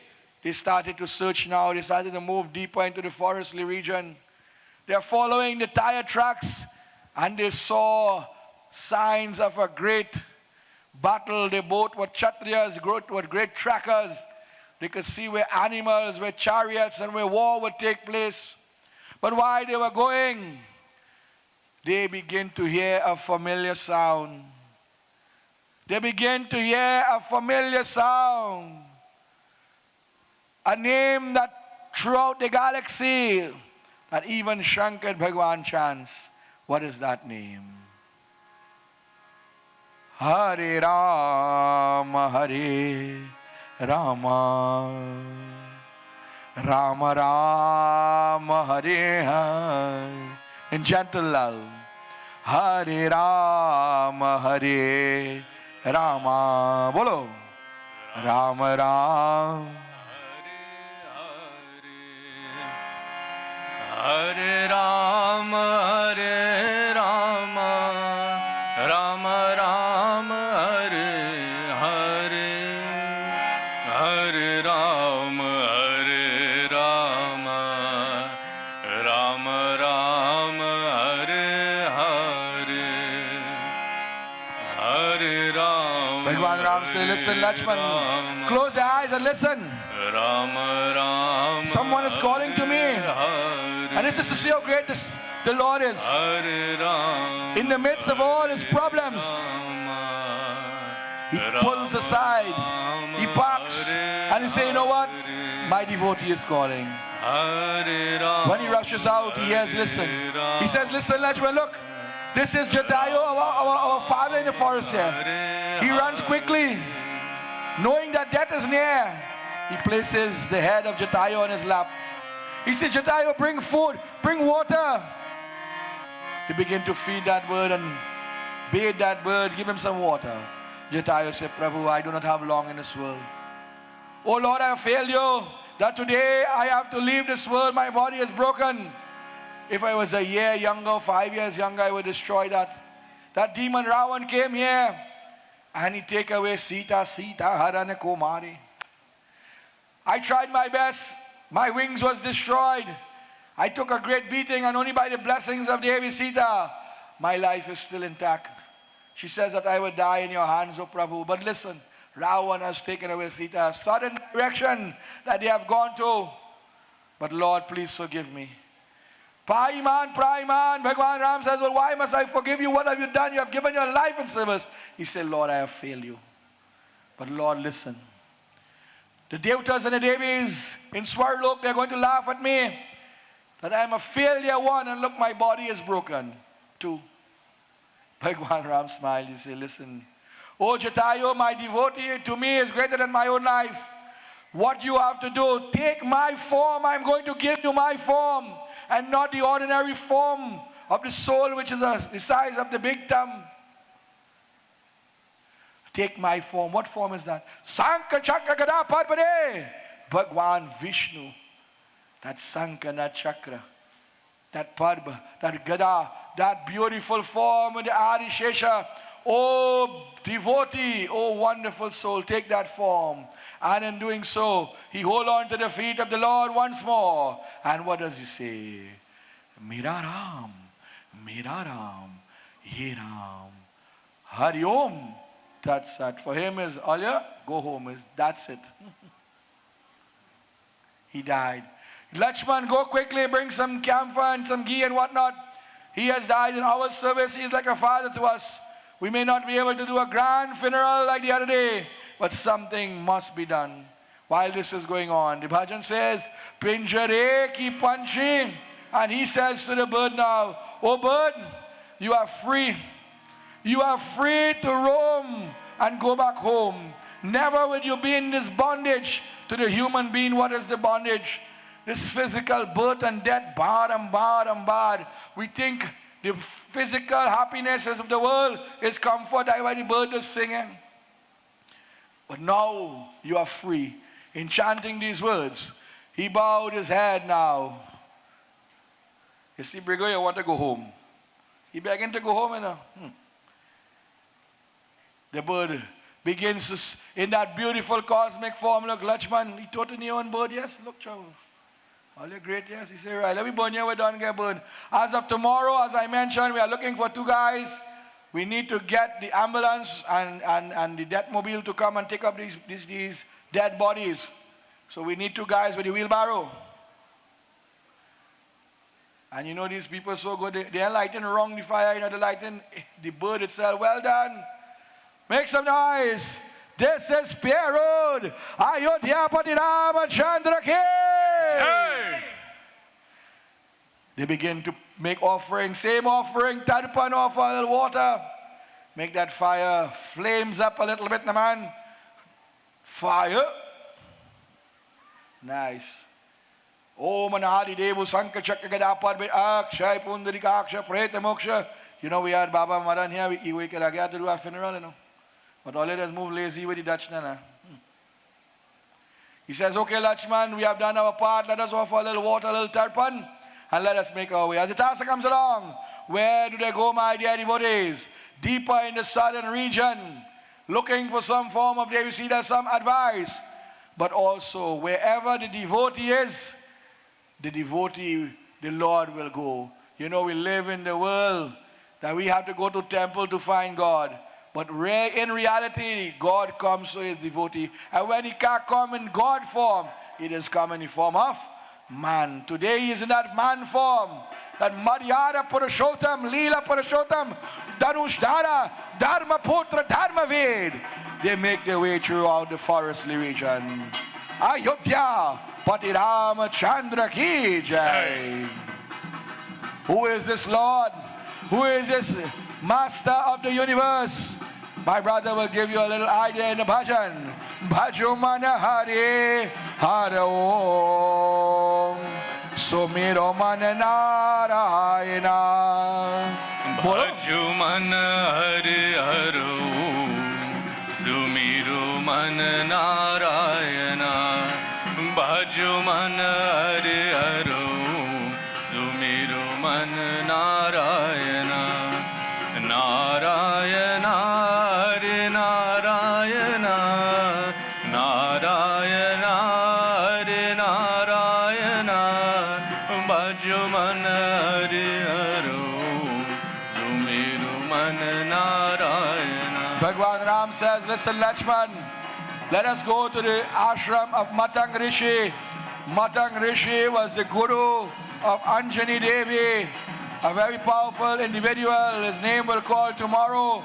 They started to search now. They started to move deeper into the forestly region. They're following the tire tracks and they saw signs of a great battle. They both were Kshatriyas, were great trackers. They could see where animals, where chariots and where war would take place. But while they were going, they begin to hear a familiar sound. They begin to hear a familiar sound. A name that throughout the galaxy, that even Shankar Bhagwan chants. What is that name? Hare Rama, Hare Rama, Rama Rama, Hare Hare. In gentle lull. Hare Rama, Hare Rama. Bolo. Rama Rama. Hare Rama, Hare Rama, Rama Rama, Hare Hare, Hare Rama, Hare Rama, Rama Rama, Hare Hare, Hare Rama. Bhagwan Ram said, listen, Lakshman, close your eyes and listen. Rama Rama. Someone is calling to me. And this is to see how great the Lord is. In the midst of all his problems, he pulls aside, he parks, and he says, you know what? My devotee is calling. When he rushes out, he hears, listen. He says, listen, Lakshman, look. This is Jatayu, our father in the forest here. He runs quickly, knowing that death is near. He places the head of Jatayu on his lap. He says, Jatayu, bring food, bring water. They begin to feed that bird and bathe that bird, give him some water. Jatayu said, Prabhu, I do not have long in this world. Oh Lord, I have failed you, that today I have to leave this world, my body is broken. If I was a year younger, 5 years younger, I would destroy that. That demon Ravan came here and he take away Sita Harana Kumari. I tried my best. My wings was destroyed. I took a great beating and only by the blessings of Devi Sita, my life is still intact. She says that I would die in your hands, O Prabhu. But listen, Ravan has taken away Sita. Sudden direction that they have gone to. But Lord, please forgive me. Paiman, Praiman. Bhagwan Ram says, well, why must I forgive you? What have you done? You have given your life in service. He said, Lord, I have failed you. But Lord, listen. The Devatas and the Devis in Swarlok, they're going to laugh at me. That I'm a failure, one, and look, my body is broken. Two. Bhagwan Ram smiled. He said, listen. Oh, Jatayu, my devotee to me is greater than my own life. What you have to do, take my form. I'm going to give you my form. And not the ordinary form of the soul, which is the size of the big thumb. Take my form. What form is that? Sankha Chakra Gada Padmane. Bhagwan Vishnu. That Sankha, that Chakra, that Padma, that Gada, that beautiful form in the Adi Shesha. Oh devotee, oh wonderful soul, take that form. And in doing so, he hold on to the feet of the Lord once more. And what does he say? Miraram, Miraram, Yeram, Hari Om. That's that. For him is Alya, go home. That's it. He died. Lakshman, go quickly, bring some camphor and some ghee and whatnot. He has died in our service. He is like a father to us. We may not be able to do a grand funeral like the other day, but something must be done. While this is going on, the bhajan says, Pinjare ki panchi. And he says to the bird now, oh bird, you are free. You are free to roam and go back home. Never will you be in this bondage to the human being. What is the bondage? This physical birth and death, bad and bad and bad. We think the physical happinesses of the world is comfort. That's why the bird is singing. But now you are free. In chanting these words, he bowed his head now. You see, Brigo, you want to go home. He began to go home, you know. The bird begins to, in that beautiful cosmic form. Look, Lakshman, he taught in your own bird, yes? Look, Chow. All your great, yes? He said, right, let me burn you, we don't get burned. As of tomorrow, as I mentioned, we are looking for 2 guys. We need to get the ambulance and the death mobile to come and take up these dead bodies. So we need 2 guys with the wheelbarrow. And you know these people are so good, they are lighting wrong the fire, you know, they're lighting the bird itself. Well done. Make some noise. This is Pierre Road. Ayodhya Pati Ramachandra Ki. Hey. They begin to make offering, same offering, tarpan offer, a little water. Make that fire, flames up a little bit, man. Fire. Nice. Om Anahadi Devu Sankha Chakra Gada Padme Akshay Pundarika Akshay Preta Moksha. You know, we had Baba Madan here, we could have got to do a funeral, you know. But all it has moved lazy with the Dutch Nana. He says, okay, Lakshman, we have done our part. Let us offer a little water, a little tarpan, and let us make our way. As the Tassa comes along, where do they go, my dear devotees? Deeper in the southern region, looking for some form of, there you see there's some advice. But also, wherever the devotee is, the Lord will go. You know, we live in the world that we have to go to temple to find God. But in reality, God comes to his devotee. And when he can't come in God form, he does come in the form of man. Today he is in that man form. That Madhyara Purushottam, Leela Purushottam, Danushdhara, Dharma Putra, Dharma Ved. They make their way throughout the forestly region. Ayodhya Pati Ramachandra Ki Jai. Who is this Lord? Who is this Master of the universe? My brother will give you a little idea in the bhajan. Bhajumana Hari Hara Om Sumiro Mana Narayana. Bhajumana Hari Hara Om Sumiro Mana Narayana. Bhajumana Hari Hara Om Sumiro Mana Narayana. Narayana, Hare Narayana, Narayana, Hare Narayana, Bhajumana Hare Haro, Sumiru Mana Narayana. Bhagwan Ram says, listen Lakshman, let us go to the ashram of Matang Rishi. Matang Rishi was the guru of Anjani Devi, a very powerful individual. His name will call tomorrow.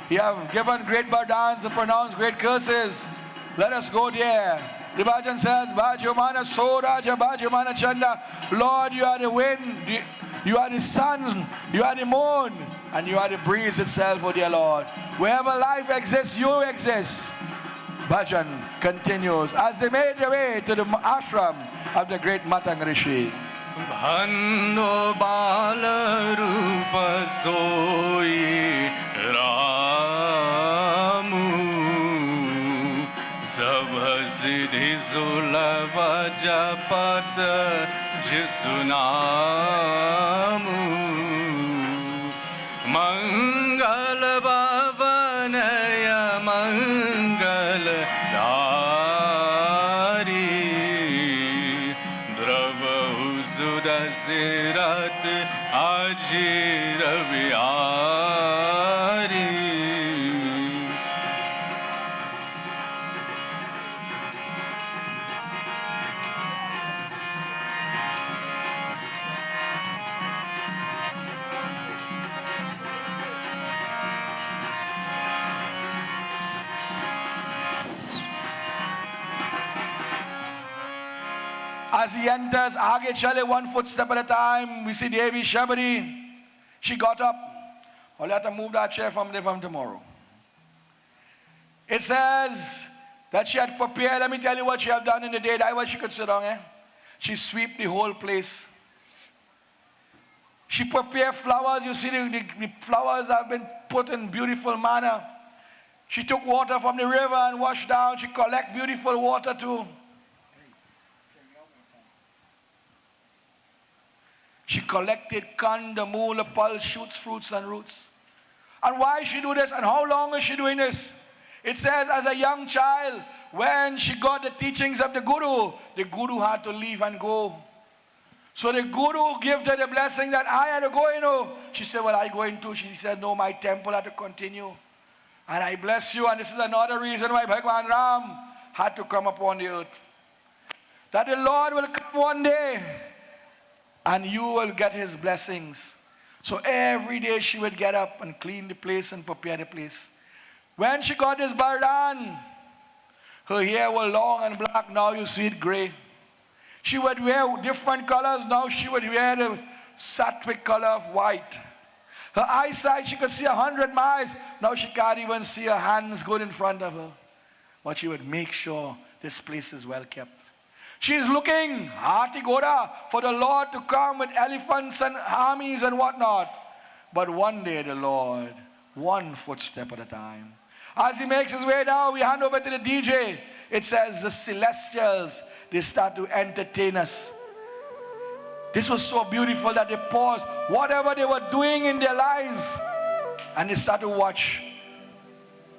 He have given great bardans and pronounced great curses. Let us go there. The Bhajan says, Bhajamana Soraja, Bhajamana Chanda. Lord, you are the wind, you are the sun, you are the moon, and you are the breeze itself, oh dear Lord. Wherever life exists, you exist. Bhajan continues as they made their way to the ashram of the great Matang Rishi. Bhanno bala rupa soi Ramu Sab siddhi sulabha japat jisu namu Mangal bhavanaya mangal dari Drava Sudasirat Ajir Vihari As he enters, aage chale, one footstep at a time, we see Devi Shabari. She got up. I'll have to move that chair from tomorrow. It says that she had prepared. Let me tell you what she had done in the day. That was she could sit down. She swept the whole place. She prepared flowers. You see the flowers have been put in beautiful manner. She took water from the river and washed down. She collected beautiful water too. She collected kandamula, pulse, shoots, fruits and roots. And why she do this and how long is she doing this? It says as a young child, when she got the teachings of the Guru had to leave and go. So the Guru gave her the blessing that I had to go, She said, well, I going too. She said, no, my temple had to continue. And I bless you. And this is another reason why Bhagwan Ram had to come upon the earth. That the Lord will come one day and you will get his blessings. So every day she would get up and clean the place and prepare the place. When she got this bardan, her hair was long and black, now you see it gray. She would wear different colors, now she would wear the sattvic color of white. Her eyesight, she could see 100 miles, now she can't even see her hands good in front of her. But she would make sure this place is well kept. She is looking, Hati Goda, for the Lord to come with elephants and armies and whatnot. But one day the Lord, one footstep at a time. As he makes his way down, we hand over to the DJ. It says the celestials, they start to entertain us. This was so beautiful that they paused whatever they were doing in their lives and they start to watch.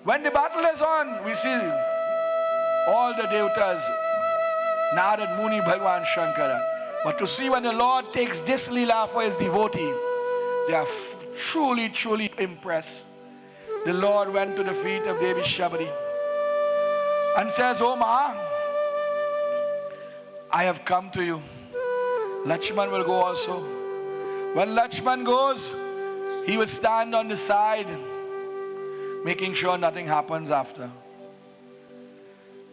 When the battle is on, we see all the devatas, Narad, Muni, Bhagwan, Shankara. But to see when the Lord takes this lila for his devotee, they are truly, truly impressed. The Lord went to the feet of Devi Shabari and says, oh Ma, I have come to you. Lakshman will go also. When Lakshman goes, he will stand on the side, making sure nothing happens after.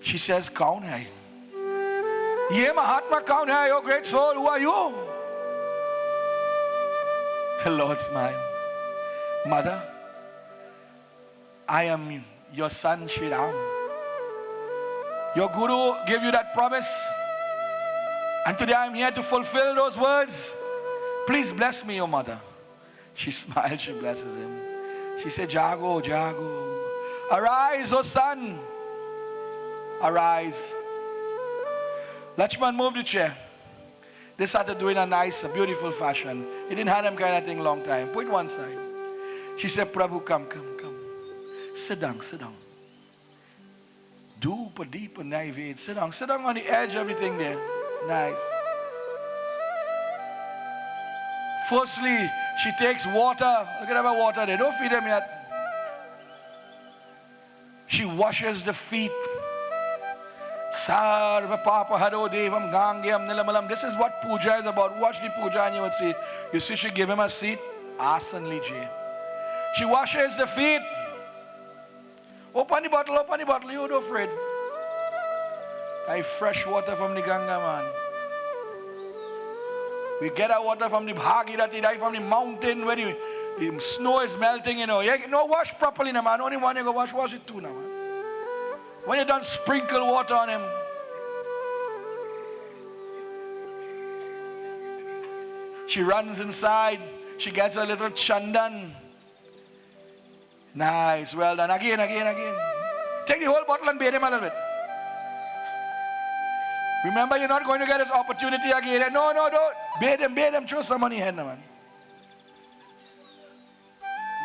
She says, Kaun hai? Ye Mahatma kaun hai, your great soul, who are you? The Lord smiled. Mother, I am your son Sri Ram. Your Guru gave you that promise. And today I am here to fulfill those words. Please bless me, your mother. She smiled, she blesses him. She said, Jago, Jago. Arise, O son. Arise. Lakshman moved the chair. They started doing a nice, a beautiful fashion. He didn't have them kind of thing long time. Put one side. She said, Prabhu, come. Sit down. Dupa, deepa, naive. Sit down on the edge, everything there. Nice. Firstly, she takes water. Look at that water there. Don't feed them yet. She washes the feet. Sarva Papa Haro Devam Gangyam Nilamalam. This is what puja is about. Watch the puja and you would see. You see, she gave him a seat. Asan Liji. She washes the feet. Open the bottle, you don't afraid. I fresh water from the Ganga, man. We get our water from the Bhagirathi, from the mountain where the snow is melting, you know. Wash properly, man. Only one you go wash it too, now, man. When you don't sprinkle water on him. She runs inside. She gets a little chandan. Nice, well done. Again. Take the whole bottle and bathe him a little bit. Remember, you're not going to get this opportunity again. No, don't. Bathe him. Throw some on your head, man.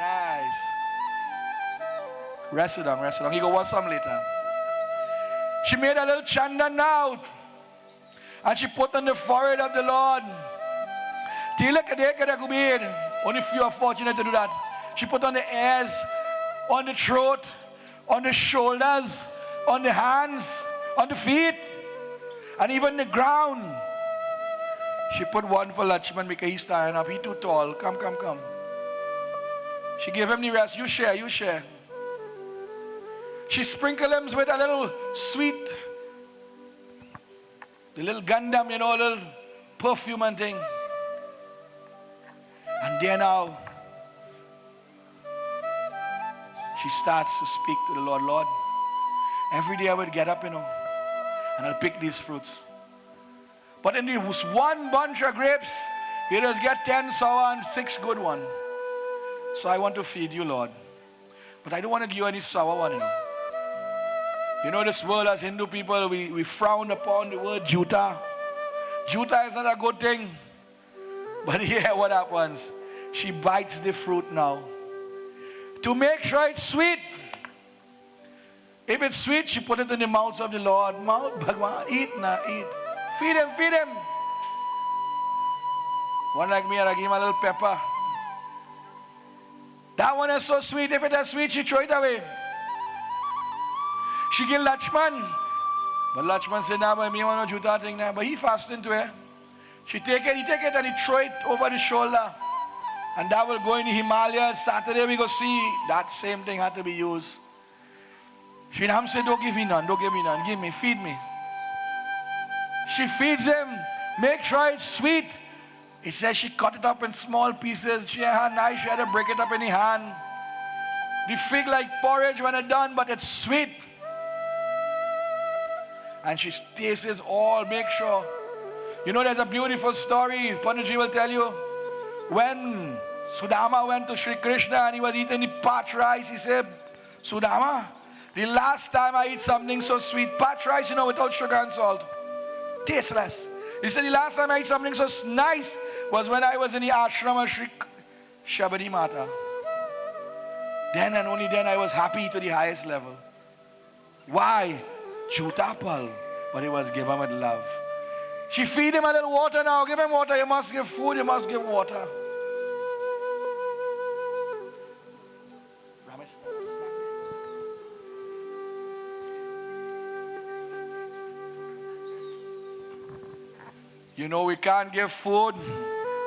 Nice. Rest it down. You go wash some later. She made a little chandan now. And she put on the forehead of the Lord. Only few are fortunate to do that. She put on the ears, on the throat, on the shoulders, on the hands, on the feet, and even the ground. She put one for Lakshman because he's standing up. He's too tall. Come. She gave him the rest. You share. She sprinkled him with a little sweet, the little gandam, a little perfume and thing. And there now, she starts to speak to the Lord. Lord, every day I would get up, and I'll pick these fruits. But in this one bunch of grapes, you just get 10 sour and 6 good ones. So I want to feed you, Lord. But I don't want to give you any sour one, You know this world, as Hindu people, we frown upon the word juta. Juta is not a good thing. But here what happens? She bites the fruit now. To make sure it's sweet. If it's sweet, she put it in the mouths of the Lord. Mouth, Bhagwan, eat. Feed him. One like me, I give him a little pepper. That one is so sweet. If it is sweet, she throw it away. She give Lakshman. But Lakshman said, nah, but me want no juta thing now. But he fasting to her. He take it and he throw it over the shoulder. And that will go in the Himalayas. Saturday we go see that same thing had to be used. She said, don't give me none. Give me, feed me. She feeds him. Make sure it's sweet. It says she cut it up in small pieces. She had a knife. She had to break it up in the hand. The fig like porridge when it's done, but it's sweet. And she tastes all. Make sure. There's a beautiful story. Pandaji will tell you. When Sudama went to Sri Krishna and he was eating the parched rice, he said, Sudama, the last time I eat something so sweet, parched rice, without sugar and salt, tasteless. He said, the last time I ate something so nice was when I was in the ashram of Sri Shabari Mata. Then and only then I was happy to the highest level. Why? Jutapal. But it was given with love. She feed him a little water now. Give him water. You must give food. You must give water. We can't give food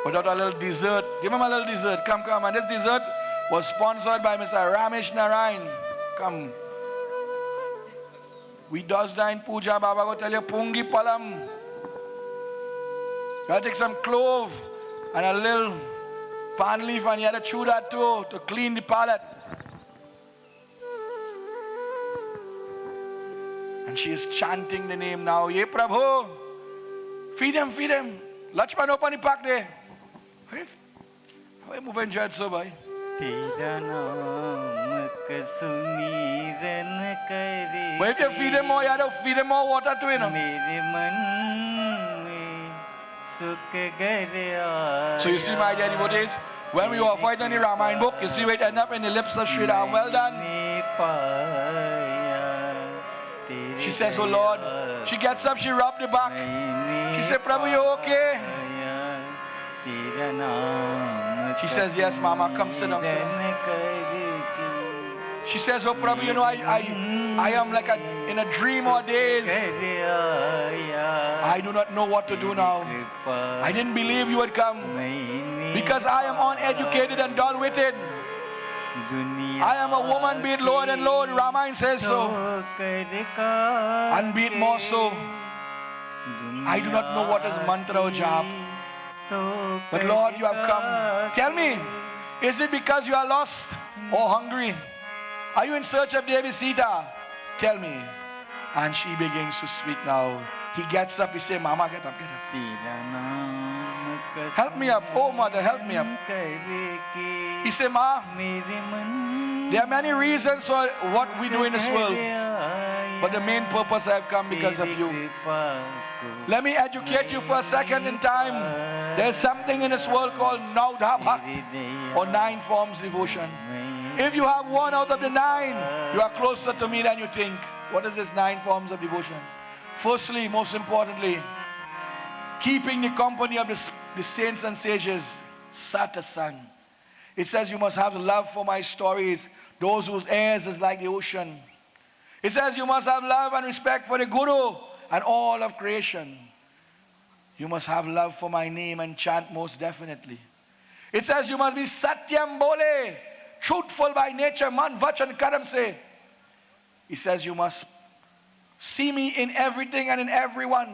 without a little dessert. Give him a little dessert. Come. And this dessert was sponsored by Mr. Ramesh Narayan. Come. We does that in puja. Baba go tell you, pungi palam. You gotta take some clove and a little pan leaf and you have to chew that too to clean the palate. And she is chanting the name now. Ye Prabhu, feed him. Lakshman, open the pack there. How are you moving, Judge, so boy? But if you feed him more, you have to feed him more water too, So you see, my dear devotees, when we offer it in the Ramayana book, you see it end up in the lips of Sri Ram. Well done. She says, oh Lord. She gets up, she rubs the back. She said, Prabhu, you okay? She says, yes, Mama, come sit down. She says, oh Prabhu, I am like in a dream or daze. कर आया I do not know what to do now. कृपा I didn't believe you would come मैंने because I am uneducated and dull-witted. दुनिया I am a woman, be it Lord and Lord. Ramayana says so. ठोकर का And be it more so. I do not know what is mantra or jap. But Lord, you have come. Tell me, is it because you are lost or hungry? Are you in search of Devi Sita? Tell me. And she begins to speak now. He gets up, he says, Mama, get up, get up. तेरा नाम Help me up. Oh, mother, help me up. करके He said, Ma, मेरे मन there are many reasons for what we do in this world. आया But the main purpose I have come because of तेरी you. कृपा को Let me educate you for a second in time. There's something in this world called Naudha Bhakti or 9 forms devotion. If you have 1 out of the 9, you are closer to me than you think. What is this 9 forms of devotion? Firstly, most importantly, keeping the company of the saints and sages, satsang. It says you must have love for my stories, those whose ears is like the ocean. It says you must have love and respect for the Guru and all of creation. You must have love for my name and chant most definitely. It says you must be satyam bole, truthful by nature, man vachan karam se. It says you must see me in everything and in everyone.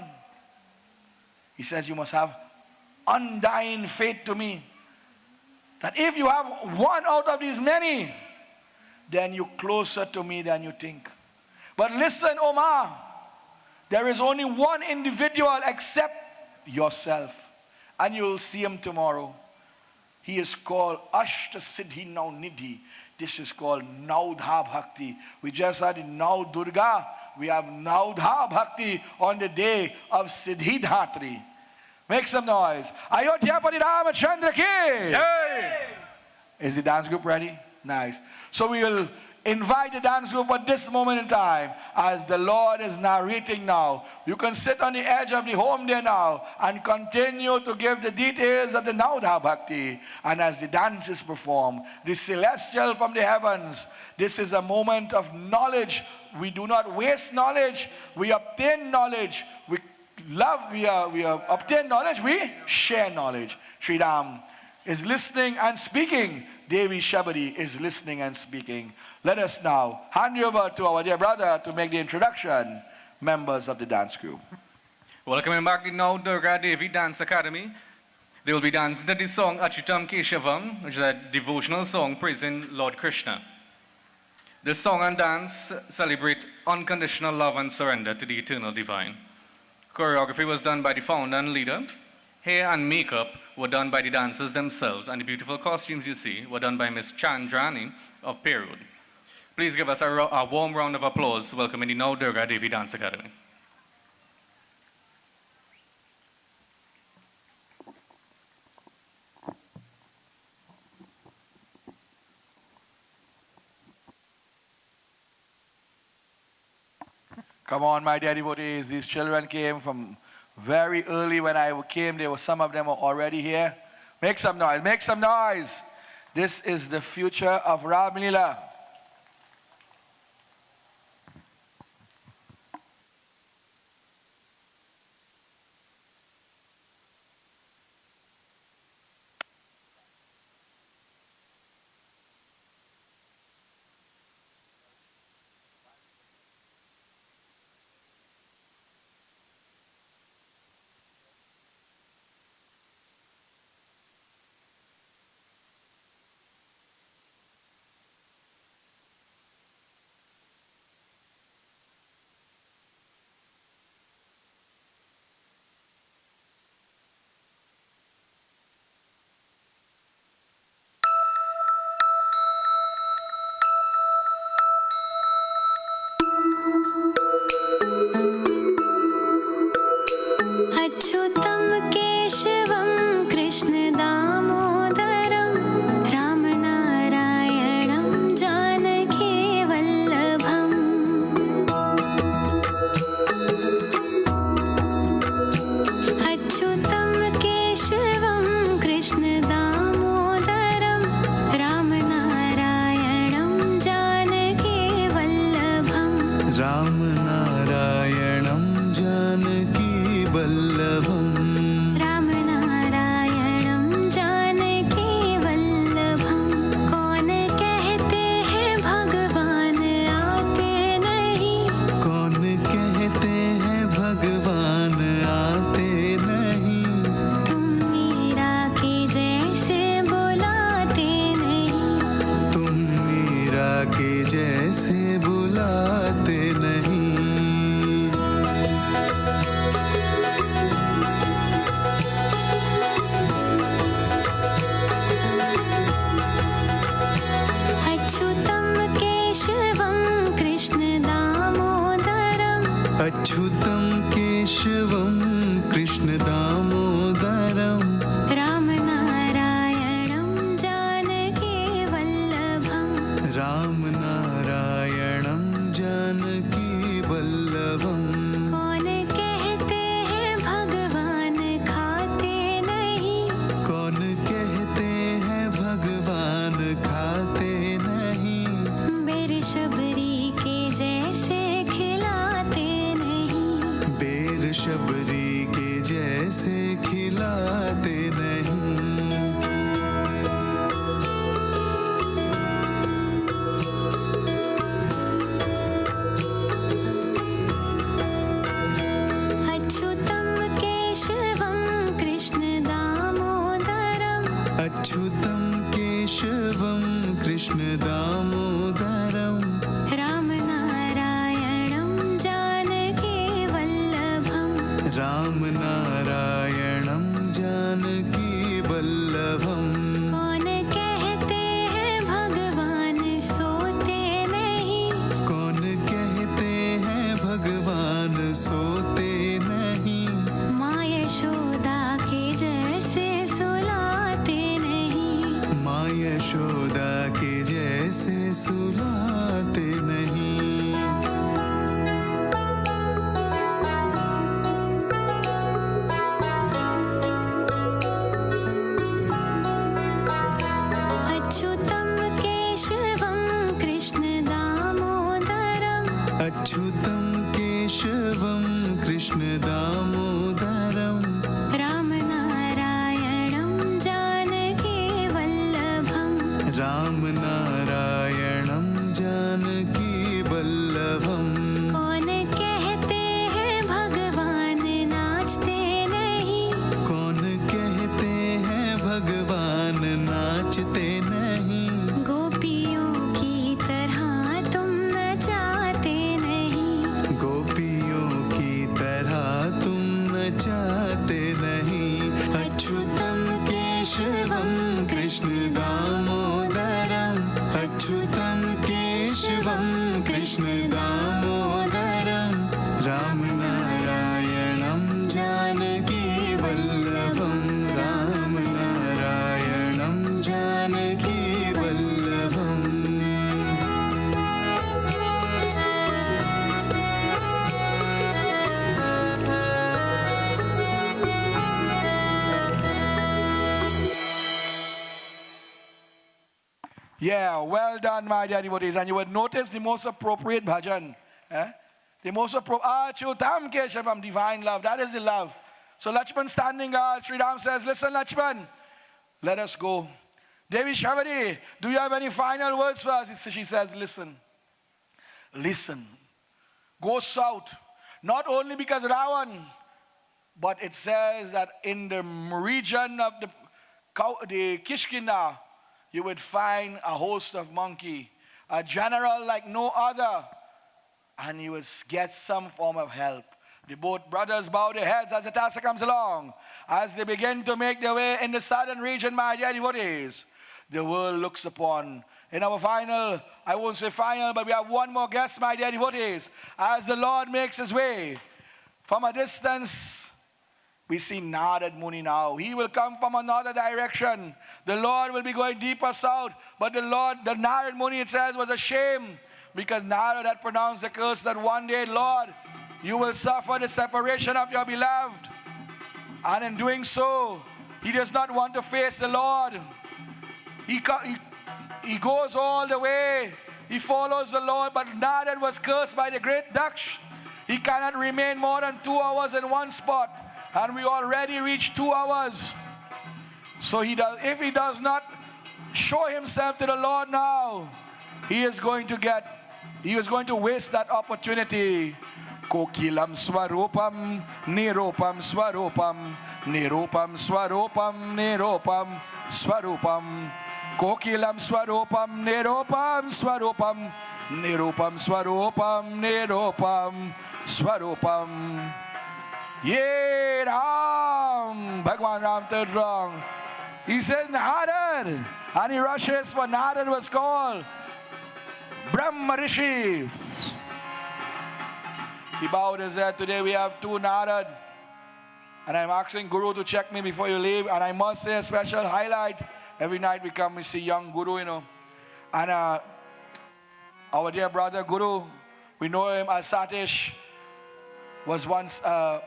He says you must have undying faith to me. That if you have 1 out of these many, then you're closer to me than you think. But listen, Omar, there is only 1 individual except yourself. And you'll see him tomorrow. He is called Ashta Siddhi Now Nidhi. This is called Naudha Bhakti. We just had in Now Durga. We have Naudha Bhakti on the day of Siddhi Dhatri. Make some noise. Ayodhya Pari Ramachandra ki. Hey! Is the dance group ready? Nice. So we will invite the dance group at this moment in time as the Lord is narrating now. You can sit on the edge of the home there now and continue to give the details of the Naudha Bhakti. And as the dance is performed, the celestial from the heavens, this is a moment of knowledge. We do not waste knowledge. We obtain knowledge. We obtain knowledge. We share knowledge. Sri Ram is listening and speaking. Devi Shabari is listening and speaking. Let us now hand you over to our dear brother to make the introduction, members of the dance group. Welcoming back the Now Durga Devi Dance Academy. They will be dancing to the song Achutam Keshavam, which is a devotional song praising Lord Krishna. This song and dance celebrate unconditional love and surrender to the eternal divine. Choreography was done by the founder and leader. Hair and makeup were done by the dancers themselves, and the beautiful costumes you see were done by Miss Chandrani of Pierre. Please give us a warm round of applause welcoming the Now Durga Devi Dance Academy. Come on, my dear devotees. These children came from very early. When I came, some of them were already here. Make some noise. Make some noise. This is the future of Ramleela. Shabari के जैसे खिलाते नहीं। अच्युतं केशवं कृष्ण दामोदरम् अच्युतं केशवं कृष्ण दामोदरम् रामनारायणं जानकी वल्लभम् रामनारायणं जानकी वल्लभम्। कौन कहते हैं भगवान सोते नहीं कौन कहते हैं भगवान सोते नहीं। माँ यशोदा के जैसे सुलाते नहीं माँ यशोदा के जैसे सुलाते नहीं। अच्युतं केशवं कृष्ण दामोदरम् अच्युतं केशवं कृष्ण दामोदरम् रामनारायणं जानकी वल्लभम् रामनारायणं जानकी वल्लभम्। कौन कहते हैं भगवान नाचते नहीं कौन कहते हैं भगवान नाचते नहीं। गोपियों की तरह तुम नचाते नहीं गोपियों की तरह तुम नचाते नहीं। अच्युतं केशवं कृष्ण दामोदरम् अच्युतं केशवं Krishna दामोदरम् रामनारायणं Janaki वल्लभम् रामनारायणं Janaki वल्लभम्। Yeah, well done, my dear devotees. And you would notice the most appropriate bhajan. The most appropriate, Achyutam Keshavam, divine love. That is the love. So Lakshman standing guard, Sri Ram says, listen, Lakshman, let us go. Devi Shabari, do you have any final words for us? She says, listen. Listen. Go south. Not only because Ravan, but it says that in the region of the Kishkinda, you would find a host of monkey, a general like no other, and you would get some form of help. The both brothers bow their heads as the task comes along. As they begin to make their way in the southern region, my dear devotees, the world looks upon. In our final, I won't say final, but we have one more guest, my dear devotees. As the Lord makes his way from a distance, we see Narad Muni now. He will come from another direction. The Lord will be going deeper south. But the Narad Muni, it says, was ashamed because Narad had pronounced the curse that one day, Lord, you will suffer the separation of your beloved. And in doing so, he does not want to face the Lord. He goes all the way. He follows the Lord. But Narad was cursed by the great Daksh. He cannot remain more than 2 hours in one spot. And we already reached 2 hours. So if he does not show himself to the Lord now, he is going to waste that opportunity. Kokilam swarupam, nirupam swarupam, nirupam swarupam, nirupam swarupam. Kokilam swarupam, nirupam swarupam, nirupam swarupam, nirupam swarupam. Ye Ram! Bhagwan Ram turned wrong. He says Narad. And he rushes, for Narad was called Brahma Rishi. He bowed his head. Today we have 2 Narad. And I'm asking Guru to check me before you leave. And I must say a special highlight. Every night we come, we see young Guru, And our dear brother Guru, we know him as Satish, was once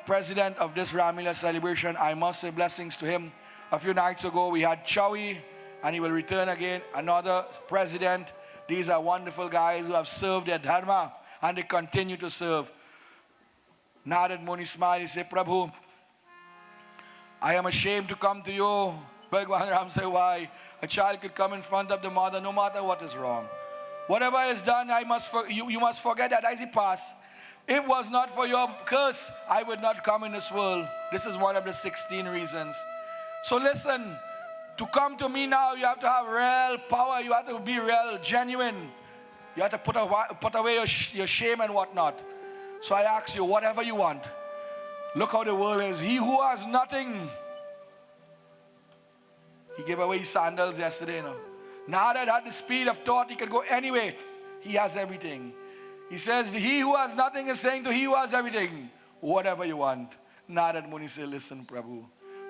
president of this Ramleela celebration. I must say blessings to him. A few nights ago we had Chawi, and he will return again, another president. These are wonderful guys who have served their dharma, and they continue to serve. Narad Muni smiled. He said, Prabhu, I am ashamed to come to you. Bhagwan Ram said, why? A child could come in front of the mother no matter what is wrong. Whatever is done, you must forget that as it passed. It was not for your curse, I would not come in this world. This is one of the 16 reasons. So listen, to come to me now, you have to have real power. You have to be real, genuine. You have to put away your shame and whatnot. So I ask you, whatever you want. Look how the world is. He who has nothing. He gave away his sandals yesterday, you know. Narad had the speed of thought. He could go anywhere. He has everything. He says, he who has nothing is saying to he who has everything, whatever you want. Narad Muni said, listen, Prabhu,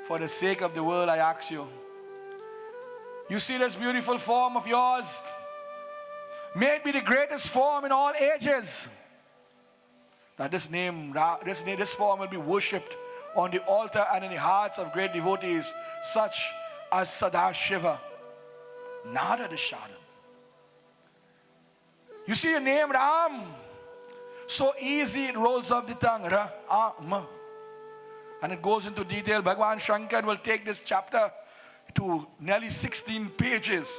for the sake of the world, I ask you. You see this beautiful form of yours? May it be the greatest form in all ages. That this form will be worshipped on the altar and in the hearts of great devotees, such as Sadashiva, Nada the Shadam. You see your name Ram, so easy it rolls off the tongue. Ra-am. And it goes into detail. Bhagwan Shankar will take this chapter to nearly 16 pages.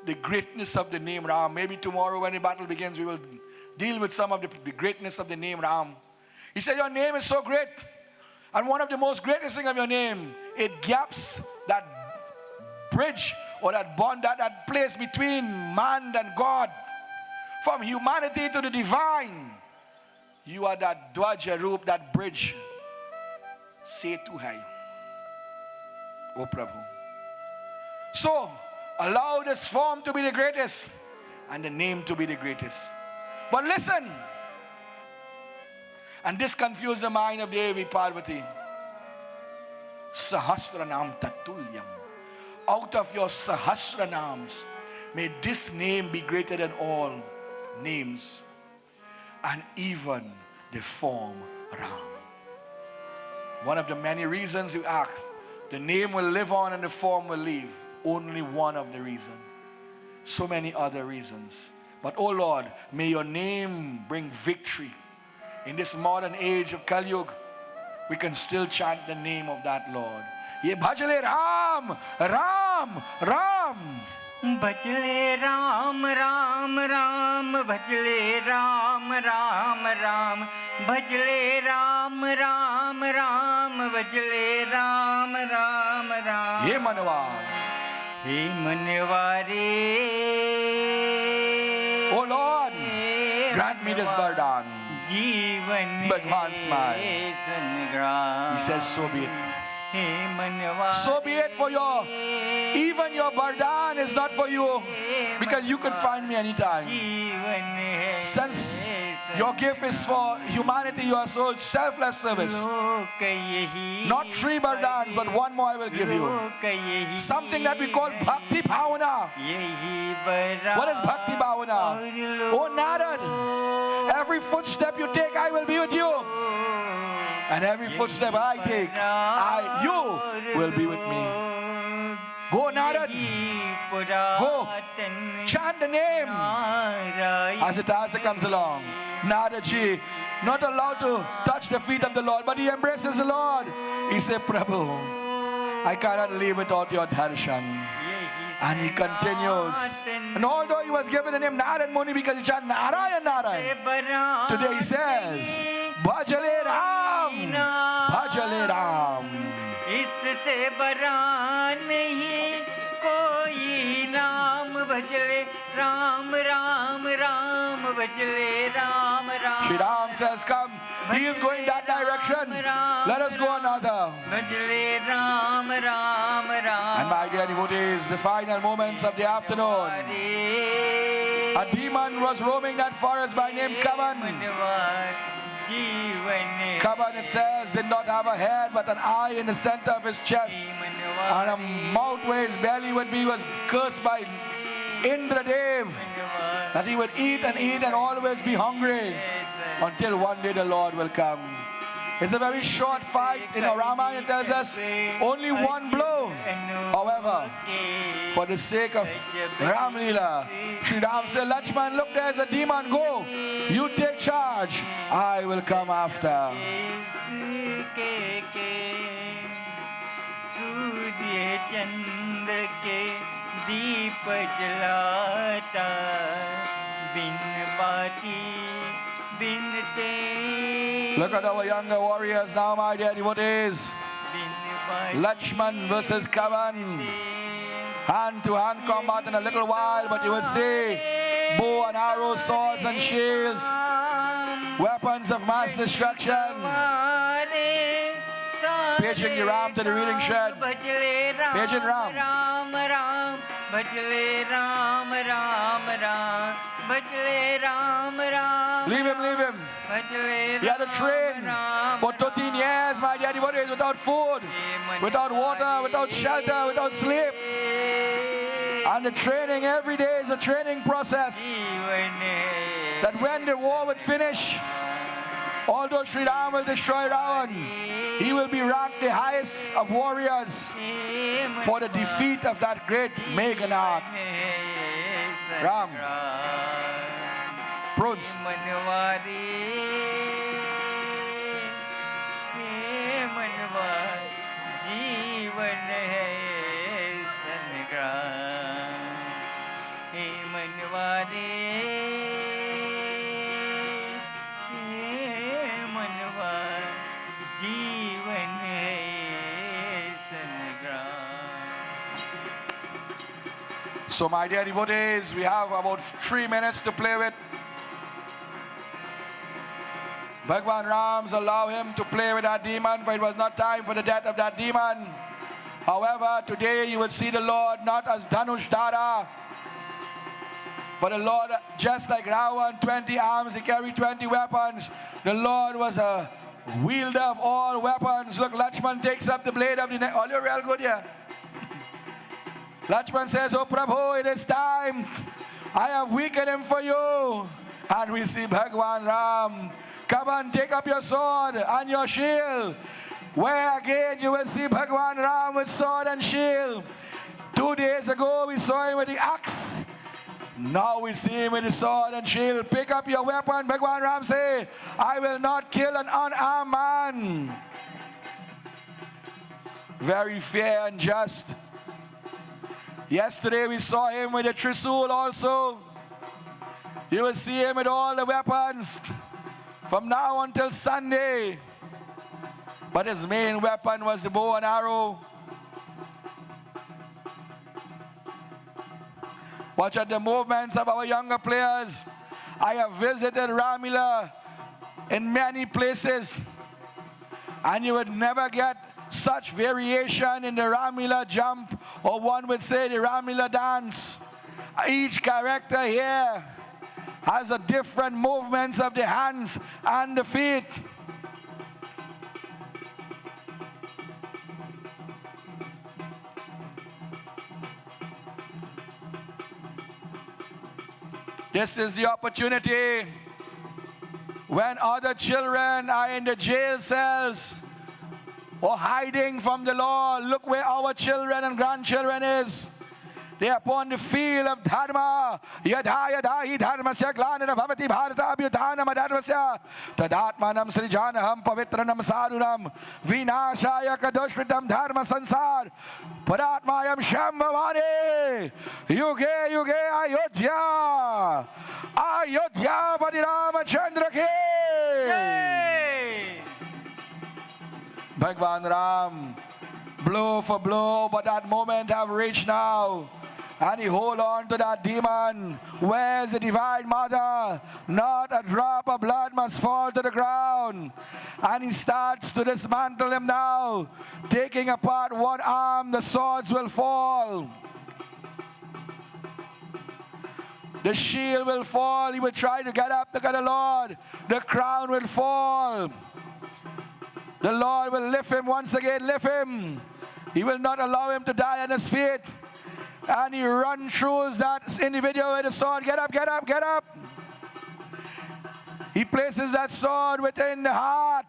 The greatness of the name Ram. Maybe tomorrow when the battle begins, we will deal with some of the greatness of the name Ram. He said, your name is so great. And one of the most greatest things of your name, it gaps that bridge or that bond, that place between man and God. From humanity to the divine. You are that Dwaja Roop, that bridge. Setu hai. O Prabhu. So, allow this form to be the greatest and the name to be the greatest. But listen. And this confused the mind of Devi Parvati. Sahasranam Tatulyam. Out of your Sahasranams, may this name be greater than all names and even the form Ram. One of the many reasons you ask, the name will live on and the form will leave. Only one of the reasons. So many other reasons. But oh Lord, may your name bring victory. In this modern age of Kali Yuga, we can still chant the name of that Lord. Ye bhajale Ram, Ram, Ram. Bhajle Ram, Ram, Ram, Bhajle Ram, Ram, Ram, Bhajle Ram, Ram, Ram, Bhajle Ram, Ram, Ram. Ye Manwa. He Manware. Oh Lord, grant me this burden. Bhagwan smile. He says, so be it. So be it for your, even your burden is not for you, because you could find me anytime. Since your gift is for humanity, you are so selfless service. Not 3 burdens, but one more I will give you. Something that we call Bhakti Bhavana. What is Bhakti Bhavana? Oh Narad, every footstep you take, I will be with you. And every footstep I take, you will be with me. Go Narad, go, chant the name. As the Tasa comes along, Narad-ji, not allowed to touch the feet of the Lord, but he embraces the Lord. He said, Prabhu, I cannot live without your darshan. And he continues. And although he was given the name Narad Muni because he chanted Narayan, Narayan, today he says, Bhajale Ram, Bhajale Ram. इससे बरा नहीं कोई नाम भजले राम राम राम भजले Ram Ram. Shri Ram says, come. He is going that direction. Let us go another. भजले Ram Ram Ram. And my dear devotees, the final moments of the afternoon. A demon was roaming that forest by name Kavan. Kavan, it says, did not have a head but an eye in the center of his chest. And a mouth where his belly would be was cursed by Indradev, that he would eat and always be hungry until one day the Lord will come. It's a very short fight. In Rama, it tells us only one blow. However, for the sake of Ramleela, Sri Ram said, Lakshman, look, there's a demon, go. You take charge. I will come after. Surya Chandra के दीप जलाता बिन बाती बिन तेज Look at our younger warriors now, my dear devotees. बिन बाती Lakshman versus Kavan. Hand to hand combat in a little while, but you will see bow and arrow, swords and shields, weapons of mass destruction. Paging the Ram to the reading shed. Paging Ram. Ram Ram भजले राम राम राम भजले Ram Ram Leave him, leave him. भजले He had to train for 13 years, my dear devotees, without food, without water, without shelter, without sleep. And the training every day is a training process. That when the war would finish, although Sri Ram will destroy Ravan, he will be ranked the highest of warriors for the defeat of that great Meghanad. Ram. Prunes. So my dear devotees, we have about 3 minutes to play with. Bhagwan Rams allow him to play with that demon, for it was not time for the death of that demon. However, today you will see the Lord not as Dhanush Dara, but the Lord, just like Ravan, 20 arms, he carried 20 weapons. The Lord was a wielder of all weapons. Look, Lakshman takes up the blade of the neck. All you're real good here. Lakshman says, oh Prabhu, it is time. I have weakened him for you. And we see Bhagwan Ram. Come on, take up your sword and your shield. Where again you will see Bhagwan Ram with sword and shield. 2 days ago we saw him with the axe. Now we see him with the sword and shield. Pick up your weapon. Bhagwan Ram say, I will not kill an unarmed man. Very fair and just. Yesterday we saw him with a trisul also. You will see him with all the weapons from now until Sunday. But his main weapon was the bow and arrow. Watch out the movements of our younger players. I have visited Ramleela in many places, and you would never get such variation in the Ramleela jump, or one would say the Ramleela dance. Each character here has a different movements of the hands and the feet. This is the opportunity when other children are in the jail cells or hiding from the law. Look where our children and grandchildren is. They are upon the field of dharma. Yadha yadha hi dharmasya glanana bhavati bharata abhyuthanam adharmasya tadatmanam srijanaham pavitranam sarunam vinashaya kadoshritam dharma sansar paratmayam shambhavane yuge yuge ayodhya ayodhya parirama chandra ke. Bhagwan Ram, blow for blow, but that moment have reached now. And he hold on to that demon. Where's the Divine Mother? Not a drop of blood must fall to the ground. And he starts to dismantle him now. Taking apart one arm, the swords will fall. The shield will fall. He will try to get up. Look at the Lord. The crown will fall. The Lord will lift him once again. Lift him. He will not allow him to die on his feet. And he runs through that individual with the sword. Get up, get up, get up. He places that sword within the heart.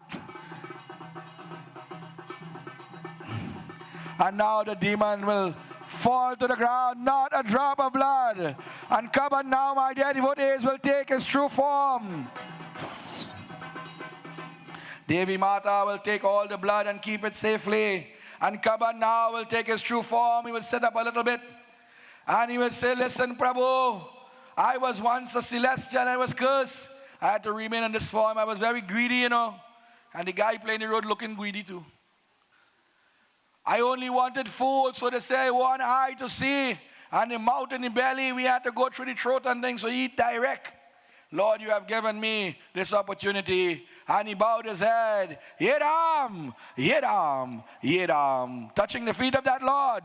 And now the demon will fall to the ground, not a drop of blood. And Kaban now, my dear devotees, will take his true form. Devi Mata will take all the blood and keep it safely. And Kaban now will take his true form. He will sit up a little bit. And he will say, listen, Prabhu, I was once a celestial and I was cursed. I had to remain in this form. I was very greedy, you know. And the guy playing the road looking greedy too. I only wanted food, so they say one eye to see. And the mouth and the belly, we had to go through the throat and things, so eat direct. Lord, you have given me this opportunity. And he bowed his head. Yedam, Yedam, Yedam. Touching the feet of that Lord.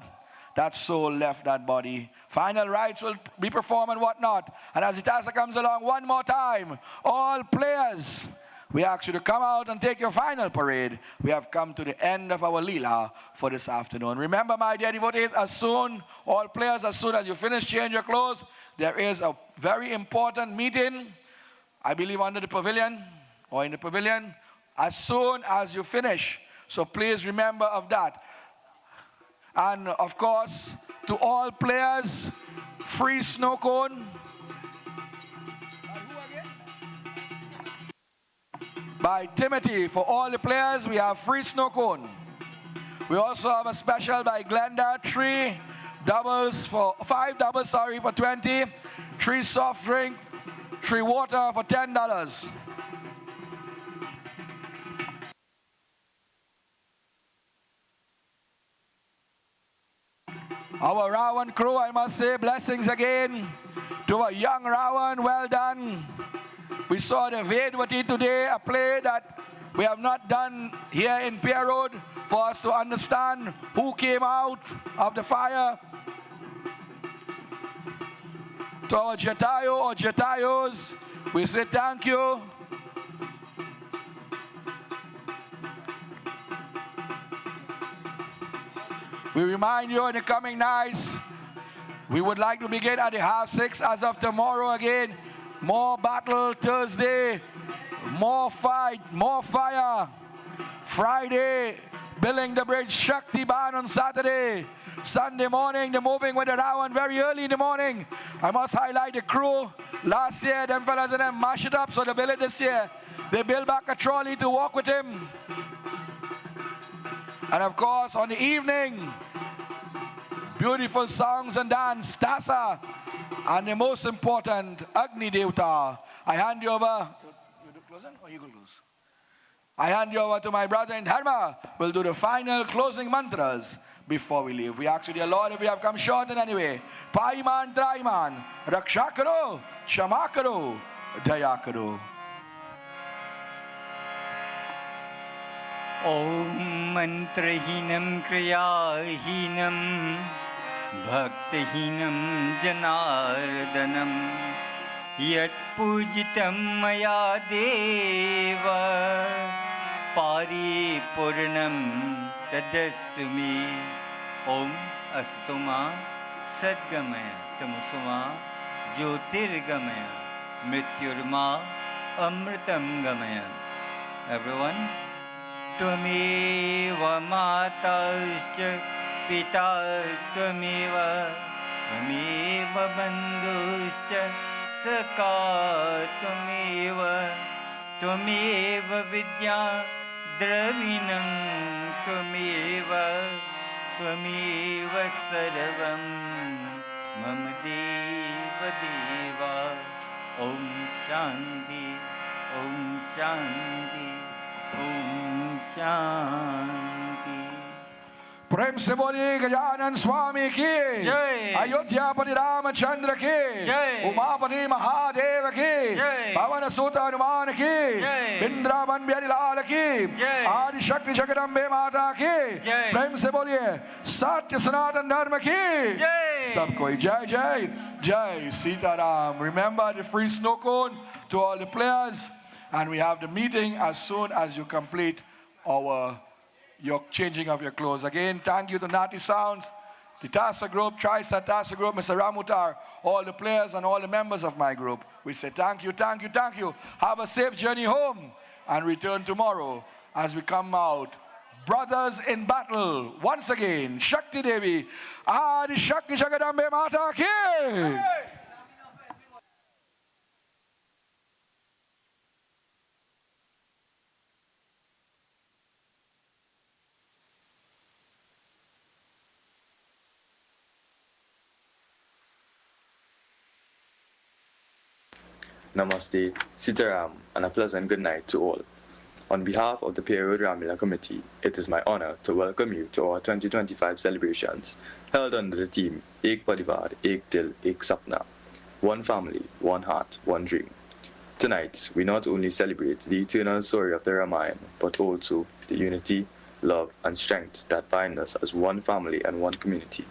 That soul left that body. Final rites will be performed and whatnot. And as Itasa comes along one more time, all players, we ask you to come out and take your final parade. We have come to the end of our Leela for this afternoon. Remember, my dear devotees, all players, as soon as you finish change your clothes, there is a very important meeting, I believe under the pavilion, or in the pavilion, as soon as you finish. So please remember of that. And of course, to all players, free snow cone. By Timothy, for all the players, we have free snow cone. We also have a special by Glenda, 5 doubles for 20, 3 soft drink, 3 water for $10. Our Rawan crew, I must say, blessings again to our young Rawan, well done. We saw the Vedvati today, a play that we have not done here in Pierre Road for us to understand who came out of the fire. To our Jatayo or Jatayos, we say thank you. We remind you in the coming nights, we would like to begin at the 6:30 as of tomorrow again. More battle Thursday, more fight, more fire. Friday, building the bridge, Shakti Ban on Saturday. Sunday morning, the moving with the Rawan very early in the morning. I must highlight the crew. Last year, them fellas and them mash it up, so they build it this year. They build back a trolley to walk with him. And of course, on the evening, beautiful songs and dance, Tasa. And the most important, Agni Devta. I hand you over. You do closing or you go close? I hand you over to my brother in Dharma. We'll do the final closing mantras before we leave. We ask you, dear Lord, if we have come short in any way, Paiman, Traiman, Rakshakaro, Shamakaro, Dayakaro. Om Mantrahinam Kriyahinam Bhaktahinam Janardanam Yat Pujitam Maya Deva Paripurnam Tadasumi Om Astuma Sadgamaya Tamusuma Jyotirgamaya Mrityurma Amritam Gamaya. Everyone, Tvameva matascha pita tvameva bandhuscha saka tvameva vidya dravinam tvameva sarvam mama deva deva. Om Shanti, Om Shanti, Om Shanti. प्रेम से बोलिए गजानन स्वामी की जय। अयोध्यापति रामचंद्र की जय। उमापति महादेव की जय। पवन सुत हनुमान की जय। वृंदावन बिहारी लाल की जय। आदि शक्ति जगदम्बे माता की जय। प्रेम से बोलिए सत्य सनातन धर्म की जय। सब कोई जय जय जय Sitaram. Remember the free snow cone to all the players, and we have the meeting as soon as you complete your changing of your clothes. Again, thank you to Nati Sounds, the Tasa group, Trisa Tasa group, Mr. Ramutar, all the players and all the members of my group. We say thank you, thank you, thank you. Have a safe journey home and return tomorrow as we come out brothers in battle. Once again, Shakti Devi, Adi Shakti Jagadambe Mata Ki. Namaste, Sitaram, and a pleasant good night to all. On behalf of the Pierre Ramleela Committee, it is my honor to welcome you to our 2025 celebrations held under the theme Ek Parivaar, Ek Dil, Ek Sapna. One family, one heart, one dream. Tonight, we not only celebrate the eternal story of the Ramayana, but also the unity, love, and strength that bind us as one family and one community.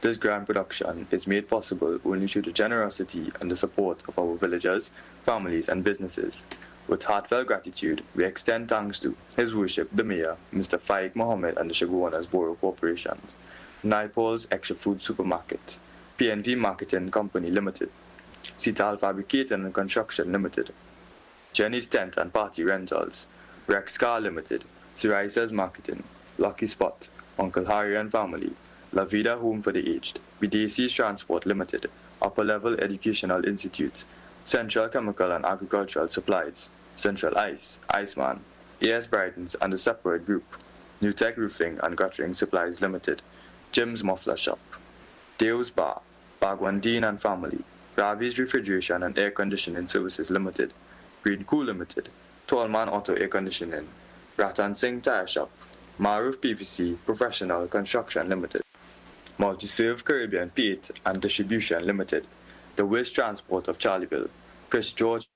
This grand production is made possible only through the generosity and the support of our villagers, families, and businesses. With heartfelt gratitude, we extend thanks to His Worship the Mayor, Mr. Faik Mohammed and the Sugar Borough Corporation, Naipol's Extra Food Supermarket, PNV Marketing Company Limited, Sital Fabricating and Construction Limited, Jenny's Tent and Party Rentals, Rex Car Limited, Siraisa's Marketing, Lucky Spot, Uncle Harry and Family, La Vida Home for the Aged, BDC's Transport Limited, Upper Level Educational Institute, Central Chemical and Agricultural Supplies, Central Ice, Iceman, AS Brightons and the Separate Group, New Tech Roofing and Guttering Supplies Limited, Jim's Muffler Shop, Deo's Bar, Bagwandine and Family, Ravi's Refrigeration and Air Conditioning Services Limited, Green Cool Limited, Tallman Auto Air Conditioning, Ratan Singh Tire Shop, Maruf PVC Professional Construction Limited, Multi-Serve Caribbean Paint and Distribution Limited, The Wiz Transport of Charleville, Chris George